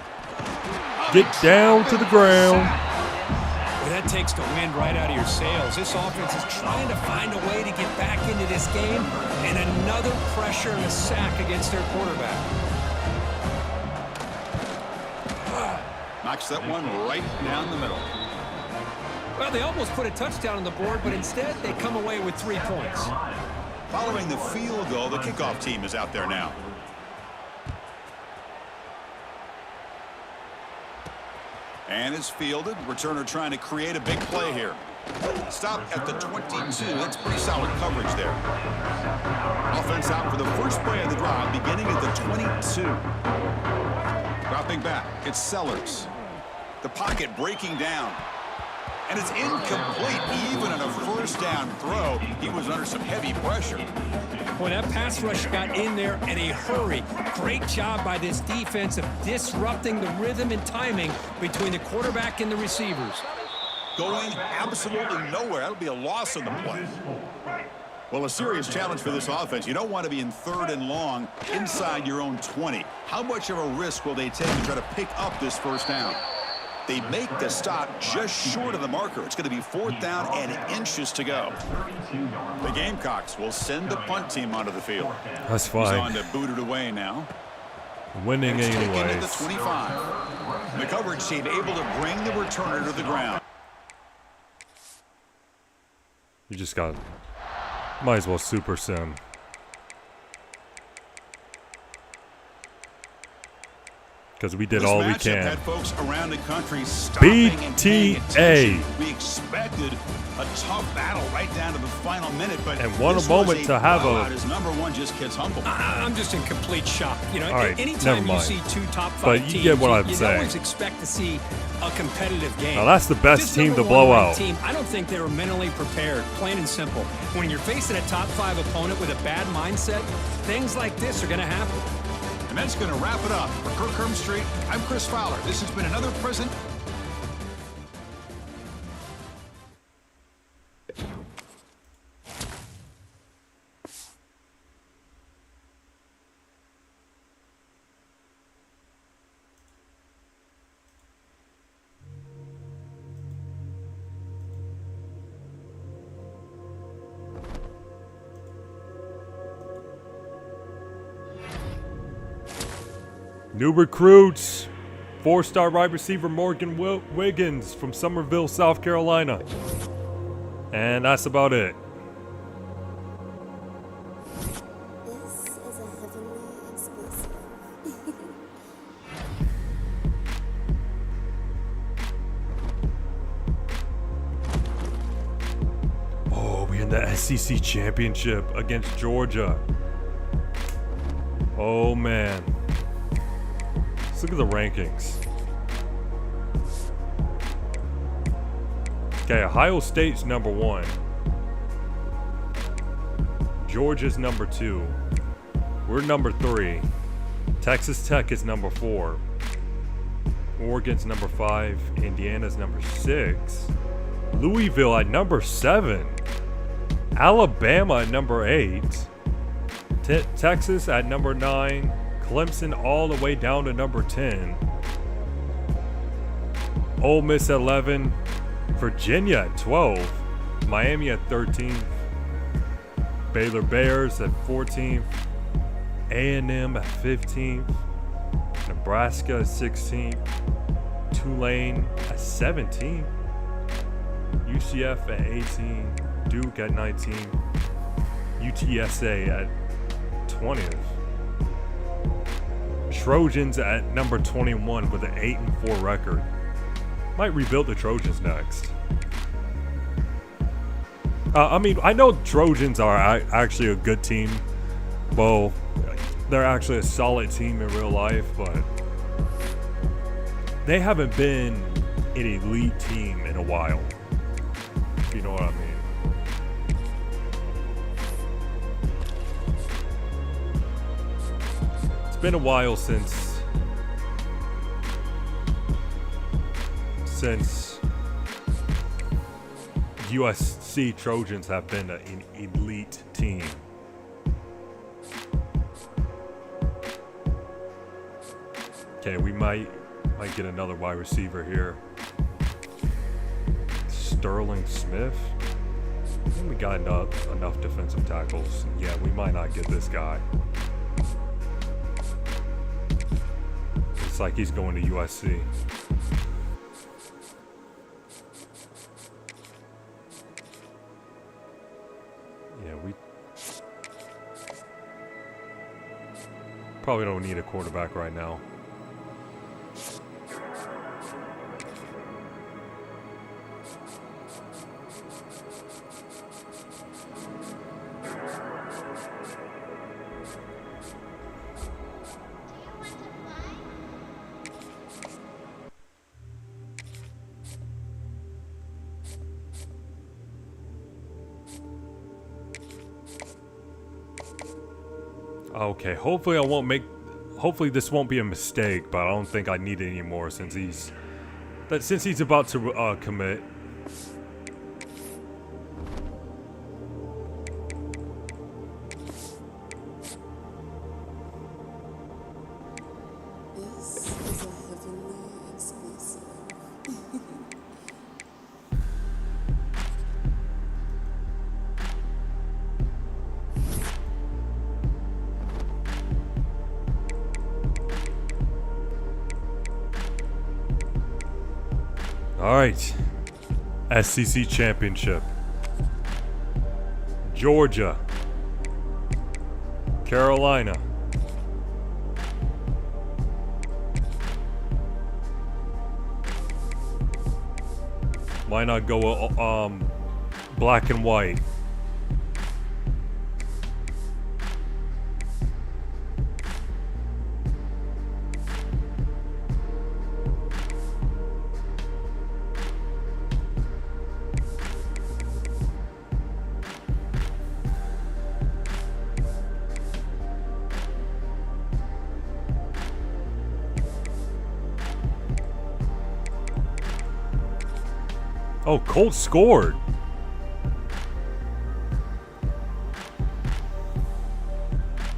Get down to the ground.
Well, that takes the wind right out of your sails. This offense is trying to find a way to get back into this game, and another pressure and a sack against their quarterback.
Knocks that one right down the middle.
Well, they almost put a touchdown on the board, but instead they come away with 3 points.
Following the field goal, the kickoff team is out there now. And is fielded. Returner trying to create a big play here. Stop at the 22. That's pretty solid coverage there. Offense out for the first play of the drive, beginning at the 22. Dropping back, it's Sellers. The pocket breaking down. And it's incomplete, even on a 1st down throw. He was under some heavy pressure.
Boy, that pass rush got in there in a hurry. Great job by this defense of disrupting the rhythm and timing between the quarterback and the receivers.
Going absolutely nowhere. That'll be a loss on the play. Well, a serious challenge for this offense. You don't want to be in 3rd and long inside your own 20. How much of a risk will they take to try to pick up this 1st down? They make the stop just short of the marker. It's going to be 4th down and inches to go. The Gamecocks will send the punt team onto the field.
That's
He's
fine.
on to boot it away now.
Winning
It's taken at the
anyways.
25. The coverage team able to bring the returner to the ground.
You just got... Might as well super sim. Because we did
This
all we
matchup
can.
had folks around the country stopping and paying
BTA.
attention. We expected a tough battle right down to the final minute, but
And what a
this
moment
was
to have a-
blowout as number one just gets humbled.
I'm just in complete shock. You know,
All right,
anytime
never
you
mind.
see two top 5
But you
teams,
get what I'm
you
saying.
always expect to see a competitive game.
Now, that's the best
This
team to
number
blow
one ranked
out.
Team, I don't think they were mentally prepared, plain and simple. When you're facing a top 5 opponent with a bad mindset, things like this are going to happen.
And that's going to wrap it up. For Kirk Street, I'm Chris Fowler. This has been another present.
New recruits. 4-star wide receiver Morgan Wiggins from Summerville, South Carolina. And that's about it.
This is a heavenly exclusive.
Oh, we in the SEC championship against Georgia. Oh man. Let's look at the rankings. Okay, Ohio State's number 1. Georgia's number 2. We're number 3. Texas Tech is number 4. Oregon's number 5. Indiana's number 6. Louisville at number 7. Alabama at number 8. Texas at number 9. Clemson all the way down to number 10. Ole Miss at 11. Virginia at 12. Miami at 13th. Baylor Bears at 14th. A&M at 15th. Nebraska at 16th. Tulane at 17th. UCF at 18. Duke at 19. UTSA at 20th. Trojans at number 21 with an 8-4 record. Might rebuild the Trojans next. I mean, I know Trojans are actually a good team. Well, they're actually a solid team in real life, but they haven't been an elite team in a while. If you know what I mean. It's been a while since USC Trojans have been an elite team. Okay, we might get another wide receiver here. Sterling Smith. I think we got enough defensive tackles. Yeah, we might not get this guy. It's like he's going to USC. Yeah, we probably don't need a quarterback right now. Okay, hopefully this won't be a mistake, but I don't think I need it anymore since he's about to commit.
This is a heavenly exclusive.
All right. SEC Championship. Georgia. Carolina. Why not go black and white? Oh, Colt scored.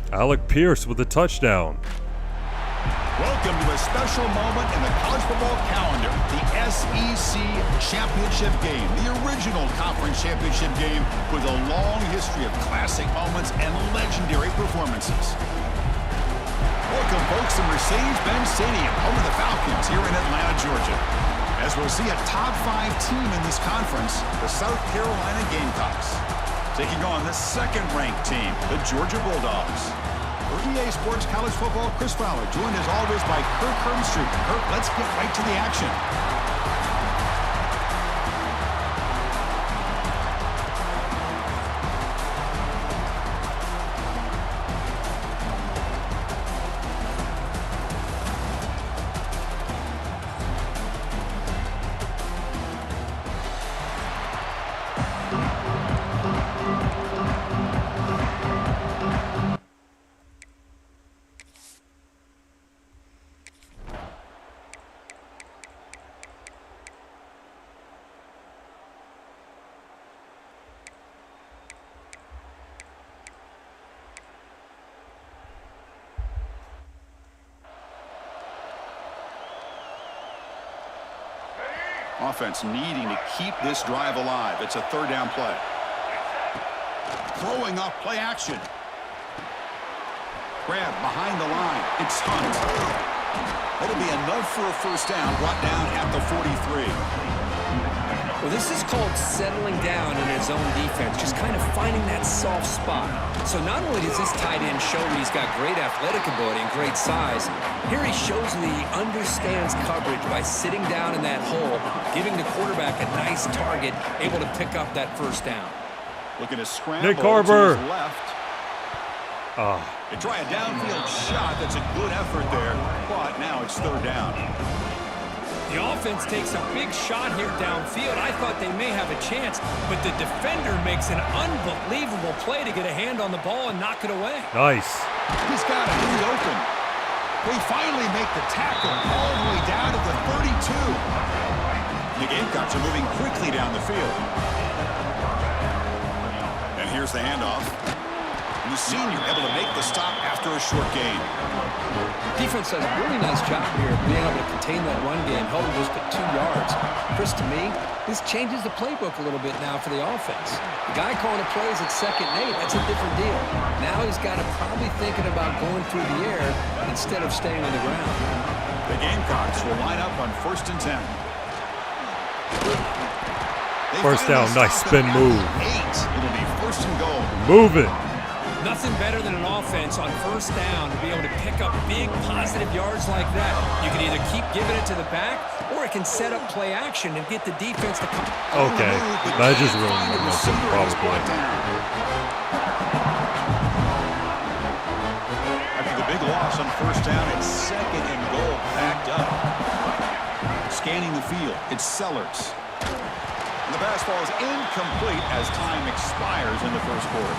Alec Pierce with a touchdown.
Welcome to a special moment in the college football calendar, the SEC Championship game, the original conference championship game with a long history of classic moments and legendary performances. Welcome, folks, to Mercedes-Benz Stadium, home of the Falcons here in Atlanta, Georgia. As we'll see a top 5 team in this conference, the South Carolina Gamecocks, taking on the second-ranked team, the Georgia Bulldogs. For EA Sports College Football, Chris Fowler, joined as always by Kirk Herbstreit. Kirk, let's get right to the action. Offense needing to keep this drive alive. It's a third down play. Throwing off play action. Grab behind the line. It's Hunt. That'll be enough for a first down, brought down at the 43.
Well, this is called settling down in his own defense, just kind of finding that soft spot. So not only does this tight end show that he's got great athletic ability and great size, here he shows that he understands coverage by sitting down in that hole, giving the quarterback a nice target, able to pick up that first down.
Looking to scramble
Nick Carver.
to his left. They try a downfield shot. That's a good effort there, but now it's third down.
The offense takes a big shot here downfield. I thought they may have a chance, but the defender makes an unbelievable play to get a hand on the ball and knock it away.
Nice.
He's got it. He's open. They finally make the tackle all the way down to the 32. The Gamecocks are moving quickly down the field. And here's the handoff. The senior able to make the stop after a short gain.
Defense does a really nice job here of being able to contain that run game, held just at 2 yards. Chris, to me, this changes the playbook a little bit now for the offense. The guy calling the plays at 2nd and 8, that's a different deal. Now he's got to probably thinking about going through the air instead of staying on the ground.
The Gamecocks will line up on 1st and 10.
First down, nice spin move.
8. It'll be 1st and goal.
Move it.
Nothing better than an offense on 1st down to be able to pick up big positive yards like that. You can either keep giving it to the back, or it can set up play action and get the defense to come.
Okay, that just ruined momentum, probably.
After the big loss on 1st down, it's 2nd and goal, backed up. Scanning the field, it's Sellers. And the pass ball is incomplete as time expires in the 1st quarter.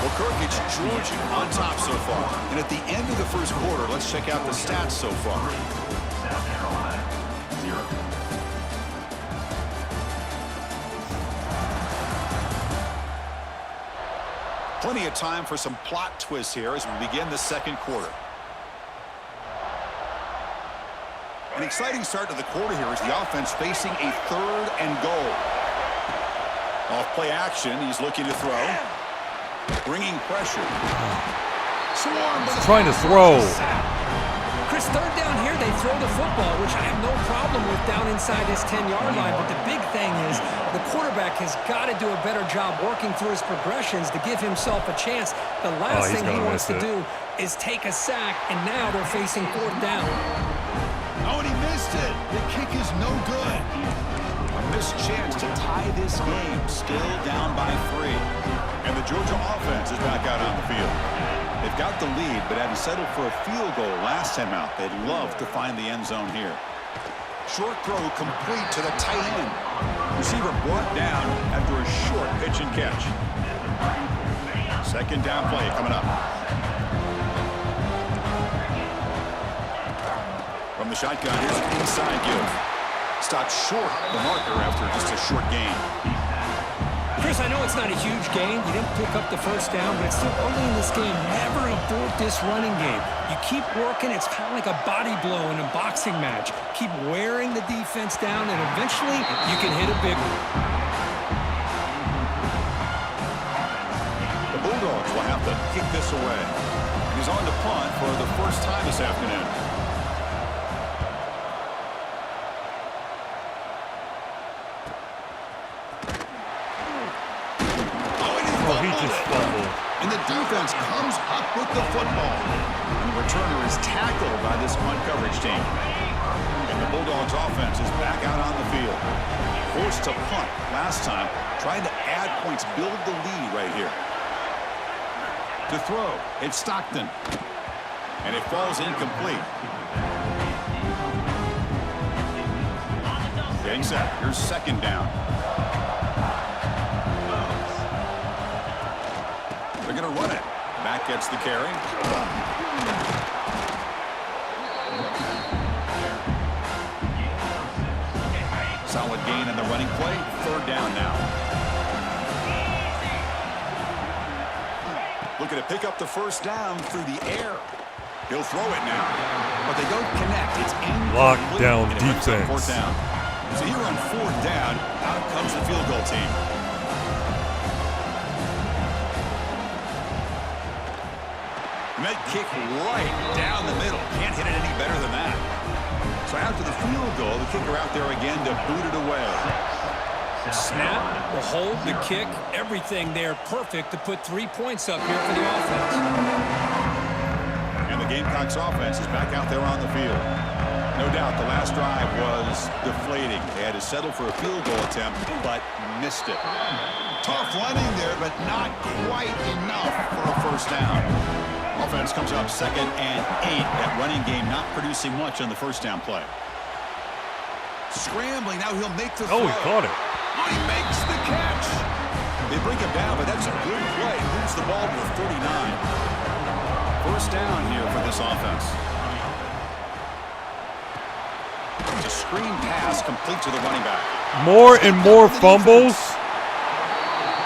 Well, Kirk, it's Georgia on top so far. And at the end of the 1st quarter, let's check out the stats so far. Plenty of time for some plot twists here as we begin the 2nd quarter. An exciting start to the quarter here as the offense facing a 3rd and goal. Off play action, he's looking to throw. Bringing pressure.
He's trying to throw.
Chris, third down here, they throw the football, which I have no problem with down inside his 10-yard line. But the big thing is the quarterback has got to do a better job working through his progressions to give himself a chance. The last thing he wants to do is take a sack, and now they're facing fourth down.
Oh, and he missed it. The kick is no good. A missed chance to tie this game, still down by 3. And the Georgia offense is back out on the field. They've got the lead, but hadn't settled for a field goal last time out. They'd love to find the end zone here. Short throw complete to the tight end. Receiver brought down after a short pitch and catch. Second down play coming up. From the shotgun, here's an inside give. Stopped short the marker after just a short gain.
Chris, I know it's not a huge gain. You didn't pick up the first down, but it's still early in this game. Never abort this running game. You keep working. It's kind of like a body blow in a boxing match. Keep wearing the defense down, and eventually you can hit a big one.
The Bulldogs will have to kick this away. He's on the punt for the first time this afternoon. And the defense comes up with the football. And the returner is tackled by this punt coverage team. And the Bulldogs offense is back out on the field. Forced to punt last time, trying to add points, build the lead right here. To throw, it's Stockton. And it falls incomplete. Getting set, here's second down. They're going to run it. Matt gets the carry. Solid gain in the running play. Third down now. Looking to pick up the first down through the air. He'll throw it now. But they don't connect. It's incomplete.
Lockdown defense.
Fourth down. So here on fourth down, out comes the field goal team. And that kick right down the middle. Can't hit it any better than that. So after the field goal, the kicker out there again to boot it away.
Snap, the hold, the kick, everything there perfect to put 3 points up here for the offense.
And the Gamecocks offense is back out there on the field. No doubt the last drive was deflating. They had to settle for a field goal attempt, but missed it. Tough running there, but not quite enough for a first down. Offense comes up 2nd and 8. That running game not producing much on the first down play. Scrambling, now he'll make the throw.
Oh, he caught it.
Oh, he makes the catch. They bring him down, but that's a good play. Moves the ball to the 39. First down here for this offense. It's a screen pass complete to the running back.
More and more fumbles.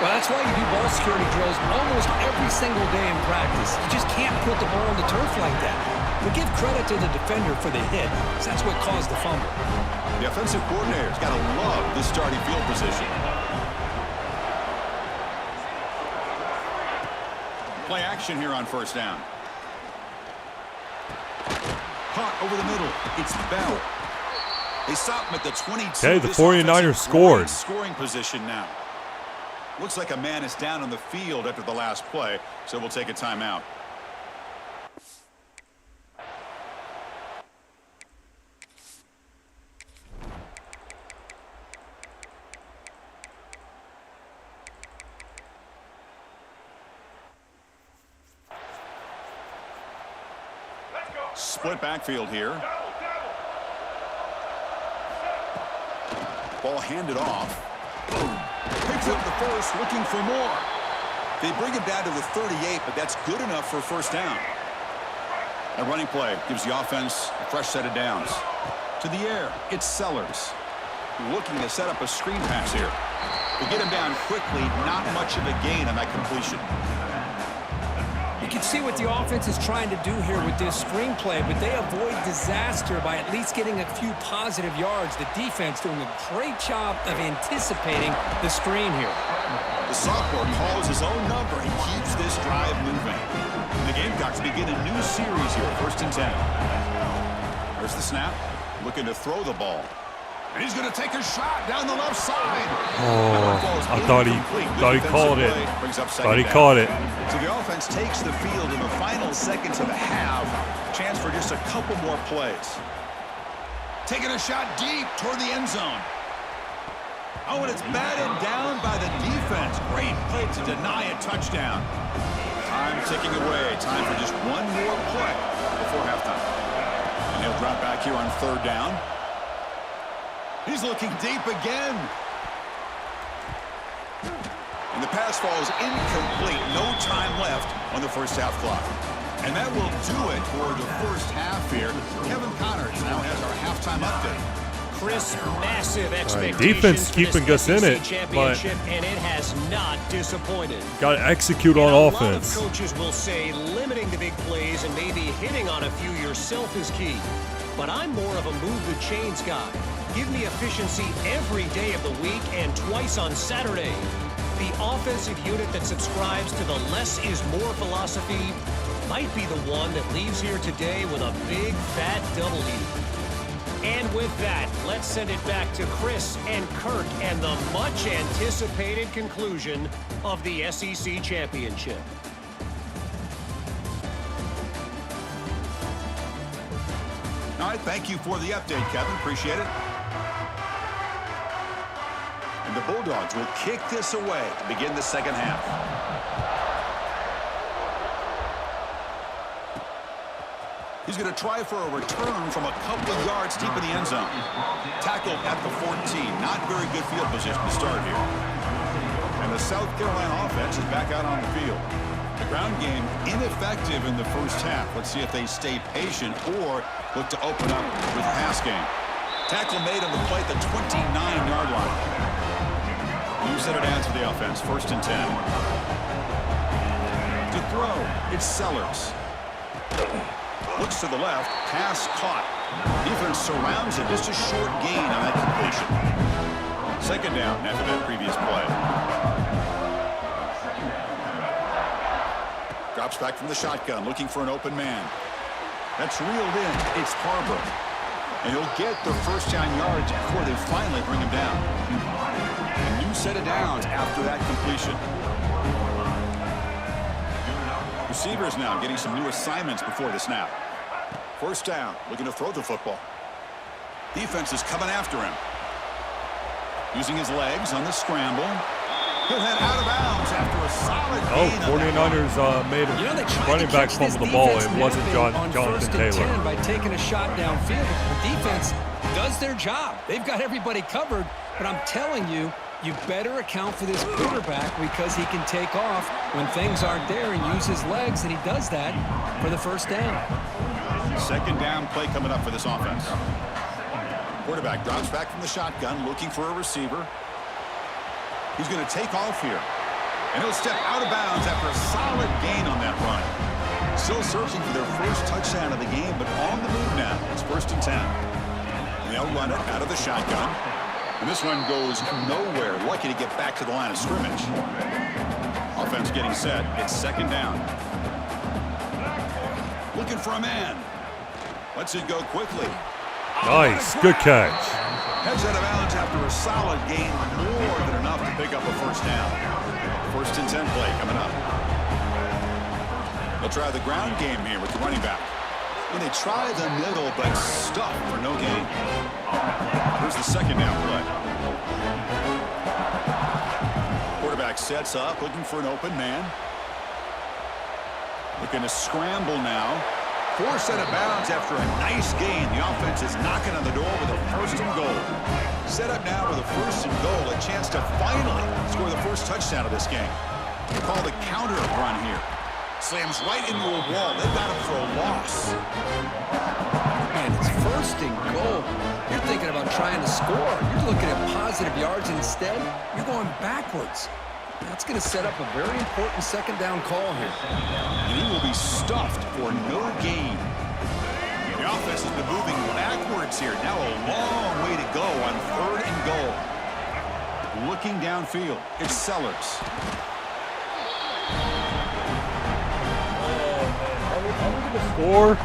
Well, that's why you do ball security drills almost every single day in practice. You just can't put the ball on the turf like that. But give credit to the defender for the hit, because that's what caused the fumble.
The offensive coordinator's got to love this starting field position. Play action here on first down. Caught over the middle. It's Bell. They stop him at the 22.
Okay, the 49ers scored.
Scoring position now. Looks like a man is down on the field after the last play, so we'll take a timeout. Split backfield here. Ball handed off. Picks up the first, looking for more. They bring him down to the 38, but that's good enough for a first down. A running play gives the offense a fresh set of downs. To the air, it's Sellers. Looking to set up a screen pass here. They get him down quickly, not much of a gain on that completion.
You can see what the offense is trying to do here with this screenplay, but they avoid disaster by at least getting a few positive yards. The defense doing a great job of anticipating the screen here.
The sophomore calls his own number and keeps this drive moving. The Gamecocks begin a new series here, 1st and 10. There's the snap. Looking to throw the ball. And he's going to take a shot down the left side.
Oh, I thought he called it. Thought he caught it.
So the offense takes the field in the final seconds of the half. Chance for just a couple more plays. Taking a shot deep toward the end zone. Oh, and it's batted down by the defense. Great play to deny a touchdown. Time ticking away. Time for just one more play before halftime. And he'll drop back here on 3rd down. He's looking deep again. And the pass falls incomplete. No time left on the first half clock. And that will do it for the first half here. Kevin Connors now has our halftime update.
Chris, massive expectations.
Defense keeping us in it, but
and it has not disappointed.
Got to execute on offense.
A lot of coaches will say limiting the big plays and maybe hitting on a few yourself is key. But I'm more of a move the chains guy. Give me efficiency every day of the week and twice on Saturday. The offensive unit that subscribes to the less is more philosophy might be the one that leaves here today with a big fat W. And with that, let's send it back to Chris and Kirk and the much anticipated conclusion of the SEC Championship.
All right, thank you for the update, Kevin. Appreciate it. And the Bulldogs will kick this away to begin the second half. He's going to try for a return from a couple of yards deep in the end zone. Tackled at the 14. Not very good field position to start here. And the South Carolina offense is back out on the field. The ground game ineffective in the first half. Let's see if they stay patient or look to open up with pass game. Tackle made on the play at the 29-yard line. New set of downs for the offense. 1st and 10. To throw, it's Sellers. Looks to the left. Pass caught. Defense surrounds it. Just a short gain on that completion. 2nd down after that previous play. Drops back from the shotgun, looking for an open man. That's reeled in. It's Harbor. And he'll get the first down yards before they finally bring him down. A new set of downs after that completion. Receivers now getting some new assignments before the snap. 1st down, looking to throw the football. Defense is coming after him. Using his legs on the scramble. He'll head out of bounds after a solid gain.
49ers made a running back fumble the ball. It wasn't Jonathan Taylor.
By taking a shot downfield, the defense does their job. They've got everybody covered, but I'm telling you, you better account for this quarterback because he can take off when things aren't there and use his legs, and he does that for the 1st down.
2nd down play coming up for this offense. Quarterback drops back from the shotgun, looking for a receiver. He's going to take off here. And he'll step out of bounds after a solid gain on that run. Still searching for their first touchdown of the game, but on the move now. It's 1st and 10. And they'll run it out of the shotgun. And this one goes nowhere. Lucky to get back to the line of scrimmage. Offense getting set. It's 2nd down. Looking for a man. Lets it go quickly.
Nice. Good catch.
Heads out of bounds after a solid gain. More than enough to pick up a 1st down. 1st and 10 play coming up. They'll try the ground game here with the running back. And they try the middle, but stuck for no gain. Here's the 2nd down play. Quarterback sets up, looking for an open man. Looking to scramble now. Forced out of bounds after a nice gain. The offense is knocking on the door with a 1st and goal. Set up now with a 1st and goal. A chance to finally score the first touchdown of this game. They call the counter run here. Slams right into a wall. They've got him for a loss.
Man, it's 1st and goal. You're thinking about trying to score. You're looking at positive yards, and instead, you're going backwards. That's going to set up a very important 2nd down call here.
And he will be stuffed for no gain. The offense has been moving backwards here. Now a long way to go on 3rd and goal. Looking downfield, it's Sellers.
Score.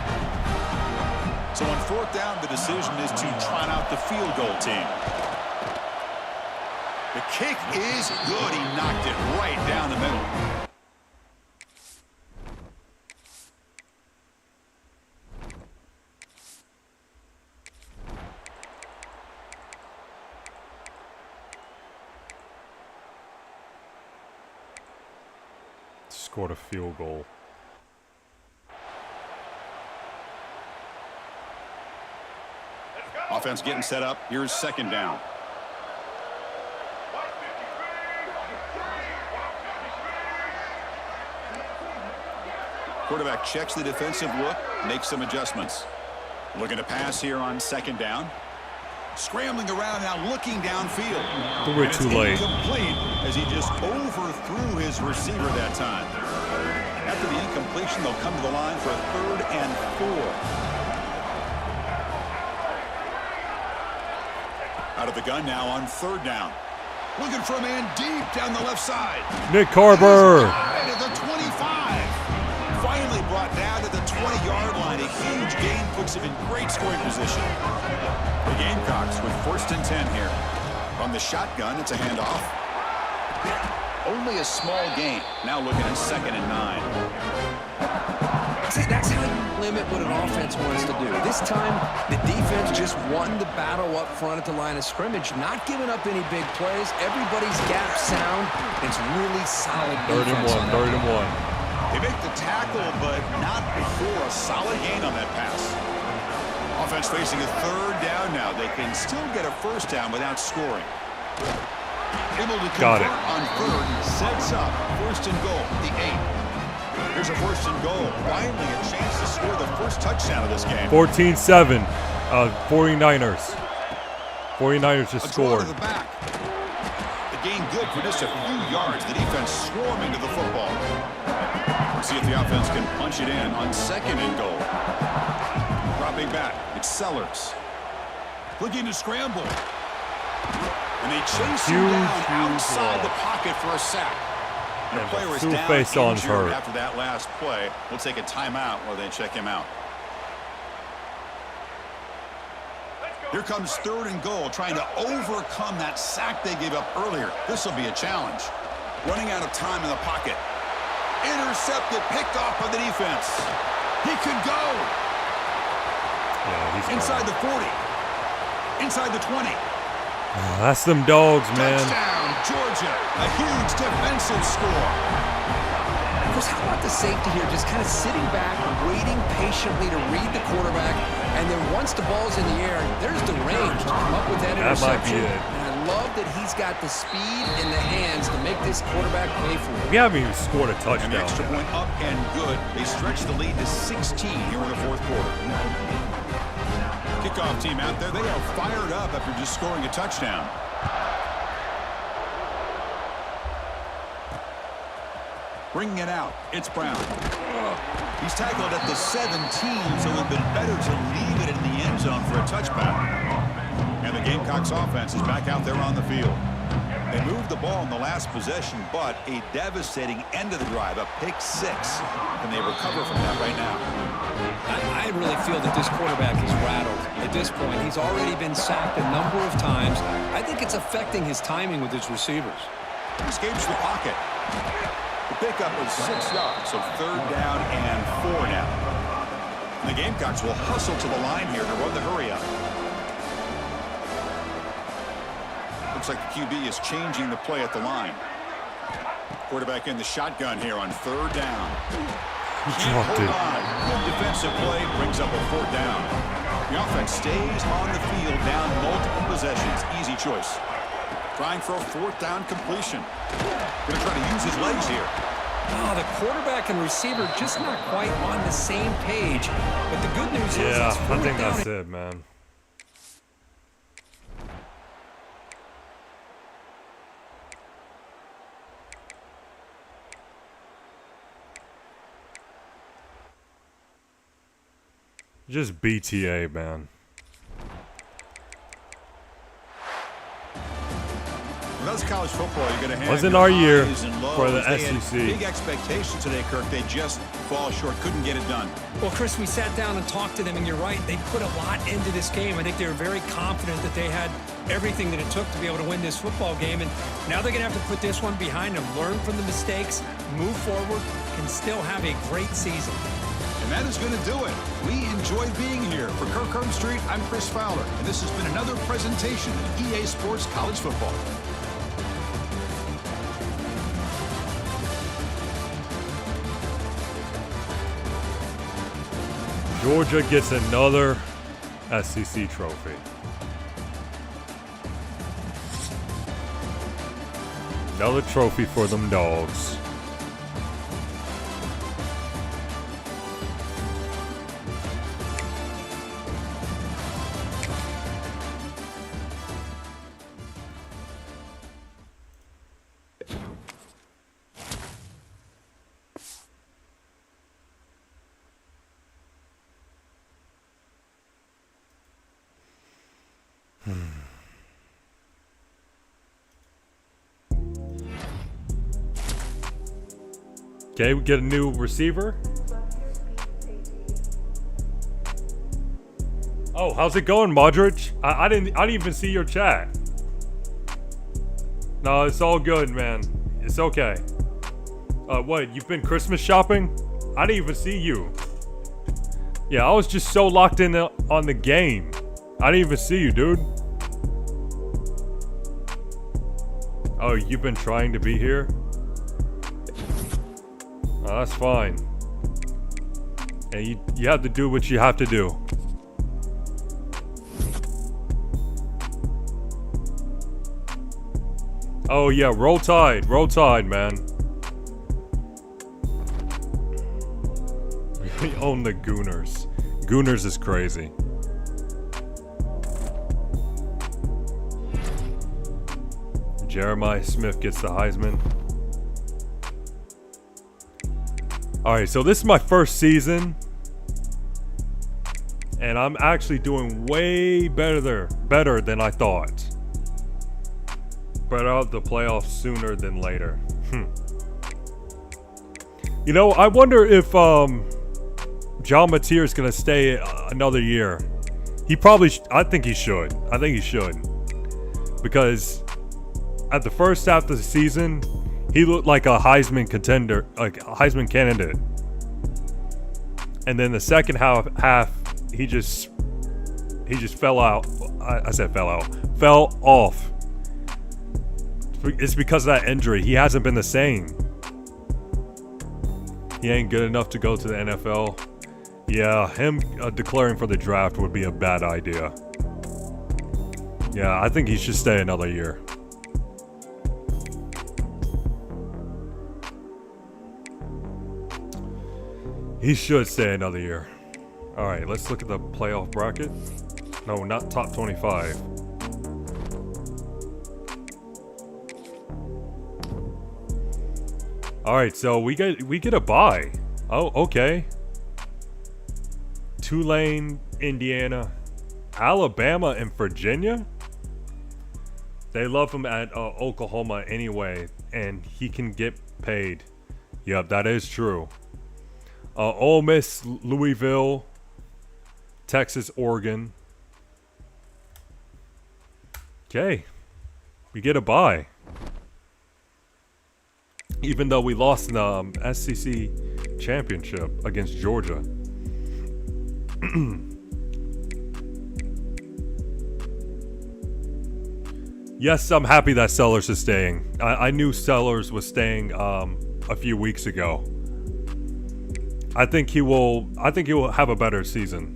So on fourth down, the decision is to trot out the field goal team. The kick is good. He knocked it right down the middle.
Scored a field goal.
Offense getting set up. Here's second down. Quarterback checks the defensive look, makes some adjustments. Looking to pass here on second down. Scrambling around now, looking downfield.
We're too late.
Incomplete as he just overthrew his receiver that time. After the incompletion, they'll come to the line for a 3rd and 4. Out of the gun now on 3rd down. Looking for a man deep down the left side.
Nick Carver.
Right at the 25. Finally brought down to the 20-yard line. A huge gain puts him in great scoring position. The Gamecocks with 1st and 10 here. From the shotgun, it's a handoff. Only a small gain. Now looking at 2nd and 9.
See, that's how you limit what an offense wants to do. This time, the defense just won the battle up front at the line of scrimmage, not giving up any big plays. Everybody's gap sound. It's really solid defense.
3rd and 1.
They make the tackle, but not before a solid gain on that pass. Offense facing a 3rd down now. They can still get a 1st down without scoring. Able to convert on 3rd, sets up 1st and goal, the 8. Here's a 1st and goal. Finally a chance to score the first touchdown of this game.
14-7. 49ers. 49ers just
A draw
scored.
to the back. The gain good for just a few yards. The defense swarming to the football. See if the offense can punch it in on 2nd and goal. Dropping back, it's Sellers. Looking to scramble. And they chase him down outside the pocket for a sack. And the player is down injured after that last play. We'll take a timeout while they check him out. Here comes 3rd and goal, trying to overcome that sack they gave up earlier. This will be a challenge. Running out of time in the pocket. Intercepted, picked off by the defense. He could go.
Yeah, he's
inside the 40. Inside the 20.
That's them dogs, man.
Touchdown, Georgia. A huge defensive score.
Chris, how about the safety here? Just kind of sitting back, waiting patiently to read the quarterback, and then once the ball's in the air, there's the range to come up with that interception.
That might be it.
And I love that he's got the speed in the hands to make this quarterback pay for it.
We haven't even scored a touchdown.
An extra point up and good. They stretch the lead to 16 here in the 4th quarter. Kickoff team out there. They are fired up after just scoring a touchdown. Bringing it out. It's Brown. He's tackled at the 17, so it would have been better to leave it in the end zone for a touchback. And the Gamecocks offense is back out there on the field. They moved the ball in the last possession, but a devastating end of the drive, a pick 6. Can they recover from that right now?
I really feel that this quarterback is rattled at this point. He's already been sacked a number of times. I think it's affecting his timing with his receivers.
Escapes the pocket. The pickup was 6 yards, so 3rd down and 4 now. And the Gamecocks will hustle to the line here to run the hurry up. Looks like the QB is changing the play at the line. Quarterback in the shotgun here on 3rd down.
Dropped it.
Good defensive play brings up a 4th down. The offense stays on the field down multiple possessions. Easy choice. Trying for a 4th down completion. Going to try to use his legs here.
Oh, the quarterback and receiver just not quite on the same page. But the good news is
Yeah,
it's
I
4th
think
down.
that's it, man. Just BTA, man.
Well, is college football. You're going to have
Wasn't
your
our year
highs and lows.
for the
They had
SEC.
big expectations today, Kirk. They just fall short. Couldn't get it done.
Well, Chris, we sat down and talked to them, and you're right. They put a lot into this game. I think they were very confident that they had everything that it took to be able to win this football game. And now they're going to have to put this one behind them, learn from the mistakes, move forward, can still have a great season.
And that is going to do it. We enjoyed being here. For Kirk Herbstreit, I'm Chris Fowler, and this has been another presentation of EA Sports College Football.
Georgia gets another SEC trophy. Another trophy for them dogs. Okay, we get a new receiver. Oh, how's it going, Modric? I didn't even see your chat. No, it's all good, man. It's okay. What? You've been Christmas shopping? I didn't even see you. Yeah, I was just so locked in on the game. I didn't even see you, dude. Oh, you've been trying to be here? Oh, that's fine. And you have to do what you have to do. Oh yeah, roll tide, man. We own the Gooners. Gooners is crazy. Jeremiah Smith gets the Heisman. Alright, so this is my first season. And I'm actually doing way better than I thought. But out the playoffs sooner than later. You know, I wonder if John Mateer is gonna stay another year. He probably I think he should. Because at the first half of the season, he looked like a Heisman contender, like a Heisman candidate. And then the second half he just fell out. I said fell out. Fell off. It's because of that injury. He hasn't been the same. He ain't good enough to go to the NFL. Yeah, him declaring for the draft would be a bad idea. Yeah, I think he should stay another year. He should stay another year. Alright, let's look at the playoff bracket. No, not top 25. Alright, so we get a bye. Oh, okay. Tulane, Indiana, Alabama, and Virginia? They love him at Oklahoma anyway, and he can get paid. Yep, that is true. Ole Miss, Louisville, Texas, Oregon. Okay. We get a bye. Even though we lost in the SEC championship against Georgia. Yes, I'm happy that Sellers is staying. I knew Sellers was staying a few weeks ago. I think he will have a better season.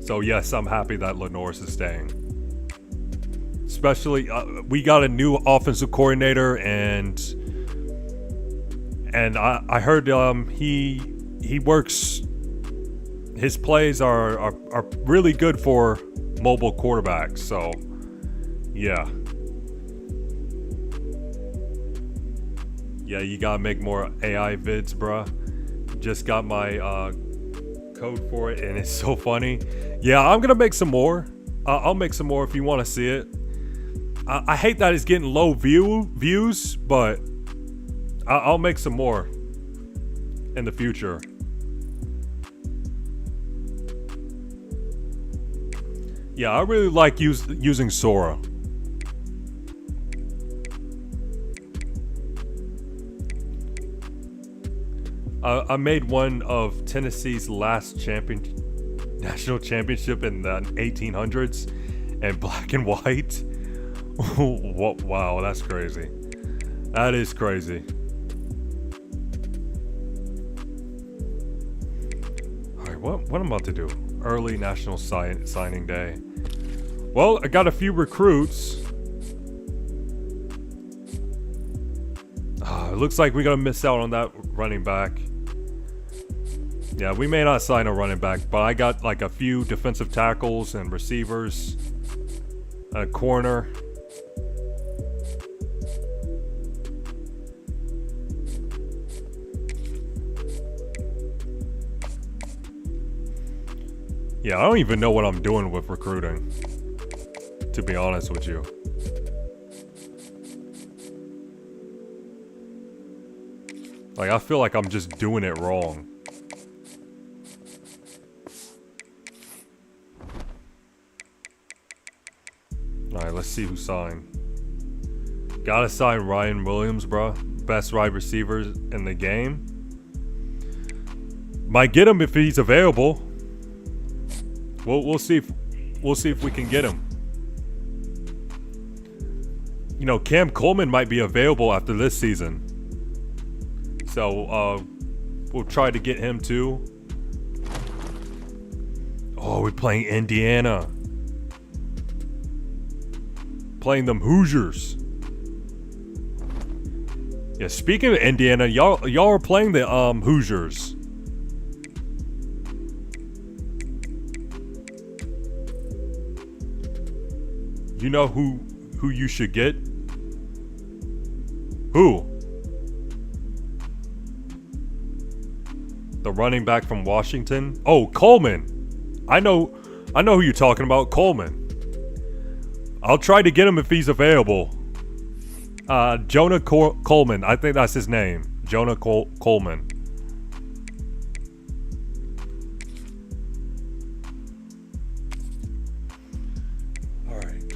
So yes, I'm happy that Lenoris is staying. Especially, we got a new offensive coordinator, and I heard he works. His plays are really good for mobile quarterbacks. So, yeah, you gotta make more AI vids, bruh. Just got my code for it, and it's so funny. Yeah, I'm gonna make some more. I'll make some more if you want to see it. I hate that it's getting low views, but I'll make some more in the future. Yeah, I really like using Sora. I made one of Tennessee's last national championship in the 1800s and black and white. Wow, that's crazy. That is crazy. Alright, what I'm about to do? Early National Signing Day. Well, I got a few recruits. It looks like we're going to miss out on that running back. Yeah, we may not sign a running back, but I got like a few defensive tackles and receivers. A corner. Yeah, I don't even know what I'm doing with recruiting, to be honest with you. Like, I feel like I'm just doing it wrong. Alright, let's see who signed. Gotta sign Ryan Williams, bro. Best wide receiver in the game. Might get him if he's available. We'll see if we can get him. You know, Cam Coleman might be available after this season. So we'll try to get him too. Oh, we're playing Indiana. Playing them Hoosiers. Yeah, speaking of Indiana, y'all are playing the Hoosiers. You know who you should get? Who? The running back from Washington? Oh, Coleman. I know who you're talking about, Coleman. I'll try to get him if he's available. Jonah Coleman. I think that's his name. Jonah Coleman. Alright.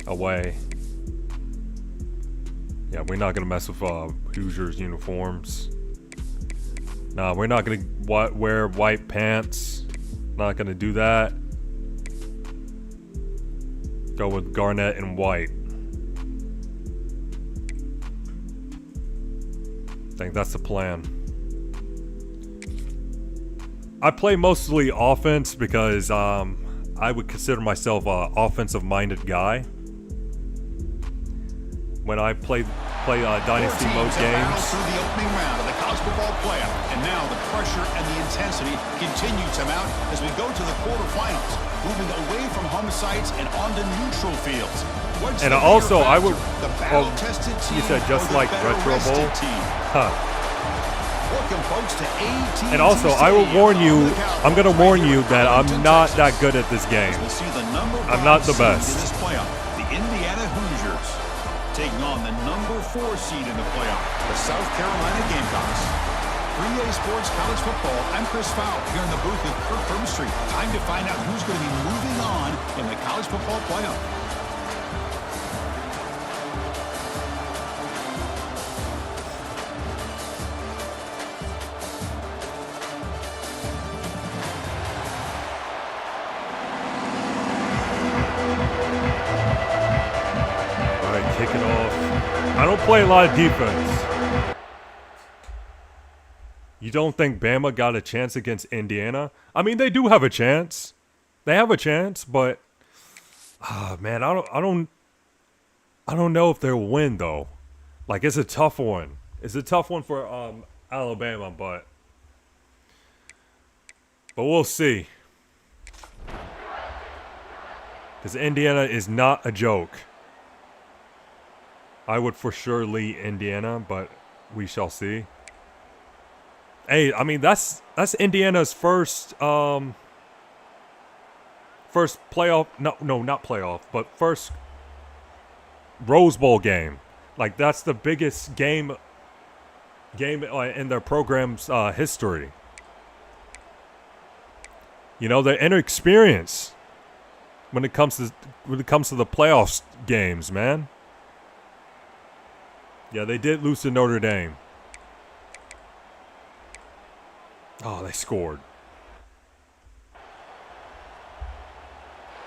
Away. Yeah, we're not gonna mess with Hoosiers uniforms. Nah, we're not gonna wear white pants. Not gonna do that. Go with garnet and white. I think that's the plan. I play mostly offense because I would consider myself an offensive-minded guy. When I play Dynasty mode games.
Through the opening round of the college football playoff, and now the pressure and the intensity continue to mount as we go to the quarterfinals, moving away from home sites and onto neutral fields. What's
and
the
also,
bigger
I would.
factor, the battle-tested team,
you said just
or the
like
better
Retro
rested
Bowl.
team?
Huh.
Welcome, folks, to AT&T
And also, I will
Stadium.
warn you.
Look out
I'm gonna
right
warn
here
you
in
that I'm
Arlington,
not
Texas.
that good at this game.
We'll see the number
I'm not the
5 seed
best.
in this playoff, the Indiana Hoosiers, taking on the number 4 seed in the playoff, the South Carolina Gamecocks. 3A Sports College Football, I'm Chris Fowl here in the booth with Kirk Hermstreet. Time to find out who's going to be moving on in the college football playoff.
Alright, kick it off. I don't play a lot of defense. You don't think Bama got a chance against Indiana? I mean, they do have a chance. They have a chance, but man, I don't know if they'll win though. Like, it's a tough one. It's a tough one for Alabama, but we'll see. Because Indiana is not a joke. I would for sure lead Indiana, but we shall see. Hey, I mean that's Indiana's first first playoff. No, not playoff, but first Rose Bowl game. Like that's the biggest game in their program's history. You know, they're inexperienced when it comes to the playoffs games, man. Yeah, they did lose to Notre Dame. Oh, they scored.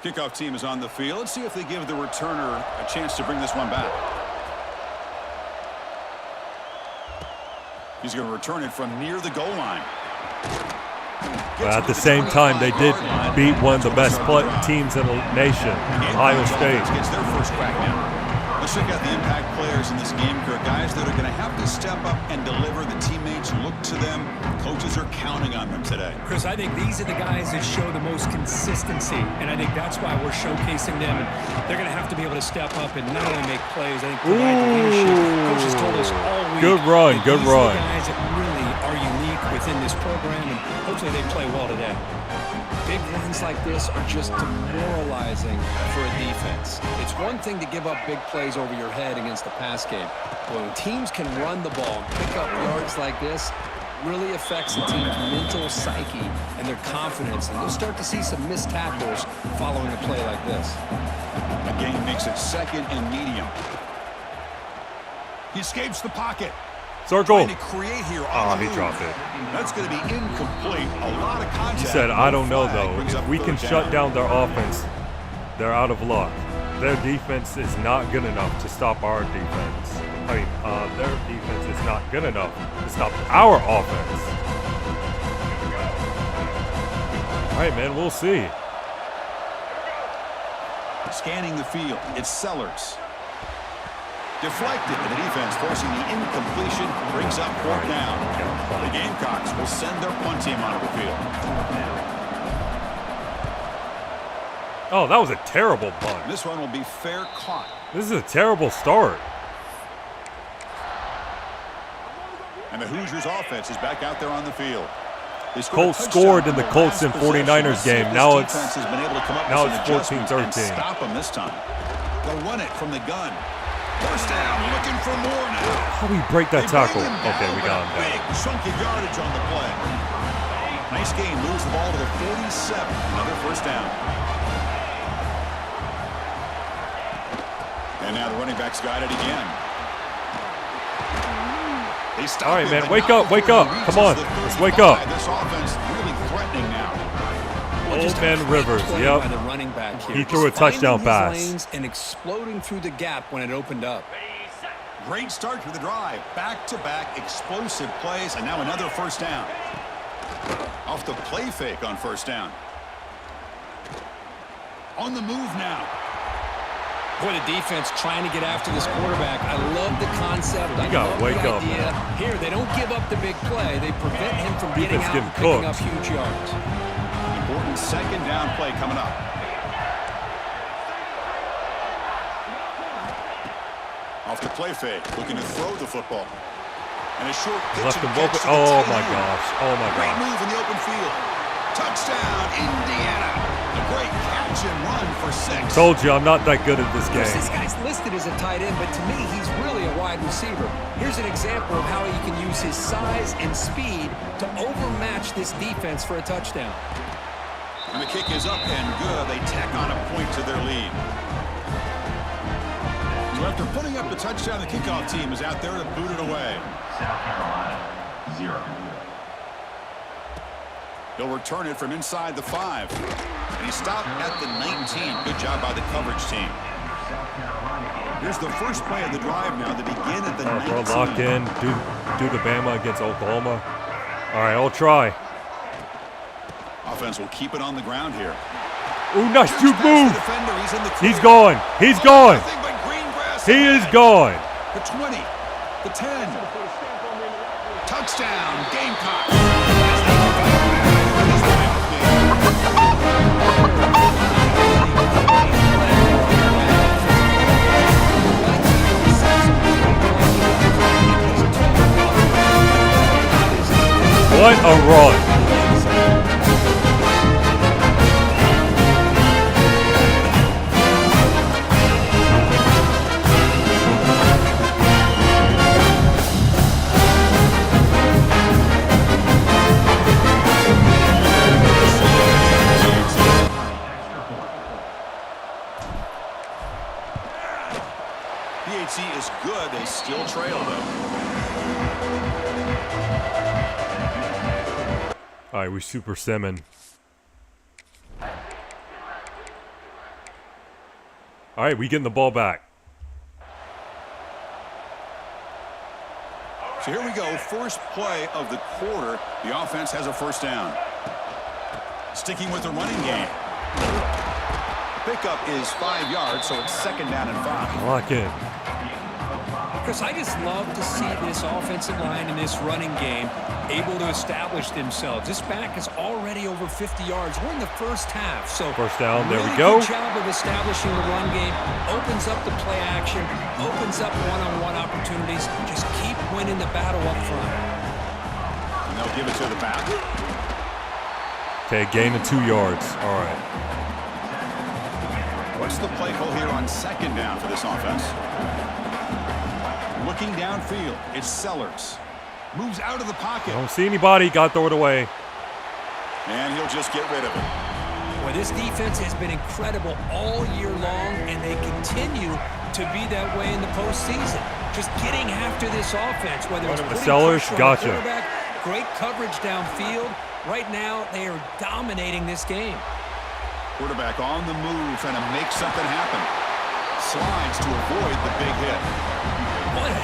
Kickoff team is on the field. Let's see if they give the returner a chance to bring this one back. He's going to return it from near the goal line.
But at the same time, they did beat one of the best teams in the nation, Ohio State.
Gets their first crack now. Let's check out the impact players in this game. There are guys that are going to have to step up and deliver. The teammates look to them. Coaches are counting on them today.
Chris, I think these are the guys that show the most consistency, and I think that's why we're showcasing them. And they're going to have to be able to step up and not only make plays, I think provide the leadership. Coaches told us all week.
Good run, good run.
These are the guys that really are unique within this program, and hopefully they play well today. Big runs like this are just demoralizing for a defense. It's one thing to give up big plays over your head against the pass game. But when teams can run the ball and pick up yards like this, really affects the team's mental psyche and their confidence. And you'll start to see some missed tackles following a play like this.
The game makes it second and medium. He escapes the pocket.
Circle.
To create here
oh, he dropped it.
That's going to be incomplete. A lot of contact.
He said, I don't know, though. If we can shut down their offense, they're out of luck. Their defense is not good enough to stop our defense. I mean, their defense is not good enough to stop our offense. All right, man, we'll see.
Scanning the field, it's Sellers. Deflected, and the defense forcing the incompletion brings up fourth down. The Gamecocks will send their punt team onto the field.
Oh, that was a terrible punt.
This one will be fair caught.
This is a terrible start.
And the Hoosiers offense is back out there on the field.
Colts scored in the Colts and 49ers game. Now it's 14-13.
Stop them this time. They'll run it from the gun. First down, looking for more now.
How do we break that tackle? Okay, we got him down.
Big chunky yardage on the play. Nice game, moves the ball to the 47. Another first down. And now the running back's got it again.
All right, man, wake up, wake up. Come on, let's wake up.
This offense really threatening now.
Old man Rivers, yep. He threw a touchdown pass.
And exploding through the gap when it opened up.
Great start to the drive. Back-to-back explosive plays, and now another first down. Off the play fake on first down. On the move now.
Boy, the defense trying to get after this quarterback. I love the concept.
You gotta wake up,
man. Here, they don't give up the big play. They prevent him from getting out and picking up huge yards.
Important second down play coming up. Off the play fake, looking to throw the football. And a short pitch.
Left him open. Oh my gosh. Oh my
Great
gosh.
move in the open field. Touchdown, Indiana. A great catch and run for 6.
Told you I'm not that good at this game.
This guy's listed as a tight end, but to me, he's really a wide receiver. Here's an example of how he can use his size and speed to overmatch this defense for a touchdown.
And the kick is up and good. They tack on a point to their lead. So after putting up the touchdown, the kickoff team is out there to boot it away.
South Carolina, 0.
He'll return it from inside the 5. And he stopped at the 19. Good job by the coverage team. Here's the first play of the drive now to begin at the 19.
Bro, locked in. Do the Bama against Oklahoma. All right, I'll try.
Offense will keep it on the ground here.
Ooh, nice juke move. He's gone. He's gone. He is gone.
The 20, the 10. Touchdown, Gamecock.
What a run.
PHC is good. They still trail, though.
All right, we super simming. All right, we getting the ball back.
So here we go. First play of the quarter. The offense has a first down. Sticking with the running game. Pickup is 5 yards, so it's 2nd down and 5.
Lock in.
Chris, I just love to see this offensive line and this running game able to establish themselves. This back is already over 50 yards. We're in the first half. So
first down, there we
really
go.
Good job of establishing the run game. Opens up the play action. Opens up one-on-one opportunities. Just keep winning the battle up front.
And they'll give it to the back.
Okay, gain of 2 yards. All right.
What's the play call here on 2nd down for this offense? Looking downfield, it's Sellers. Moves out of the pocket.
Don't see anybody. Got to throw it away.
And he'll just get rid of it.
Well, this defense has been incredible all year long, and they continue to be that way in the postseason. Just getting after this offense, whether it's putting
Sellers,
pressure on
gotcha.
the quarterback, great coverage downfield. Right now, they are dominating this game.
Quarterback on the move, trying to make something happen. Slides to avoid the big hit.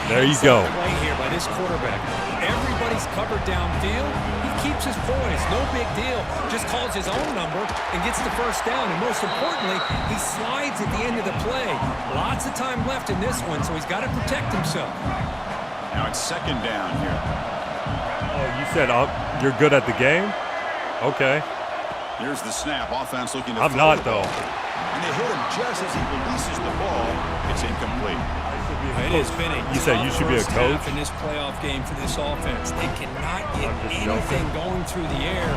There you go.
Play here by this quarterback. Everybody's covered downfield. He keeps his poise. No big deal. Just calls his own number and gets the first down. And most importantly, he slides at the end of the play. Lots of time left in this one, so he's got to protect himself.
Now it's 2nd down here.
Oh, you said you're good at the game? Okay.
Here's the snap. Offense looking to
I'm
throw
not,
the ball.
though.
And they hit him just as he releases the ball. It's incomplete.
It has been a
You said you should be a
first
coach?
half in this playoff game for this offense. They cannot get anything going through the air.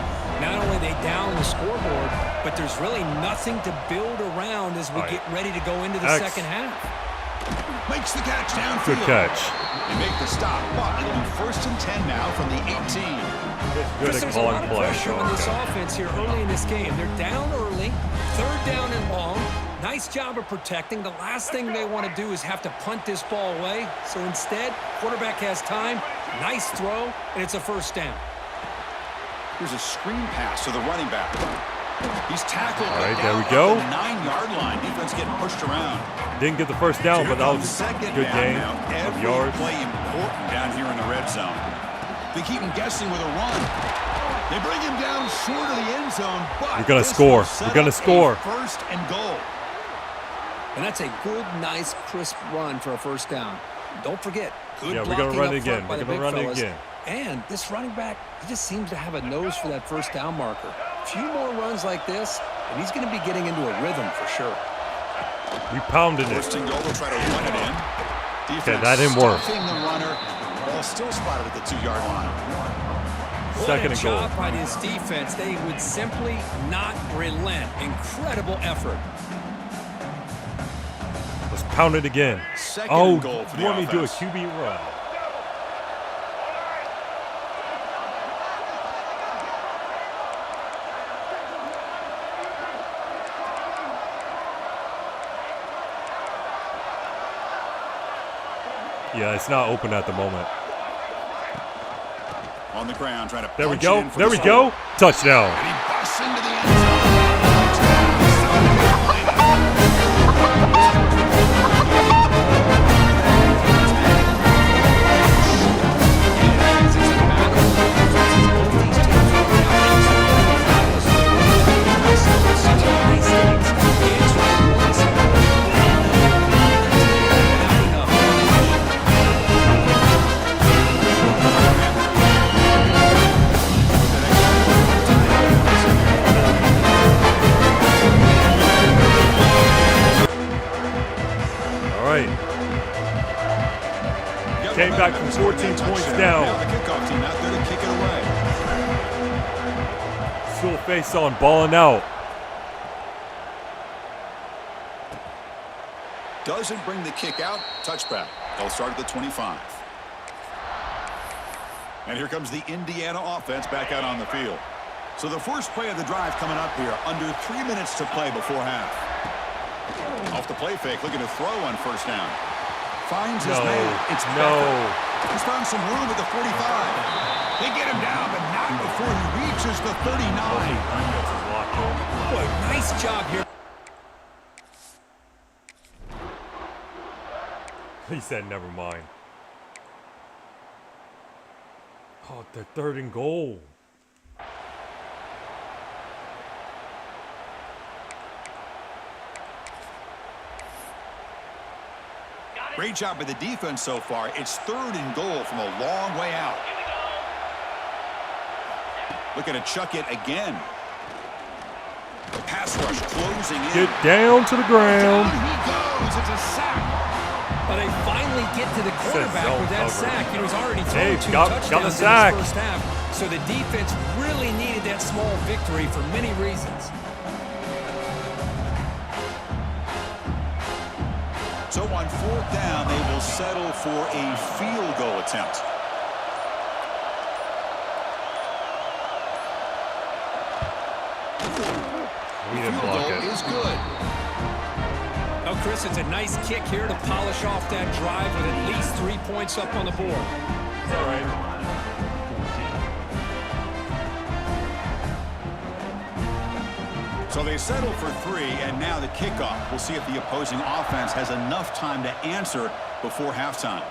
Not only are they down the scoreboard, but there's really nothing to build around as we get ready to go into the second half.
Makes the catch downfield.
Good catch.
They make the stop, but it'll be 1st and 10 now from the 18.
Good at
There's a
calling
lot of
play.
pressure on this offense here early in this game. They're down early, 3rd down and long. Nice job of protecting. The last thing they want to do is have to punt this ball away. So instead, quarterback has time. Nice throw, and it's a first down.
Here's a screen pass to the running back. He's tackled.
All right, there we go.
The 9-yard line. Defense getting pushed around.
Didn't get the first down, but that was a
Second
good
down
game
now.
of
Every
yards.
play important down here in the red zone. They keep him guessing with a run. They bring him down short of the end zone, but
We're gonna
this
score.
will set
We're gonna
up a
score.
1st and goal.
And that's a good, nice, crisp run for a first down. Don't forget, good
Yeah, we're
blocking
gonna run
up
it again.
front by
We're
the
gonna
big
run it
fellas.
again.
And this running back, he just seems to have a nose for that first down marker. A few more runs like this, and he's going to be getting into a rhythm for sure.
We pounded it.
1st and goal. They'll try to run it in. Defense
that didn't work.
stuffing the runner. Ball still spotted at the 2-yard line.
Second
What a
and goal.
job by this defense. They would simply not relent. Incredible effort.
Let's pound it again.
Second
Oh,
and goal for
you
the
want me to do a
offense.
QB run? Yeah, it's not open at the moment.
On the ground, trying to
There we
punch
go.
it in for
There
the
we
score.
go. Touchdown.
And he busts into the end zone.
All right. Came back from 14 points down.
Now the kickoff team out there to kick it away.
Still face on, balling out.
Doesn't bring the kick out. Touchback. They'll start at the 25. And here comes the Indiana offense back out on the field. So the first play of the drive coming up here. Under 3 minutes to play before half. Off the play fake, looking to throw on first down. finds his man. It's Becker. He's found some room at the 45. They get him down, but not before he reaches the 39.
Boy, nice job here.
He said, never mind. Oh, the 3rd and goal.
Great job by the defense so far. It's 3rd and goal from a long way out. Looking to chuck it again. The pass rush closing in.
Get down to the ground.
Down he goes. It's a sack.
But they finally get to the quarterback with that sack. You know, he's already thrown 2
got
touchdowns
the sack.
in his first half. So the defense really needed that small victory for many reasons.
So on 4th down, they will settle for a field goal attempt.
We didn't block it.
Is good.
Oh, Chris, it's a nice kick here to polish off that drive with at least 3 points up on the board.
All right.
So they settle for 3, and now the kickoff. We'll see if the opposing offense has enough time to answer before halftime.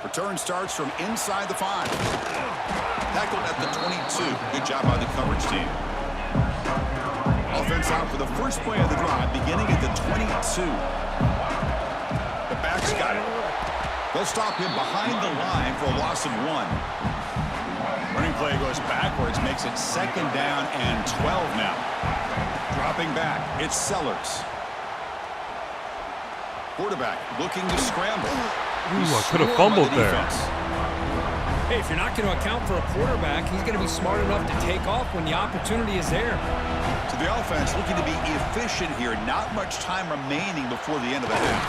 Return starts from inside the 5. Tackled at the 22. Good job by the coverage team. Offense out for the first play of the drive, beginning at the 22. The back's got it. They'll stop him behind the line for a loss of 1. Running play goes backwards, makes it 2nd down and 12 now. Dropping back, it's Sellers. Quarterback looking to scramble.
Ooh, I could have fumbled there.
Hey, if you're not going to account for a quarterback, he's going to be smart enough to take off when the opportunity is there.
So the offense looking to be efficient here. Not much time remaining before the end of the half.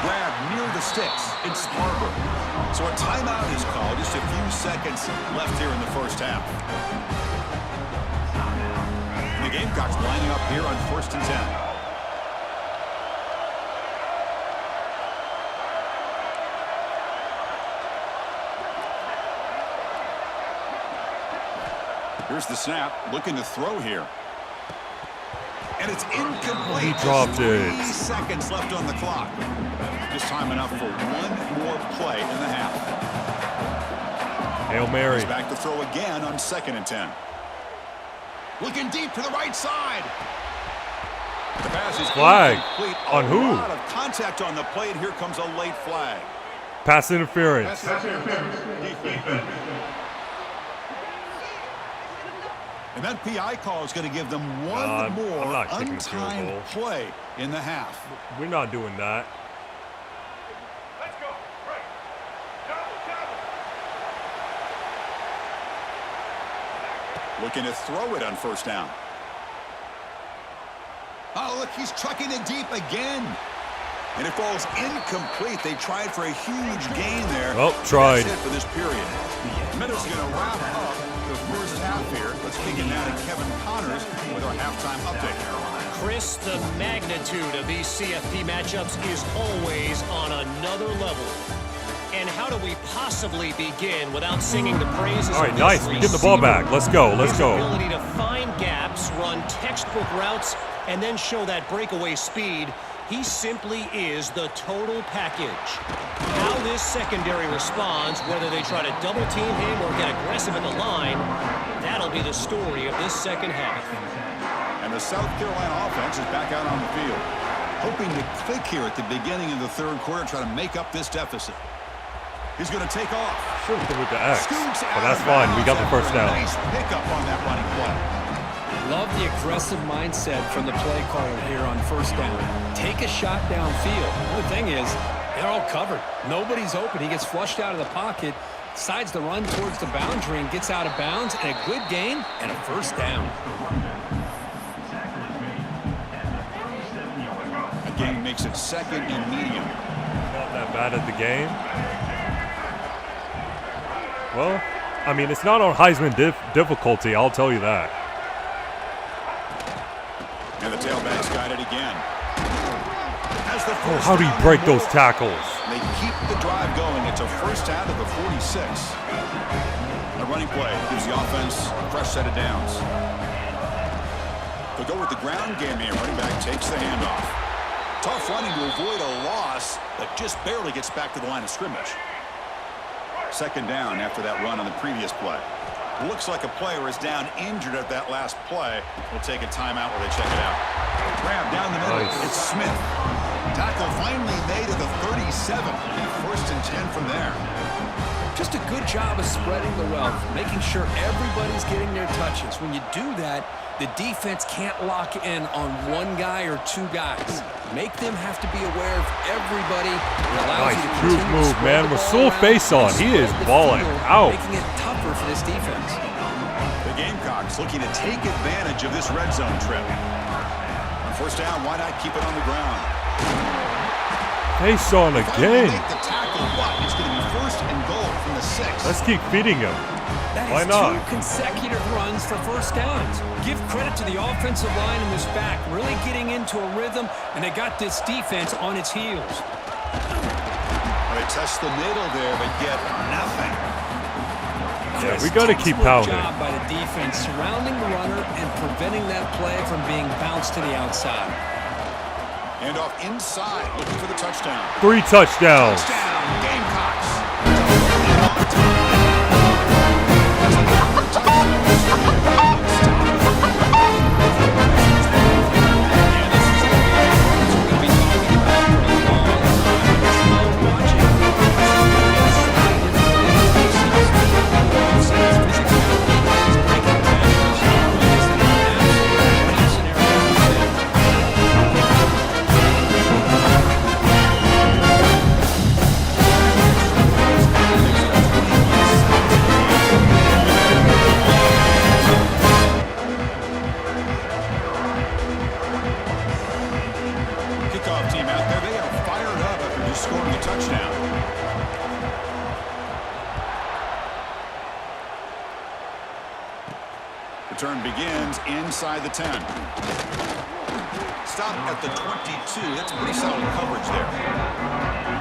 Grab near the sticks. It's Harbor. So a timeout is called. Just a few seconds left here in the first half. And the Gamecocks lining up here on 1st and 10. Here's the snap, looking to throw here. And it's incomplete.
He dropped it.
3 seconds left on the clock. Just time enough for 1 more play in the half.
Hail Mary.
He's back to throw again on 2nd and 10. Looking deep to the right side. The pass is
flag.
incomplete.
On who?
A lot of contact on the plate. Here comes a late flag.
Pass interference.
Defense. And that PI call is going to give them one more untimed play in the half.
We're not doing that.
Let's go. Right.
Looking to throw it on 1st down. Oh, look, he's trucking it deep again. And it falls incomplete. They tried for a huge gain there.
Well, tried.
That's it for this period. Meadows going to wrap up the first half here. Let's kick it now to Kevin Connors with our halftime update.
Chris, the magnitude of these CFP matchups is always on another level. And how do we possibly begin without singing the praises
All right,
of this
nice. We get the ball back. Let's go. Let's
His
go.
ability to find gaps, run textbook routes, and then show that breakaway speed. He simply is the total package. How this secondary responds, whether they try to double team him or get aggressive at the line, that'll be the story of this second half.
And the South Carolina offense is back out on the field, hoping to click here at the beginning of the 3rd quarter, try to make up this deficit. He's going to take off.
Should have with the X, but that's fine. We got the first down.
Nice pickup on that running play.
Love the aggressive mindset from the play caller here on 1st down. Take a shot downfield. The thing is, they're all covered. Nobody's open. He gets flushed out of the pocket, decides to run towards the boundary and gets out of bounds, and a good gain and a 1st down.
Again, makes it 2nd and medium.
Not that bad at the game. Well, I mean, it's not on Heisman difficulty, I'll tell you that.
And the tailback's got it again.
Oh, how do you break those tackles?
They keep the drive going. It's a first out of the 46. A running play gives the offense a fresh set of downs. They'll go with the ground game here. Running back takes the handoff. Tough running to avoid a loss, but just barely gets back to the line of scrimmage. Second down after that run on the previous play. Looks like a player is down injured at that last play. We'll take a timeout while they check it out. Grab down the middle.
Nice.
It's Smith. Tackle finally made at the 37. And first and 10 from there.
Just a good job of spreading the wealth, making sure everybody's getting their touches. When you do that, the defense can't lock in on one guy or two guys. Make them have to be aware of everybody. It allows
Nice
you to
juke
continue to
move,
spread
man.
the
With
ball
full
around
face on,
and
he
spread
is
the
balling
field,
out.
making it tougher for this defense.
The Gamecocks looking to take advantage of this red zone trip. On first down, why not keep it on the ground?
Face on again.
Make the tackle, but it's going to be first and goal from the 6.
Let's keep feeding him.
That
Why
is
not?
2 consecutive runs for first downs. Give credit to the offensive line in this back, really getting into a rhythm, and they got this defense on its heels.
They test the middle there, but get nothing.
Yeah, we got to keep pounding.
Job by the defense surrounding the runner and preventing that play from being bounced to the outside.
And off inside, looking for the touchdown.
3 touchdowns.
Touchdown, Gamecocks. Kickoff team out there, they are fired up after just scoring a touchdown. Return begins inside the 10. Stop at the 22. That's pretty solid coverage there.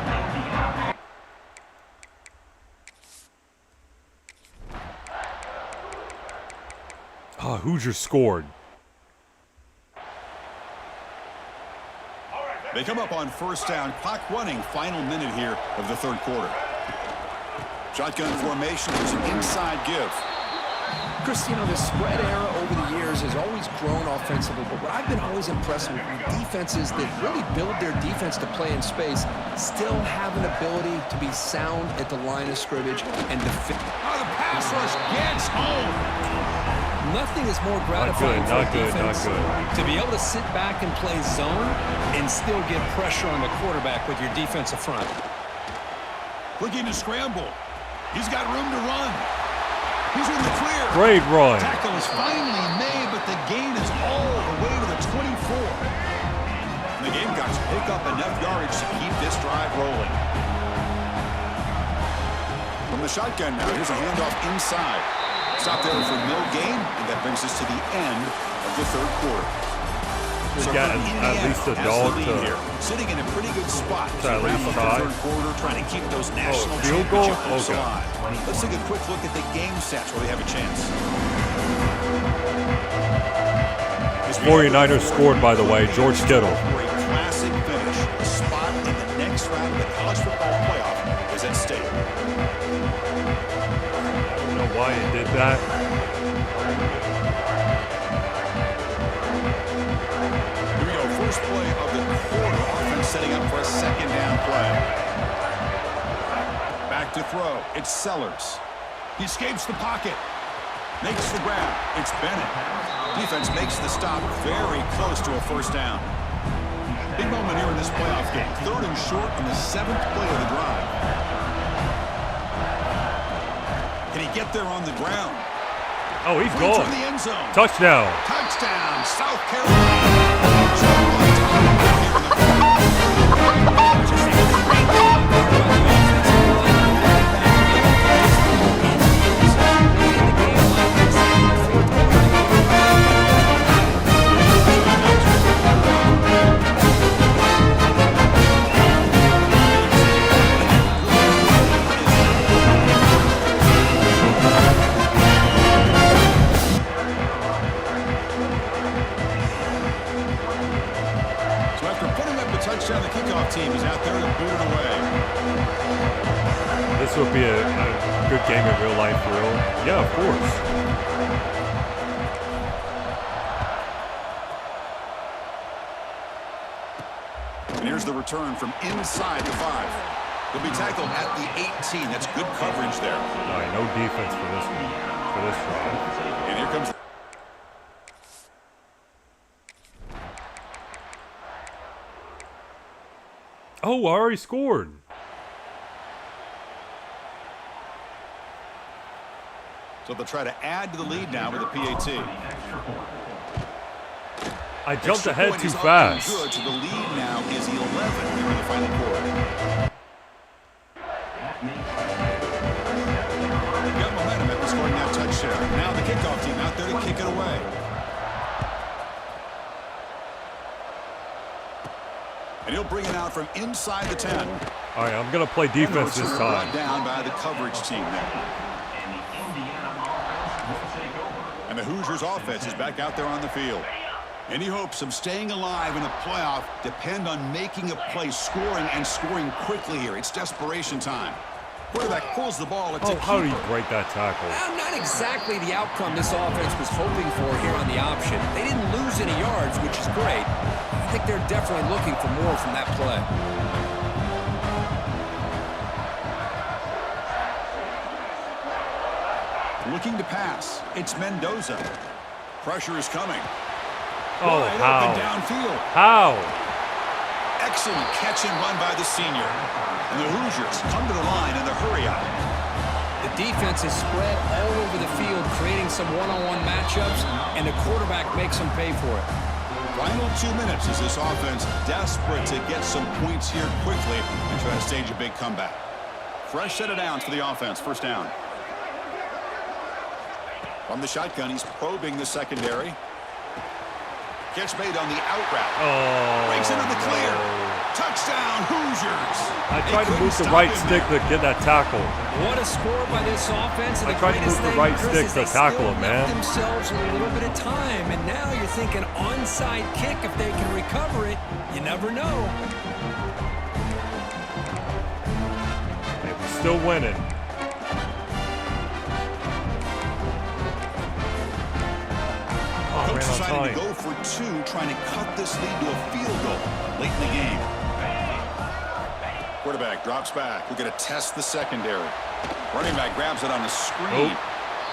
Hoosier scored.
They come up on first down. Clock running. Final minute here of the third quarter. Shotgun formation. There's an inside give.
Chris, you know, the spread era over the years has always grown offensively, but what I've been always impressed with defenses that really build their defense to play in space still have an ability to be sound at the line of scrimmage and defend.
Oh, the pass rush gets home.
Nothing is more gratifying for a defense
not good.
to be able to sit back and play zone and still get pressure on the quarterback with your defensive front.
Looking to scramble. He's got room to run. He's in the clear.
Great run.
Tackle is finally made, but the gain is all the way to the 24. And the Gamecocks pick up enough yardage to keep this drive rolling. From the shotgun now, here's a handoff inside. Stop there for no gain, and that brings us to the end of the third quarter.
We
So
got
Indiana
at least a
has
dog
the lead
to
here, sitting in a pretty good spot as
try
they
at
wrap
least
up the
tie.
third quarter, trying to keep those national
field goal?
championship hopes
Okay.
alive. Let's take a quick look at the game stats where they have a chance.
49ers scored, by the way. George Kittle.
For a classic finish, a spot in the next round of the college football playoff is at stake.
I don't know why he did that.
Here we go, first play of the quarter. Offense setting up for a second down play. Back to throw. It's Sellers. He escapes the pocket. Makes the grab. It's Bennett. Defense makes the stop very close to a first down. Big moment here in this playoff game. 3rd and short on the 7th play of the drive. Can he get there on the ground?
Oh, he's
Reach
gone.
in the end zone.
Touchdown.
Touchdown, South Carolina. out there to boot it away.
This would be a good game in real life, for real. Yeah, of course.
And here's the return from inside the 5. He'll be tackled at the 18. That's good coverage there.
All right, no defense for this one, for this drive.
And here comes.
Oh, I already scored.
So they'll try to add to the lead now with a PAT.
I jumped
Extra
ahead
point
too
is up
fast.
and good, so the lead now is 11 here in the final quarter. Got momentum after scoring that touchdown. Now the kickoff team out there to kick it away. And he'll bring it out from inside the 10.
All right, I'm going to play defense this time.
Brought down by the coverage team there. And the Hoosiers offense is back out there on the field. Any hopes of staying alive in a playoff depend on making a play, scoring, and scoring quickly here. It's desperation time. Quarterback pulls the ball. It's
Oh, how did he break that tackle?
Not exactly the outcome this offense was hoping for here on the option. They didn't lose any yards, which is great. I think they're definitely looking for more from that play.
Looking to pass. It's Mendoza. Pressure is coming.
Oh,
Wide
how?
open downfield.
How?
Excellent catch and run by the senior. And the Hoosiers come to the line in the hurry up.
The defense is spread all over the field, creating some one-on-one matchups, and the quarterback makes them pay for it.
Final 2 minutes as this offense desperate to get some points here quickly and try to stage a big comeback. Fresh set of downs for the offense. First down. From the shotgun, he's probing the secondary. Catch made on the out route.
Oh,
breaks into the clear. Touchdown, Hoosiers.
I tried to move the right stick to get that tackle.
What a score by this offense. And
I tried to move the right stick to tackle him, man.
Themselves a little bit of time, and now you're thinking onside kick. If they can recover it, you never know.
Hey, we're still winning.
Coach decided to go for 2, trying to cut this lead to a field goal late in the game. Quarterback drops back. We're going to test the secondary. Running back grabs it on the screen.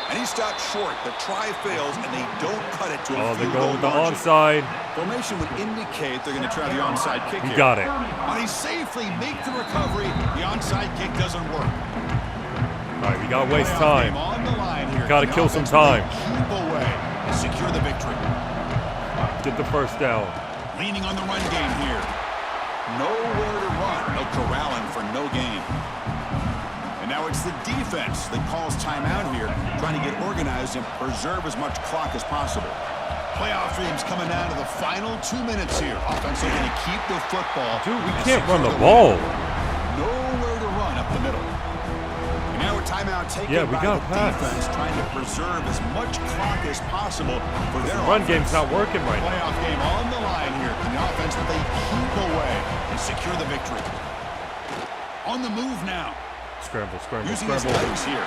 And he stopped short. The try fails, and they don't cut it to a
Oh, they're
field
going
goal
with the
margin.
onside.
Formation would indicate they're going to try the onside kick
He
here.
got it.
And he safely make the recovery. The onside kick doesn't work.
All right, we got to waste
Playoff
time.
game on the line here.
Got to
The
kill some
offense
time.
Keep away. Secure the victory.
Get the first down.
Leaning on the run game here. Nowhere to run. No corralling for no gain. And now it's the defense that calls timeout here, trying to get organized and preserve as much clock as possible. Playoff dreams coming down to the final 2 minutes here. Offense looking to keep the football.
Dude, we
and
can't
secure
run the
win.
ball.
Nowhere to run up the middle. And now a timeout taken
Yeah, we
by
gotta
the
pass.
defense, trying to preserve as much clock as possible for their
The run
offense.
game's not working right now.
Playoff game on the line here. Can the offense they keep away and secure the victory? On the move now.
Scramble, scramble,
Using his
scramble.
legs here.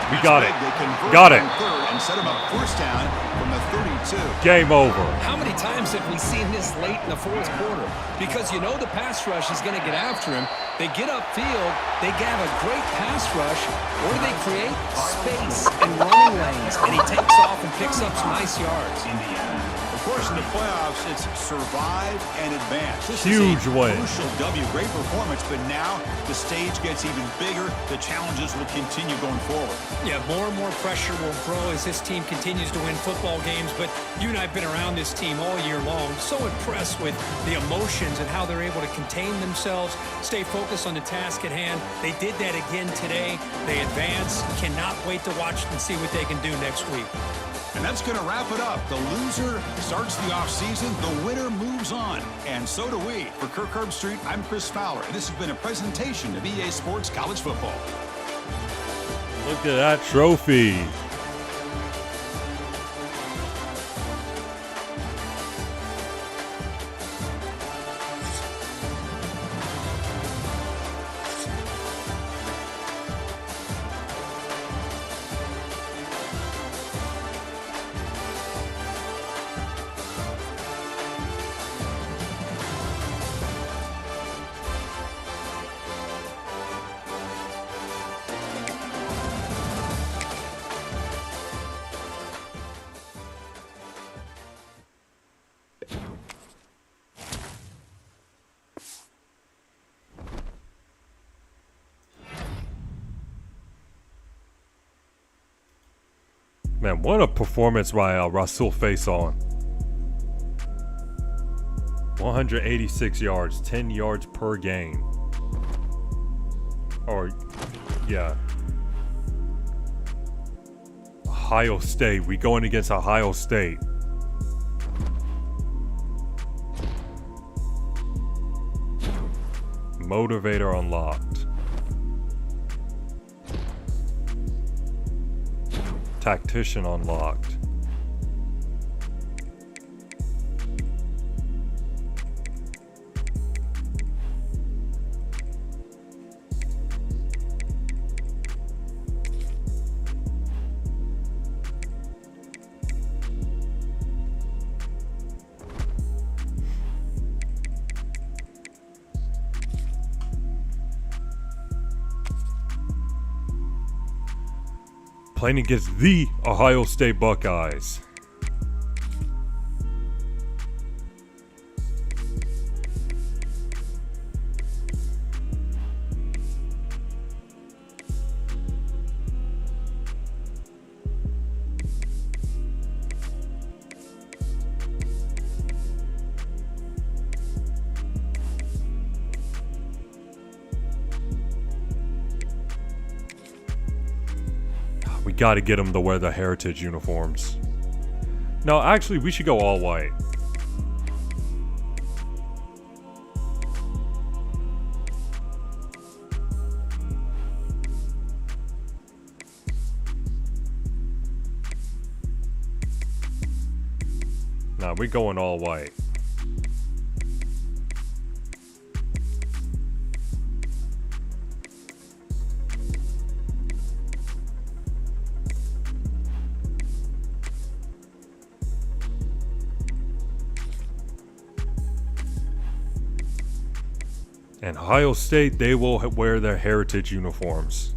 We
That's
got
big.
it.
They convert
Got it.
on third and set him up first down from the 32.
Game over.
How many times have we seen this late in the fourth quarter? Because you know the pass rush is going to get after him. They get upfield, they have a great pass rush. What do they create? Space and running lanes. And he takes off and picks up some nice yards.
Of course, in the playoffs, it's survive and advance. This
Huge
is a
win.
crucial W. Great performance, but now the stage gets even bigger. The challenges will continue going forward.
Yeah, more and more pressure will grow as this team continues to win football games. But you and I have been around this team all year long. So impressed with the emotions and how they're able to contain themselves, stay focused on the task at hand. They did that again today. They advance. Cannot wait to watch and see what they can do next week.
And that's going to wrap it up. The loser starts the offseason. The winner moves on. And so do we. For Kirk Herbstreit, I'm Chris Fowler. And this has been a presentation of EA Sports College Football.
Look at that trophy. Man, what a performance by Rasul Faisal. 186 yards, 10 yards per game. Or, yeah. Ohio State. We going against Ohio State. Motivator unlocked. Tactician unlocked. Playing against the Ohio State Buckeyes. We gotta get them to wear the heritage uniforms. No, actually, we should go all white. Nah, we're going all white. And Ohio State, they will wear their heritage uniforms.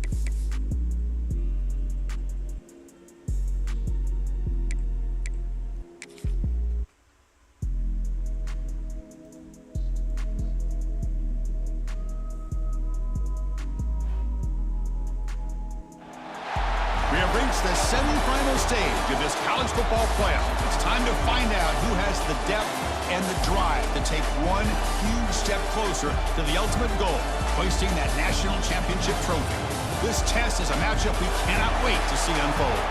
We have reached the semifinal stage of this college football playoff. It's time to find out who has the depth and the drive to take one huge step closer to the ultimate goal, hoisting that national championship trophy. This test is a matchup we cannot wait to see unfold.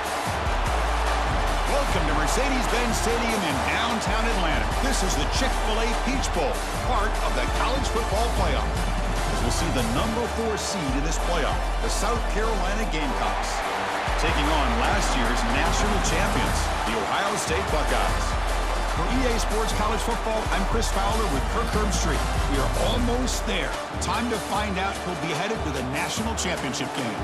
Welcome to Mercedes-Benz Stadium in downtown Atlanta. This is the Chick-fil-A Peach Bowl, part of the college football playoff. As we'll see the number 4 seed in this playoff, the South Carolina Gamecocks, taking on last year's national champions, the Ohio State Buckeyes. For EA Sports College Football, I'm Chris Fowler with Kirk Herbstreit. We are almost there. Time to find out who'll be headed to the national championship game.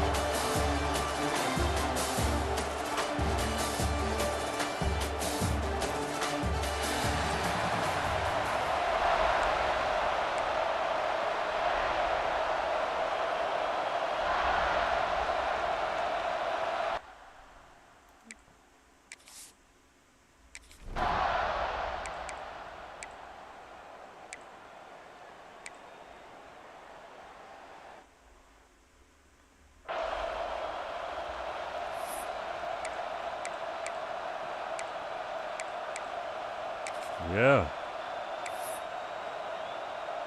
Yeah.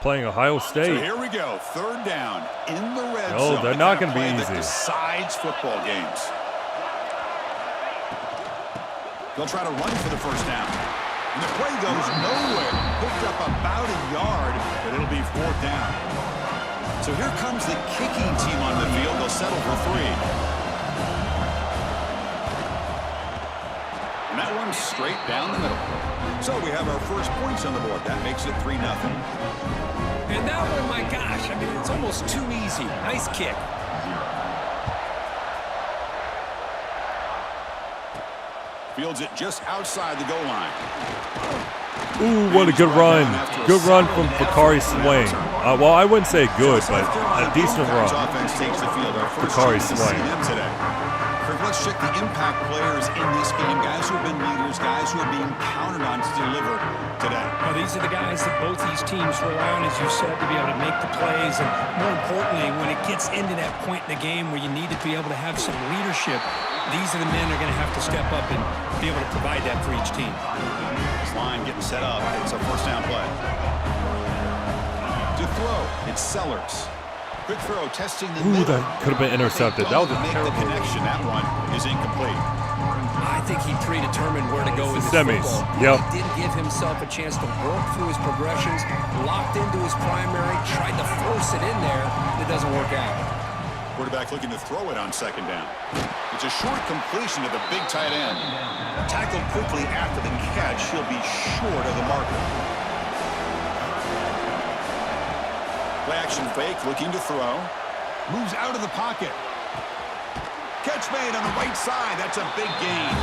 Playing Ohio State.
So here we go, third down in the red zone.
No, they're not going to be easy.
That decides football games. They'll try to run for the first down. And the play goes nowhere. Picked up about a yard, but it'll be fourth down. So here comes the kicking team on the field. They'll settle for 3. And that one's straight down the middle. So we have our first points on the board. That makes it 3-0.
And that one, my gosh, I mean, it's almost too easy. Nice kick.
Fields it just outside the goal line.
Ooh, what a good run. Good run from Bakari Swain. Well, I wouldn't say good, but a decent run.
Offense takes the field. Our first
Bakari
chance to see
Swain.
them today. Kirk let's check the impact players in this game. Guys who have been leaders, guys who are being counted on to deliver today.
Well, these are the guys that both these teams rely on, as you said, to be able to make the plays. And more importantly, when it gets into that point in the game where you need to be able to have some leadership, these are the men that are going to have to step up and be able to provide that for each team.
This line getting set up. It's a first down play. To throw, it's Sellers. Quick throw, testing the middle.
That could have been intercepted. That was a
Make
terrible
the connection. That one is incomplete.
I think he predetermined where to go with his
semis.
football.
Yep.
He didn't give himself a chance to work through his progressions, locked into his primary, tried to force it in there. It doesn't work out.
Quarterback looking to throw it on second down. It's a short completion to the big tight end. Tackled quickly after the catch. He'll be short of the marker. Play action fake, looking to throw. Moves out of the pocket. Catch made on the right side. That's a big gain.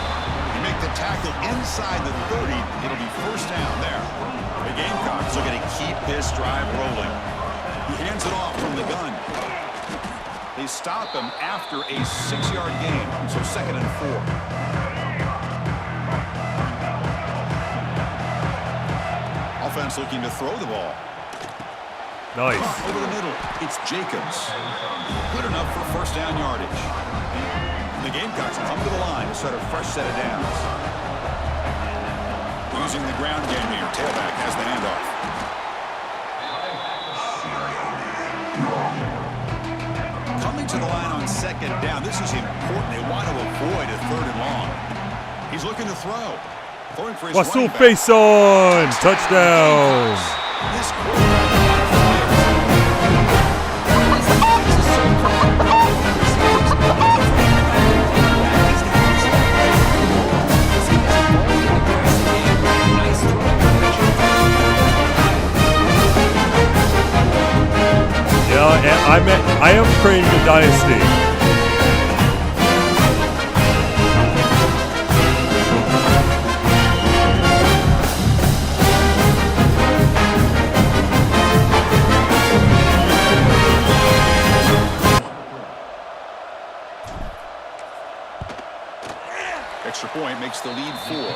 You make the tackle inside the 30. It'll be first down there. The Gamecocks are going to keep this drive rolling. He hands it off from the gun. They stop him after a 6-yard gain, so 2nd and 4. Offense looking to throw the ball.
Nice.
Over the middle, it's Jacobs. Good enough for first down yardage. The Gamecocks come to the line to start a fresh set of downs. Using the ground game here, tailback has the handoff. Coming to the line on second down. This is important. They want to avoid a 3rd and long. He's looking to throw. Throwing for his
Wasul
running back.
face on. Touchdown.
This quarterback.
I am creating a dynasty.
Extra point makes the lead 4.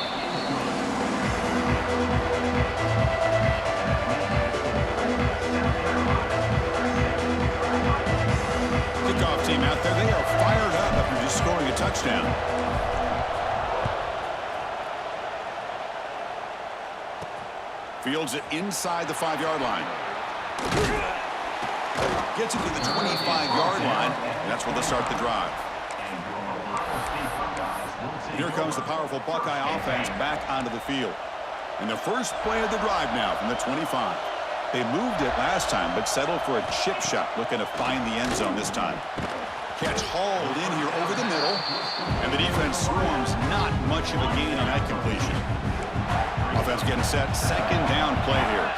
Kickoff team out there. They are fired up after just scoring a touchdown. Fields it inside the 5-yard line. Gets it to the 25-yard line, and that's where they'll start the drive. Here comes the powerful Buckeye offense back onto the field. And the first play of the drive now from the 25. They moved it last time, but settled for a chip shot, looking to find the end zone this time. Catch hauled in here over the middle, and the defense swarms. Not much of a gain on that completion. Offense getting set, second down play here.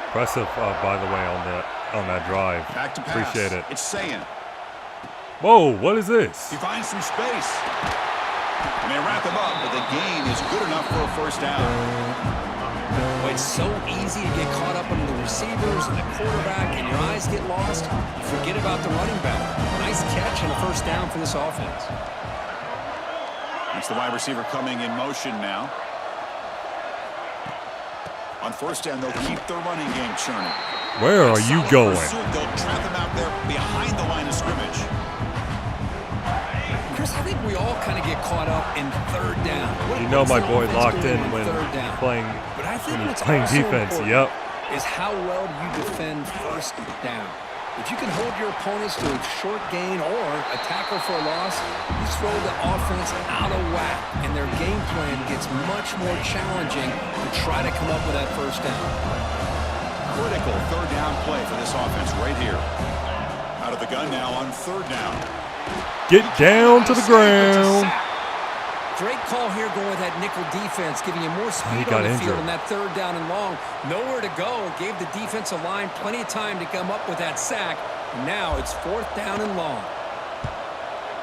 Impressive, by the way, on that drive.
Back to pass.
Appreciate it.
It's Sayin.
Whoa, what is this?
He finds some space. And they wrap him up, but the gain is good enough for a first down.
Well, it's so easy to get caught up on the receivers and the quarterback, and your eyes get lost. You forget about the running back. Nice catch and a first down for this offense.
It's the wide receiver coming in motion now. On first down, they'll keep their running game churning.
Where are you going?
They'll trap him out there behind the line of scrimmage.
Chris, I think we all kind of get caught up in third down.
You know my boy locked in when
playing
defense. Yep.
Is how well do you defend first down? If you can hold your opponents to a short gain or a tackle for a loss, you throw the offense out of whack, and their game plan gets much more challenging to try to come up with that first down.
Critical third down play for this offense right here. Out of the gun now on third down.
Get down to the ground.
Great call here going with that nickel defense, giving you more speed on the field on that third down and long. Nowhere to go. Gave the defensive line plenty of time to come up with that sack. Now it's fourth down and long.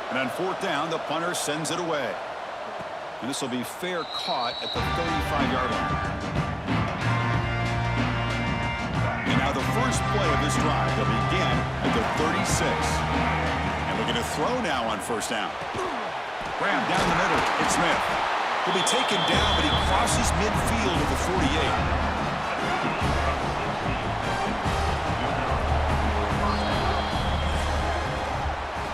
And on fourth down, the punter sends it away. And this will be fair caught at the 35-yard line. And now the first play of this drive will begin 36. And looking to throw now on first down. Graham down the middle. It's Smith. He'll be taken down, but he crosses midfield at the 48.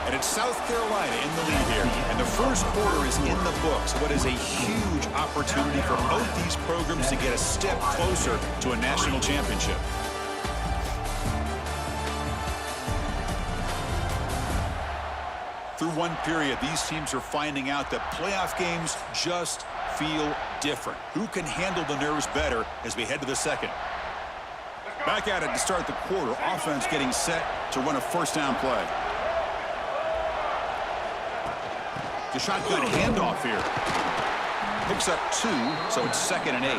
And it's South Carolina in the lead here. And the first quarter is in the books. What is a huge opportunity for both these programs to get a step closer to a national championship. Through one period, these teams are finding out that playoff games just feel different. Who can handle the nerves better as we head to the second? Back at it to start the quarter. Offense getting set to run a first down play. The shotgun handoff here. Picks up 2, so it's 2nd and 8.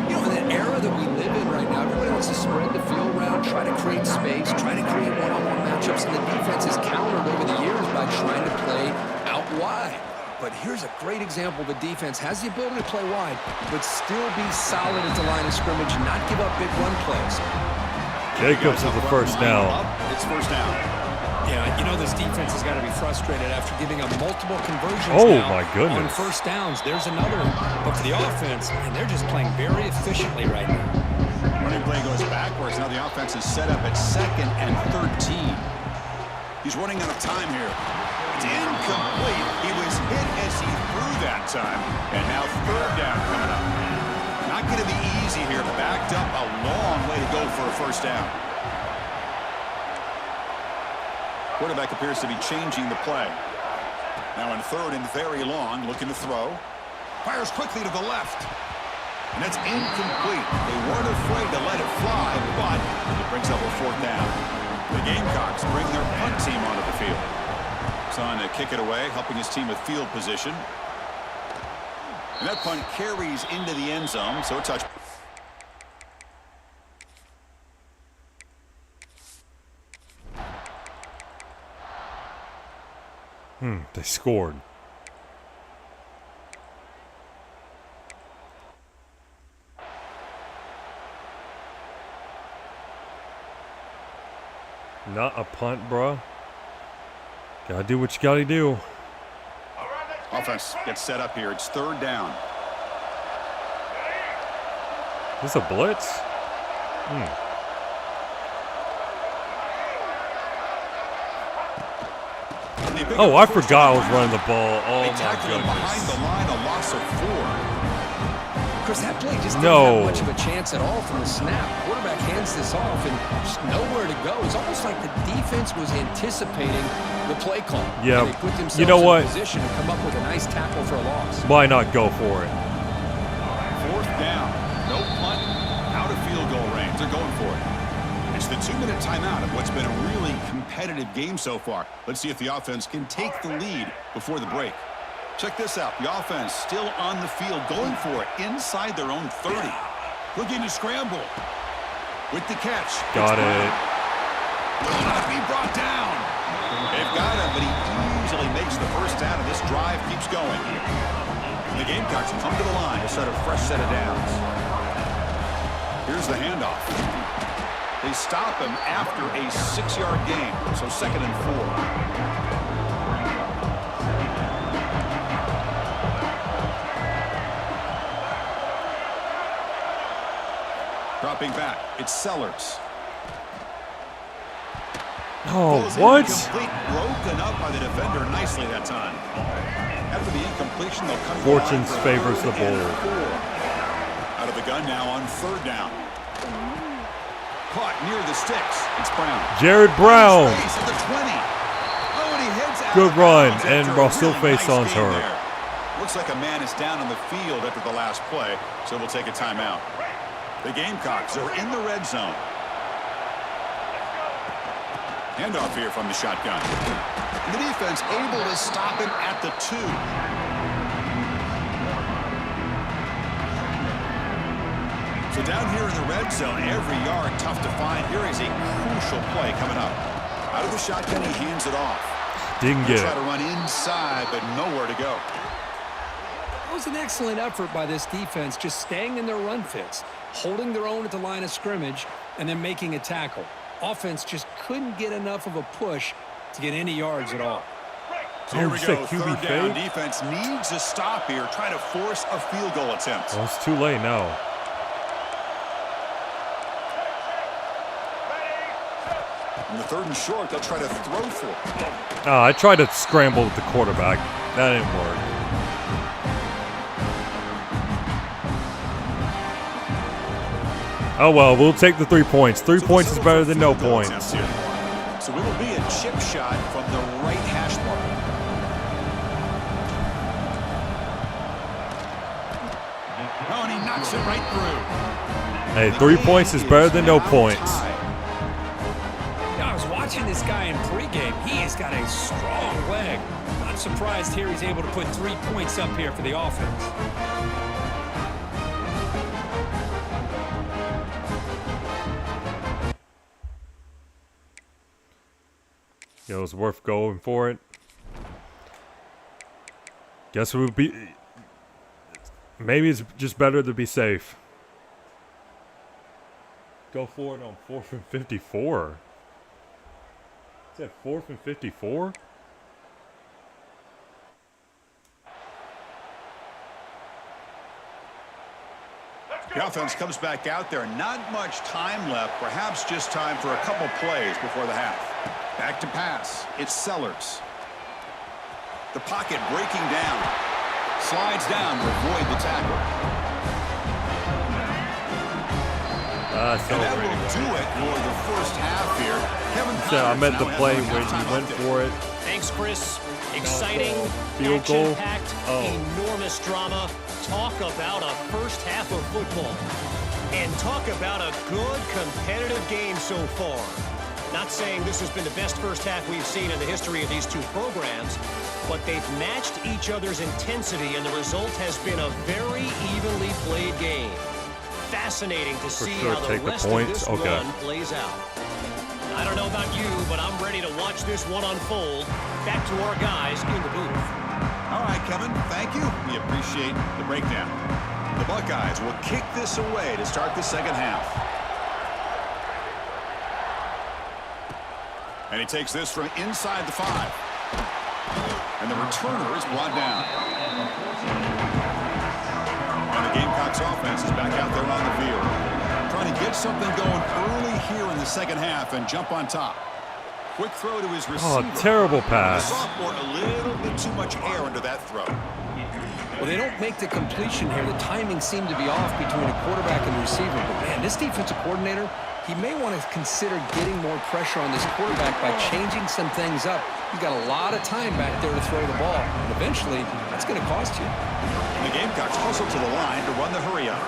You know, in the era that we live in right now, everybody wants to spread the field around, try to create space, try to create one-on-one matchups, and the defense has countered over the years by trying to play out wide. But here's a great example. The defense has the ability to play wide, but still be solid at the line of scrimmage, not give up big run plays.
Jacobs with the first down.
It's first down.
Yeah, you know this defense has got to be frustrated after giving up multiple conversions
my goodness.
on first downs. There's another one. But for the offense, and they're just playing very efficiently right now.
Running play goes backwards. Now the offense is set up at 2nd and 13. He's running out of time here. It's incomplete. He was hit as he threw that time. And now 3rd down coming up. Not going to be easy here. Backed up a long way to go for a first down. Quarterback appears to be changing the play. Now in 3rd and very long, looking to throw. Fires quickly to the left. And that's incomplete. They weren't afraid to let it fly, but it brings up a 4th down. The Gamecocks bring their punt team onto the field. Son to kick it away, helping his team with field position. And that punt carries into the end zone, so a touch.
They scored. Not a punt, bruh. Gotta do what you gotta do.
Offense gets set up here. It's 3rd down.
Is this a blitz? Oh, I forgot I was running the ball. Oh, my goodness.
Behind the line, a loss of 4.
Chris, that play just didn't have much of a chance at all from the snap. Quarterback hands this off and just nowhere to go. It's almost like the defense was anticipating the play call.
Yeah,
and they put themselves
you know what?
in position to come up with a nice tackle for a loss.
Why not go for it?
4th down. No punt. Out of field goal range. They're going for it. It's the 2-minute timeout of what's been a really competitive game so far. Let's see if the offense can take the lead before the break. Check this out. The offense still on the field, going for it inside their own 30. Looking to scramble. With the catch.
Got it.
Will not be brought down. They've got him, but he easily makes the first down, and this drive keeps going. And the Gamecocks come to the line to start a fresh set of downs. Here's the handoff. They stop him after a 6-yard gain, so 2nd and 4. Dropping back, it's Sellers.
Oh, what?
Broken up by the defender nicely that time. After the incompletion, they'll come.
Fortune favors the bold.
Out of the gun now on 3rd down. Caught near the sticks. It's Brown.
Jared Brown.
At the 20. Oh, and he heads out.
Good run, and Russell Faison's hurt.
Looks like a man is down on the field after the last play, so we'll take a timeout. The Gamecocks are in the red zone. Handoff here from the shotgun. The defense able to stop him at the 2. So down here in the red zone, every yard tough to find. Here is a crucial play coming up. Out of the shotgun, he hands it off.
Didn't get it.
Try to run inside, but nowhere to go.
It was an excellent effort by this defense, just staying in their run fits, holding their own at the line of scrimmage, and then making a tackle. Offense just couldn't get enough of a push to get any yards at all.
So here we go, third down. Defense needs a stop here, trying to force a field goal attempt.
Well, it's too late now.
On the third and short, they'll try to throw for it.
I tried to scramble with the quarterback. That didn't work. Oh well, we'll take the 3 points. 3 points is better than no points.
So it'll be a chip shot from the right hash mark. Oh, and he knocks it right through.
Hey, 3 points is better than no points.
I was watching this guy in pregame. He has got a strong leg. Not surprised here he's able to put 3 points up here for the offense.
It was worth going for it. Guess it would be. Maybe it's just better to be safe. Go for it on 4th and 54. Is that 4th and 54?
The offense comes back out there. Not much time left. Perhaps just time for a couple plays before the half. Back to pass. It's Sellers. The pocket breaking down. Slides down to avoid the tackle. And that will do it for the first half here. Kevin
Yeah, I meant the
Connors
play
now
when
has
he went for it.
Thanks, Chris. Exciting,
Field goal.
action-packed, enormous drama. Talk about a first half of football. And talk about a good competitive game so far. Not saying this has been the best first half we've seen in the history of these two programs, but they've matched each other's intensity, and the result has been a very evenly played game. Fascinating to see
sure
how the
take the
rest of
points.
this
Okay.
run plays out. I don't know about you, but I'm ready to watch this one unfold. Back to our guys in the booth.
All right, Kevin, thank you. We appreciate the breakdown. The Buckeyes will kick this away to start the second half. And he takes this from inside the 5. And the returner is brought down. And the Gamecocks offense is back out there on the field. Trying to get something going early here in the second half and jump on top. Quick throw to his receiver.
Oh, terrible pass.
The sophomore, a little bit too much air under that throw.
Well, they don't make the completion here. The timing seemed to be off between a quarterback and receiver. But, man, this defensive coordinator, he may want to consider getting more pressure on this quarterback by changing some things up. You've got a lot of time back there to throw the ball. And eventually, that's going to cost you.
And the Gamecocks hustle to the line to run the hurry up.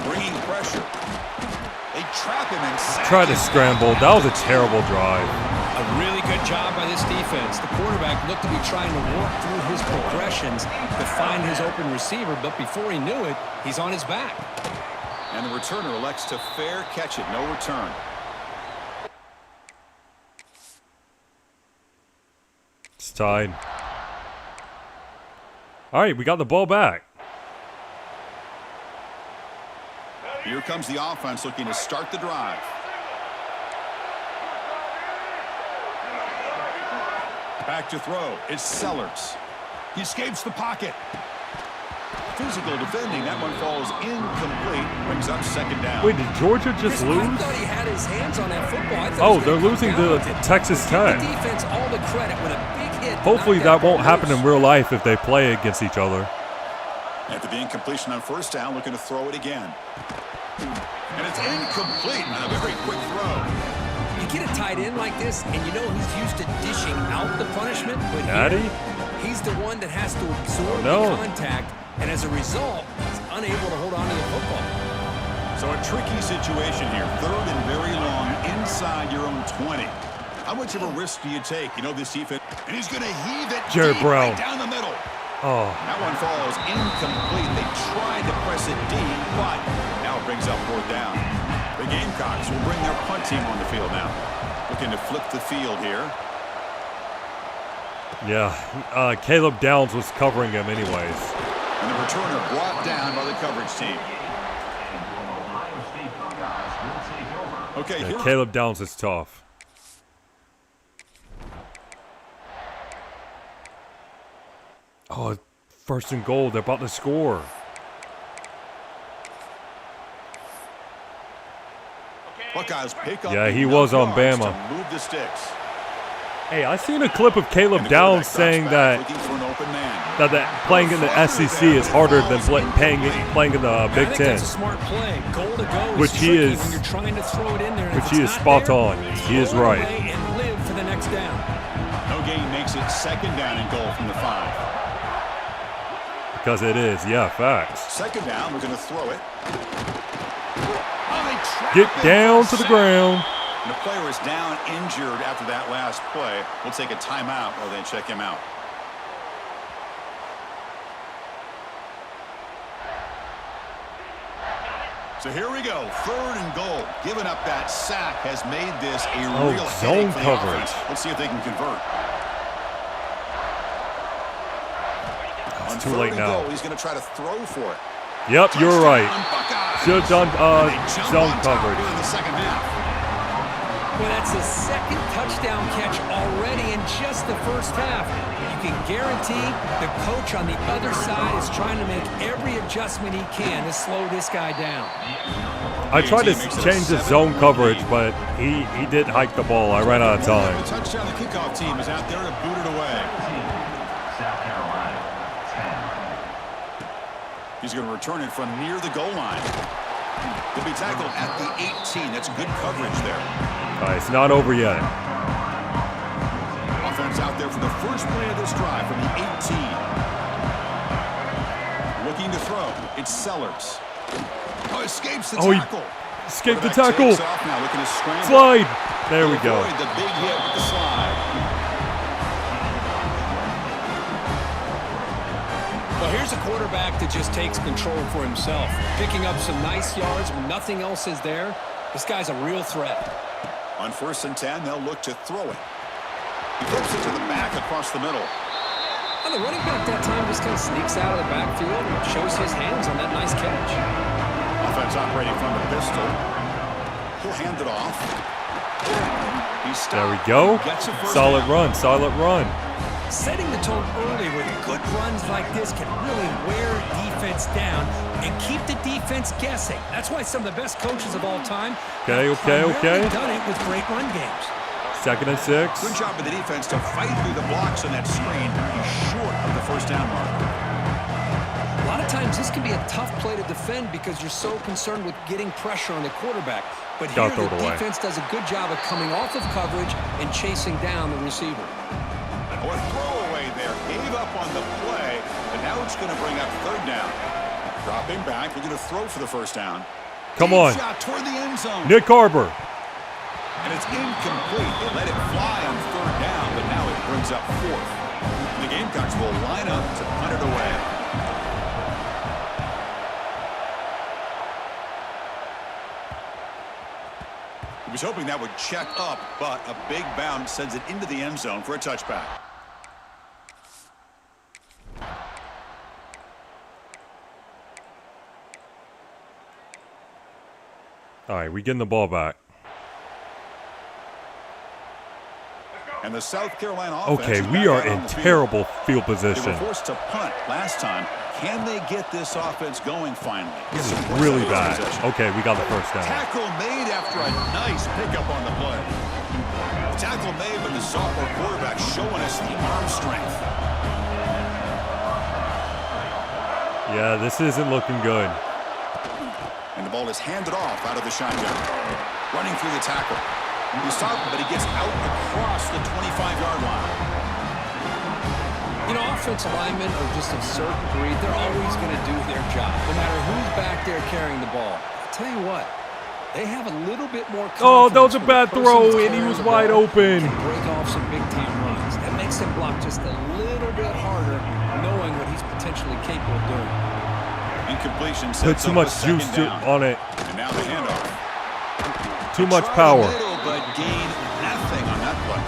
Bringing pressure. They trap him and sack
Try to
him.
scramble. That was a terrible drive.
A really good job by this defense. The quarterback looked to be trying to work through his progressions to find his open receiver, but before he knew it, he's on his back.
And the returner elects to fair catch it. No return.
It's tied. All right, we got the ball back.
Here comes the offense looking to start the drive. Back to throw. It's Sellers. He escapes the pocket. Physical defending. That one falls incomplete. Brings up second down.
Wait, did Georgia just
I
lose?
thought he had his hands on that football. I thought
Oh,
he was
they're
gonna
losing
come down
to
with it.
Texas
Give
Tech.
the defense all the credit with a big hit. to
Hopefully
knock
that won't
ball
happen
loose.
in real life if they play against each other.
After the incompletion on first down, looking to throw it again. And it's incomplete on a very quick throw.
You get it tied in like this, and you know he's used to dishing out the punishment, but
Natty?
here, he's the one that has to absorb
no.
the contact, and as a result, he's unable to hold on to the football.
So a tricky situation here. Third and very long inside your own 20. How much of a risk do you take? You know this defense, and he's going to heave it
Jared
deep
Brown.
right down the middle.
Oh,
That one falls incomplete. They tried to press it deep, but now it brings up fourth down. The Gamecocks will bring their punt team on the field now. Looking to flip the field here.
yeah. Caleb Downs was covering him anyways.
And the returner brought down by the coverage team.
Ohio State Buckeyes will take over
Okay,
Yeah,
here.
Caleb Downs is tough. Oh, 1st and goal. They're about to score.
Buckeyes pick up
Yeah, he
enough
was on
yards
Bama.
to move the sticks.
Hey, I seen a clip of Caleb Downs saying that playing in the SEC is harder than playing in the Big
I think
Ten,
that's a smart play. Goal to go
which
is
he
tricky
is,
when you're trying to throw it in there.
which he is spot on. He is
Throw it
right.
away and live for the next down.
No gain makes it 2nd down and goal from the 5.
Because it is, yeah, facts.
2nd down, we're going to throw it.
Get down to the ground.
And the player is down injured after that last play. We'll take a timeout while they check him out. So here we go, 3rd and goal. Giving up that sack has made this a real
zone
headache for the
coverage.
offense. Let's see if they can convert.
It's
On
too
3rd
late
and
now.
goal, he's going to try to throw for it.
Yep, you're right. Should have done zone
Here
coverage.
in the 2nd half.
Well, that's his 2nd touchdown catch already in just the 1st half. You can guarantee the coach on the other side is trying to make every adjustment he can to slow this guy down.
I tried to change the zone coverage, but he did hike the ball. I ran out of time.
The touchdown, the kickoff team is out there to boot it away.
South Carolina, 10.
He's going to return it from near the goal line. He'll be tackled at the 18. That's good coverage there.
All right, it's not over yet.
Offense out there for the first play of this drive from the 18. Looking to throw. It's Sellers. Oh, escapes the
He
tackle.
escaped the
Quarterback
tackle.
takes off now, looking to scramble.
Slide. There we go.
Avoid the big hit with the slide.
Well, here's a quarterback that just takes control for himself, picking up some nice yards when nothing else is there. This guy's a real threat.
On 1st and 10, they'll look to throw it. He flips it to the back across the middle.
And the running back that time just kind of sneaks out of the backfield and shows his hands on that nice catch.
Offense operating from the pistol. He'll hand it off. He's
There we go.
Gets it first
Solid
down.
run. Solid run.
Setting the tone early with good runs like this can really wear defense down and keep the defense guessing. That's why some of the best coaches of all time have primarily done it with great run games.
2nd and 6.
Good job of the defense to fight through the blocks on that screen. He's short of the 1st down mark.
A lot of times this can be a tough play to defend because you're so concerned with getting pressure on the quarterback. But here
Gotta throw
the
it away.
defense does a good job of coming off of coverage and chasing down the receiver.
Oh, a throwaway there. Gave up on the play, but now it's going to bring up 3rd down. Dropping back. We're going to throw for the 1st down.
Come
Deep
on.
shot toward the end zone.
Nick Carver.
And it's incomplete. They let it fly on 3rd down, but now it brings up 4th. The Gamecocks will line up to punt it away. He was hoping that would check up, but a big bounce sends it into the end zone for a touchback.
All right, we getting the ball back.
And the South Carolina offense
Okay,
is
we
back
are
out on
in
the field.
terrible field
They
position.
were forced to punt last time. Can they get this offense going finally?
This is really bad. Okay, we got the 1st down.
Tackle made after a nice pickup on the play. The tackle made by the sophomore quarterback showing us the arm strength.
Yeah, this isn't looking good.
And the ball is handed off out of the shotgun. Running through the tackle. He stopped, but he gets out across the 25-yard line.
You know, offensive linemen are just a certain breed. They're always going to do their job, no matter who's back there carrying the ball. I'll tell you what, they have a little bit more confidence.
Oh, that was a
when
bad
the person
throw,
that's
and he
carrying
was
the
wide
ball
open.
can break off some big-time runs. That makes them block just a little bit harder, knowing what he's potentially capable of doing.
Incompletion
Put
sets
too
up
much
a second
juice
down.
on it.
And now the handoff.
Too much
Try the
power.
middle, but gain nothing on that play.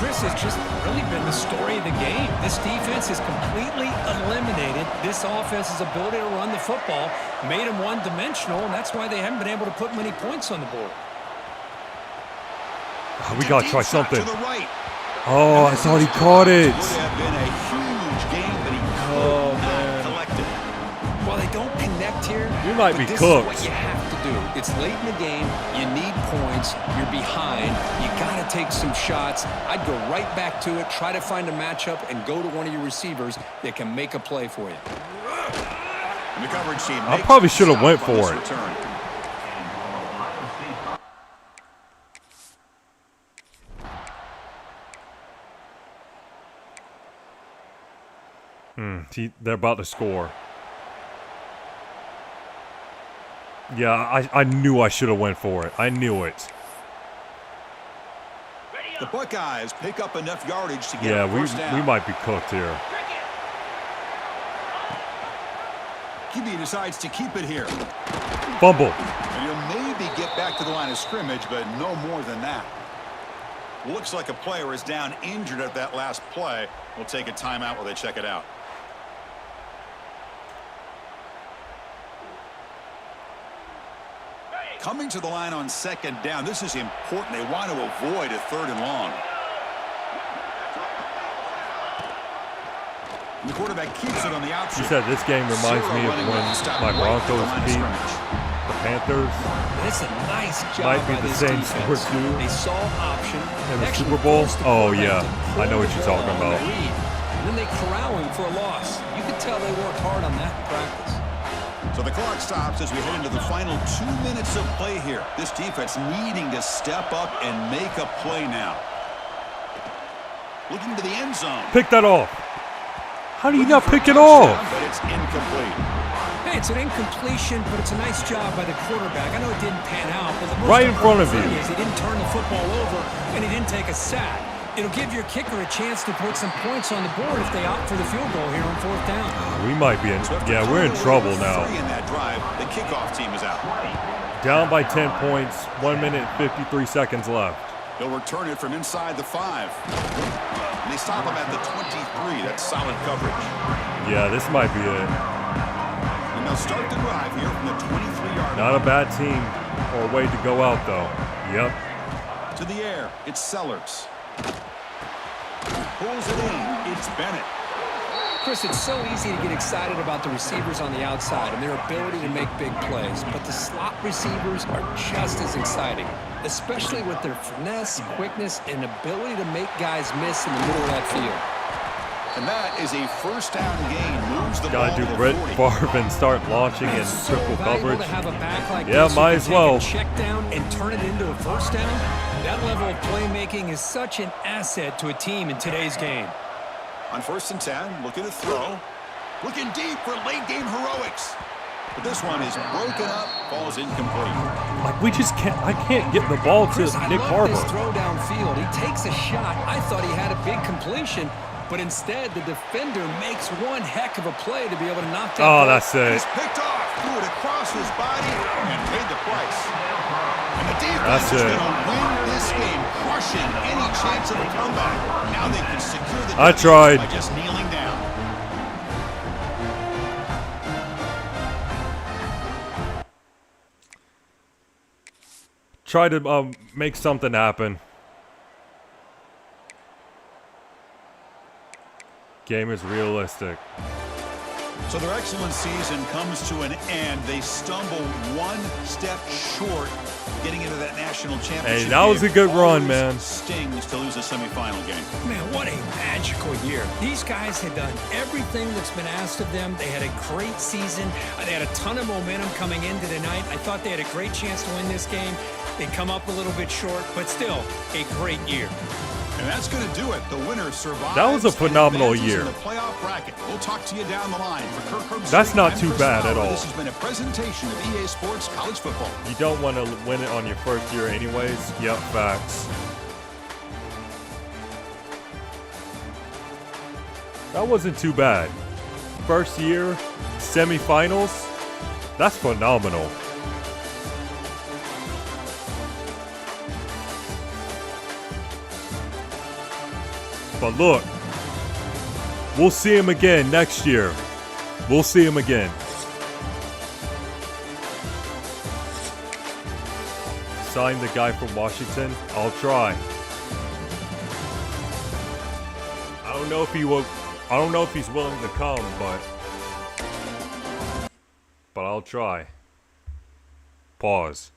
Chris this has just really been the story of the game. This defense has completely eliminated this offense's ability to run the football, made them one-dimensional, and that's why they haven't been able to put many points on the board.
Oh, we got to try something. Oh, I thought he caught it.
Oh, man. Well, they don't connect here.
We might be
this
cooked.
is what you have to do. It's late in the game. You need points. You're behind. You got to take some shots. I'd go right back to it, try to find a matchup, and go to one of your receivers that can make a play for you.
And the coverage team
I probably should have went for it. They're about to score. Yeah, I knew I should have went for it. I knew it.
The Buckeyes pick up enough yardage to get
Yeah,
a first down.
we might be cooked here.
QB decides to keep it here.
Fumble.
And he'll maybe get back to the line of scrimmage, but no more than that. Looks like a player is down injured at that last play. We'll take a timeout while they check it out. Coming to the line on second down. This is important. They want to avoid a 3rd and long. And the quarterback keeps it on the outside.
She said this game reminds me of when my Broncos beat the Panthers.
It's a nice job.
Might be
by
the
this
same
defense.
score too.
They saw option.
In the
actually
Super Bowl?
forced the
Oh
quarterback
yeah,
to
I know what you're talking
pull the
about.
lead. And then they corral him for a loss. You could tell they worked hard on that in practice.
So the clock stops as we head into the final 2 minutes of play here. This defense needing to step up and make a play now. Looking to the end zone.
Pick that off. How do you not pick it off?
But it's incomplete.
Hey, it's an incompletion, but it's a nice job by the quarterback. I know it didn't pan out, but the most
Right in front of
important
you.
thing is he didn't turn the football over, and he didn't take a sack. It'll give your kicker a chance to put some points on the board if they opt for the field goal here on 4th down.
We might be in. Yeah, we're in trouble now.
In that drive, the kickoff team is out.
Down by 10 points. 1 minute 53 seconds left.
They'll return it from inside the 5. And they stop him at the 23. That's solid coverage.
Yeah, this might be it.
And they'll start the drive here from the 23-yard line.
Not a bad team or a way to go out though. Yep.
To the air, it's Sellers. Pulls it in, it's Bennett.
Chris, it's so easy to get excited about the receivers on the outside and their ability to make big plays, but the slot receivers are just as exciting, especially with their finesse, quickness, and ability to make guys miss in the middle of that field.
And that is a first down gain. Moves the
Gotta
ball
do
to the
Brett
40.
Favre and start launching in
It's so
triple
valuable
coverage.
to have a back like
Yeah,
this who
might
can
as
take
well.
a check down and turn it into a first down. That level of playmaking is such an asset to a team in today's game.
On 1st and 10, looking to throw. Looking deep for late game heroics. But this one is broken up, falls incomplete.
Like we just can't. I can't get the ball to
Chris, I
Nick
love this
Harbor.
throw downfield. He takes a shot. I thought he had a big completion, but instead the defender makes one heck of a play to be able to knock that
Oh,
ball.
that's it.
He's picked off, threw it across his body, and paid the price. And the defense
That's
is
it.
going to win this game, crushing any chance of a comeback. Now they can secure the
I
W
tried.
by just kneeling down.
Try to make something happen. Game is realistic.
So their excellent season comes to an end. They stumble one step short of getting into that national championship.
Hey, that was a
game.
good run,
Always
man.
Stings to lose a semifinal game.
Man, what a magical year. These guys had done everything that's been asked of them. They had a great season. They had a ton of momentum coming into tonight. I thought they had a great chance to win this game. They come up a little bit short, but still a great year.
And that's going to do it. The winner survives.
That was a phenomenal
and advances
year.
in the playoff bracket. We'll talk to you down the line. For Kirk Herbstreit,
That's not
I'm
too
Chris
bad at
Fowler.
all.
This has been a presentation of EA Sports College Football.
You don't want to win it on your first year anyways. Yep, facts. That wasn't too bad. First year, semifinals. That's phenomenal. But look, we'll see him again next year. We'll see him again. Sign the guy from Washington. I'll try. I don't know if he will. I don't know if he's willing to come, but I'll try. Pause.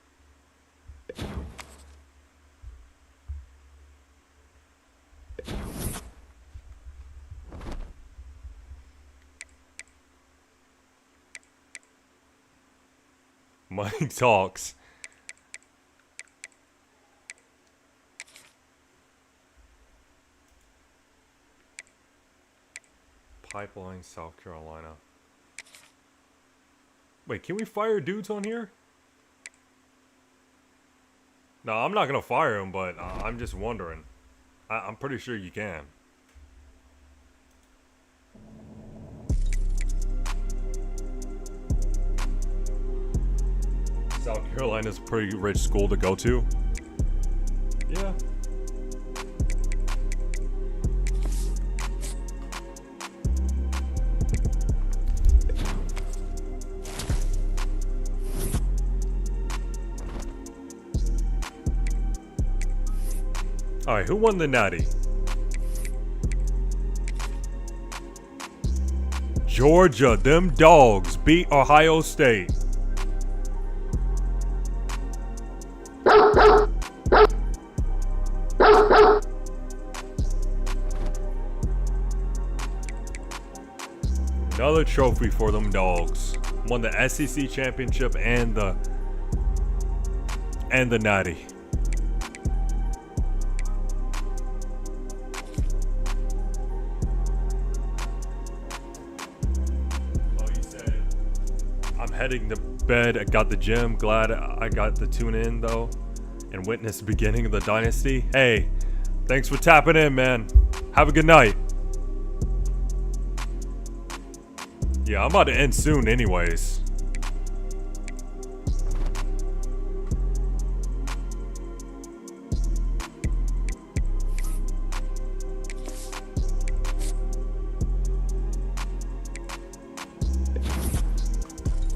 Money talks. Pipeline, South Carolina. Wait, can we fire dudes on here? No, I'm not gonna fire him, but I'm just wondering. I'm pretty sure you can. South Carolina's a pretty rich school to go to. Yeah. Alright, who won the Natty? Georgia, them dogs beat Ohio State. Another trophy for them dogs. Won the SEC championship and the Natty. Heading to bed. I got the gym. Glad I got to tune in though and witness the beginning of the dynasty. Hey, thanks for tapping in, man. Have a good night. Yeah, I'm about to end soon anyways.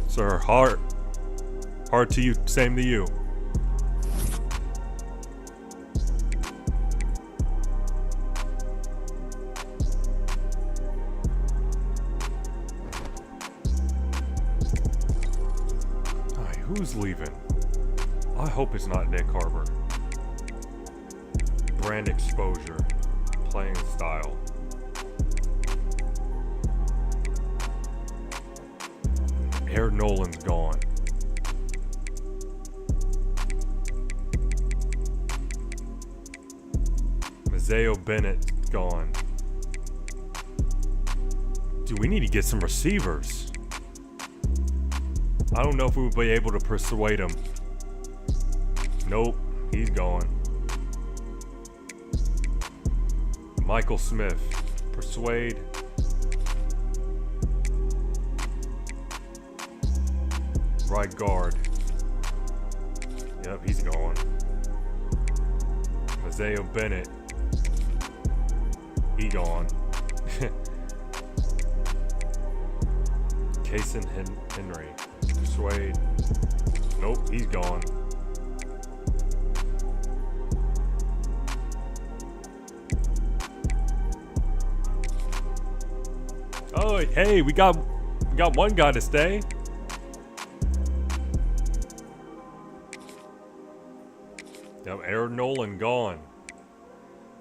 Sir, heart to you, same to you. Alright, who's leaving? I hope it's not Nick Harbor. Brand exposure, playing style. Aaron Nolan's gone. Mazeo Bennett gone. Dude, we need to get some receivers. I don't know if we will be able to persuade him. Nope, he's gone. Michael Smith. Persuade. Right guard. Yep, he's gone. Mazeo Bennett. He gone. Kason Henry. Persuade. Nope, he's gone. Oh, hey, we got one guy to stay. Yep, Aaron Nolan gone.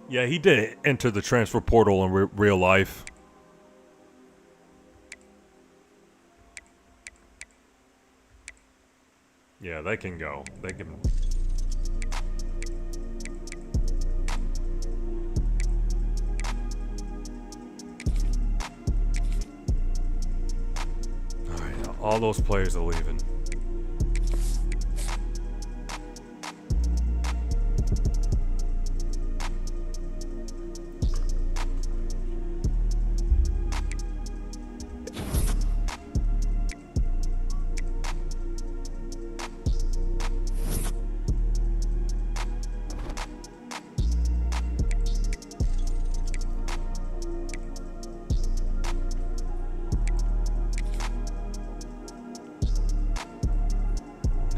Yeah, he did enter the transfer portal in real life. Yeah, they can go. They can. Alright, all those players are leaving.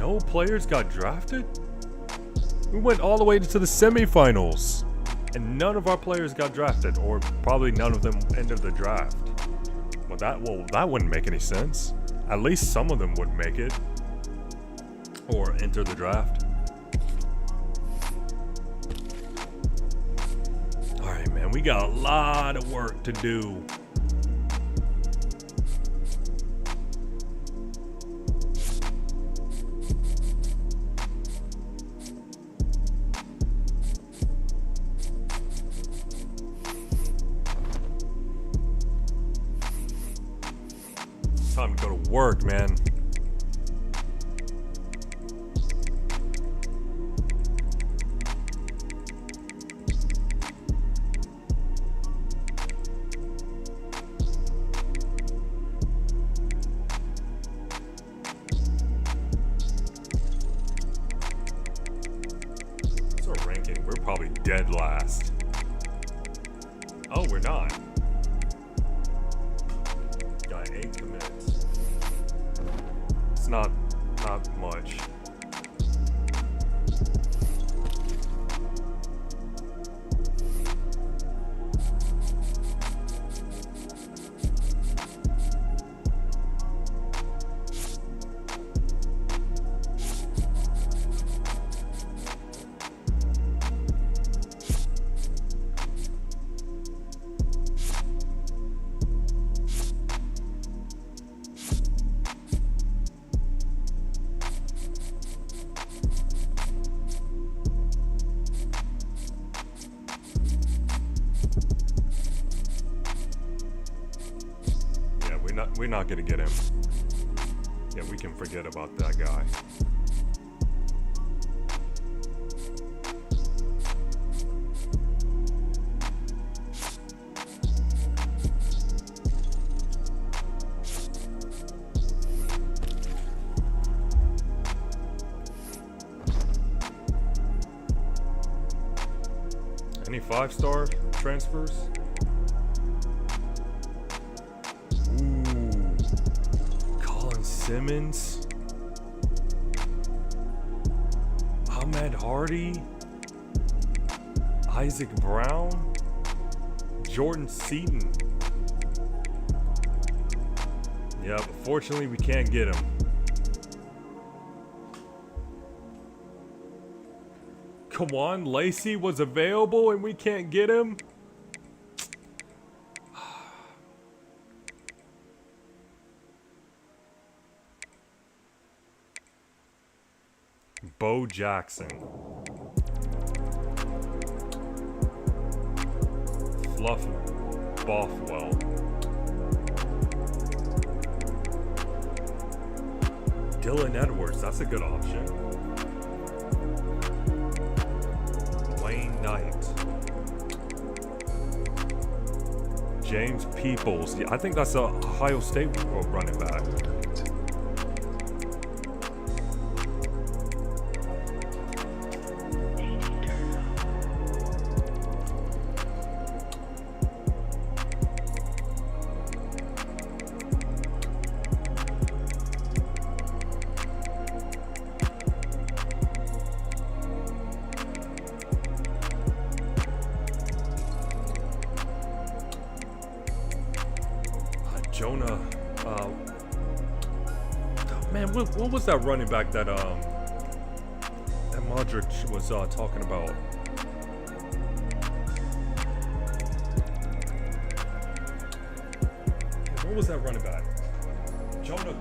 no players got drafted? We went all the way to the semifinals, and none of our players got drafted, or probably none of them entered the draft. Well, that wouldn't make any sense. At least some of them would make it, or enter the draft. All right, man, we got a lot of work to do. Time to go to work, man. What's our ranking? We're probably dead last. Oh, we're not. Got 8 commits. It's not much. We're not gonna get him. Yeah, we can forget about that guy. Any 5-star transfers? Simmons, Ahmed Hardy, Isaac Brown, Jordan Seaton. Yeah, but fortunately we can't get him. Come on, Lacey was available and we can't get him? Bo Jackson. Fluff Bothwell. Dylan Edwards, that's a good option. Wayne Knight. James Peoples. Yeah, I think that's a Ohio State running back. Jonah, man, what was that running back that Modric was talking about? What was that running back? Jonah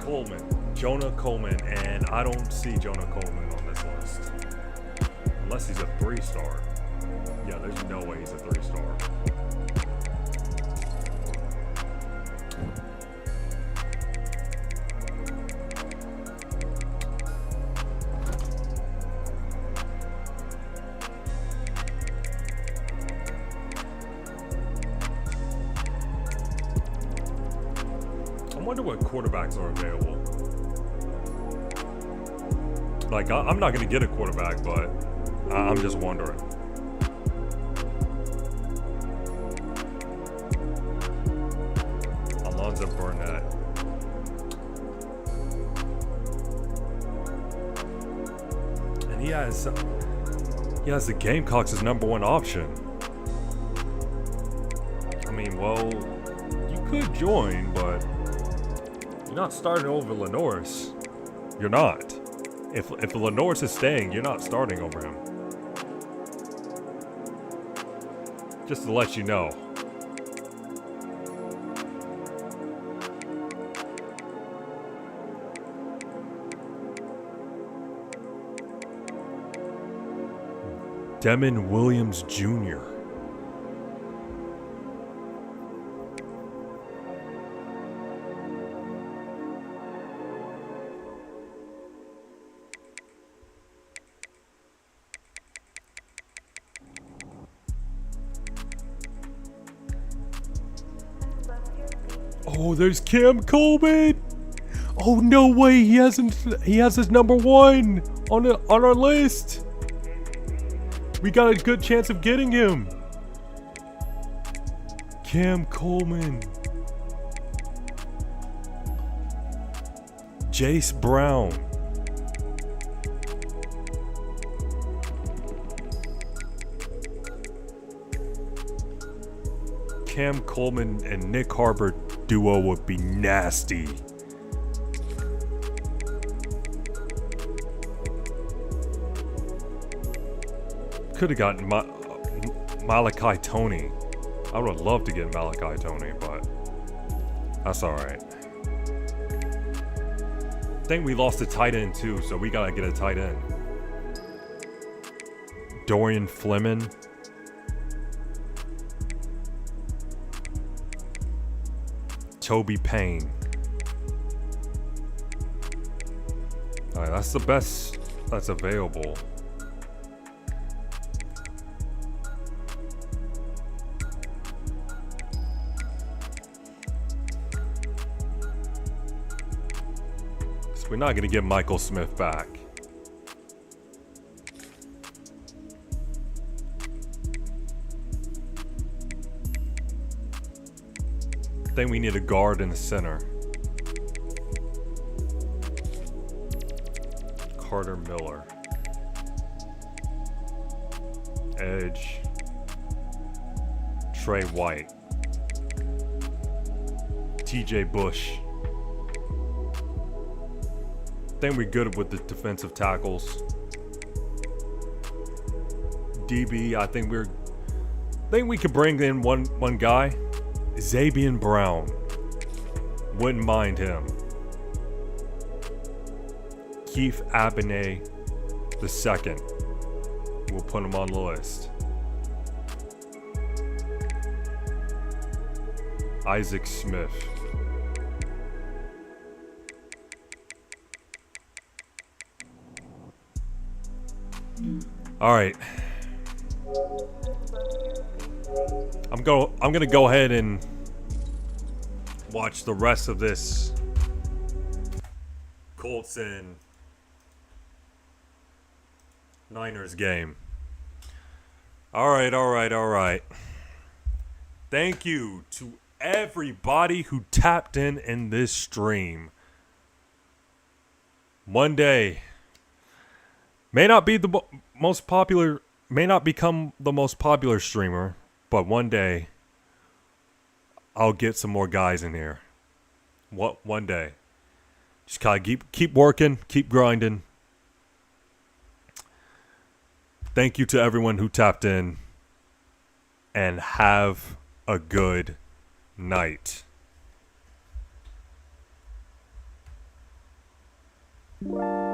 Coleman, and I don't see Jonah Coleman on this list. Unless he's a 3-star. Yeah, there's no way he's a 3-star. I wonder what quarterbacks are available. Like, I'm not going to get a quarterback, but I'm just wondering. Alonzo Burnett. he has the Gamecocks as #1 option. I mean, well, you could join, but you're not starting over Lenoris. You're not. If Lenoris is staying, you're not starting over him. Just to let you know. Demond Williams Jr. Oh, there's Cam Coleman. Oh, no way. He has his #1 on our list. We got a good chance of getting him. Cam Coleman. Jace Brown. Cam Coleman and Nick Harbor duo would be nasty. Could have gotten Malachi Tony. I would have loved to get Malachi Tony, but that's alright. I think we lost a tight end too, so we gotta get a tight end. Dorian Fleming. Toby Payne. Alright, that's the best that's available. So we're not going to get Michael Smith back. Then we need a guard in the center. Carter Miller. Edge. Trey White. TJ Bush. Then we're good with the defensive tackles. DB, I think we could bring in one guy. Zabian Brown. Wouldn't mind him. Keith Abney II. We'll put him on the list. Isaac Smith. All right. I'm gonna go ahead and watch the rest of this Colts and Niners game. All right. Thank you to everybody who tapped in this stream. One day may not be the most popular, may not become the most popular streamer, but one day I'll get some more guys in here. One day. Just kind of keep working, keep grinding. Thank you to everyone who tapped in, and have a good night.
What?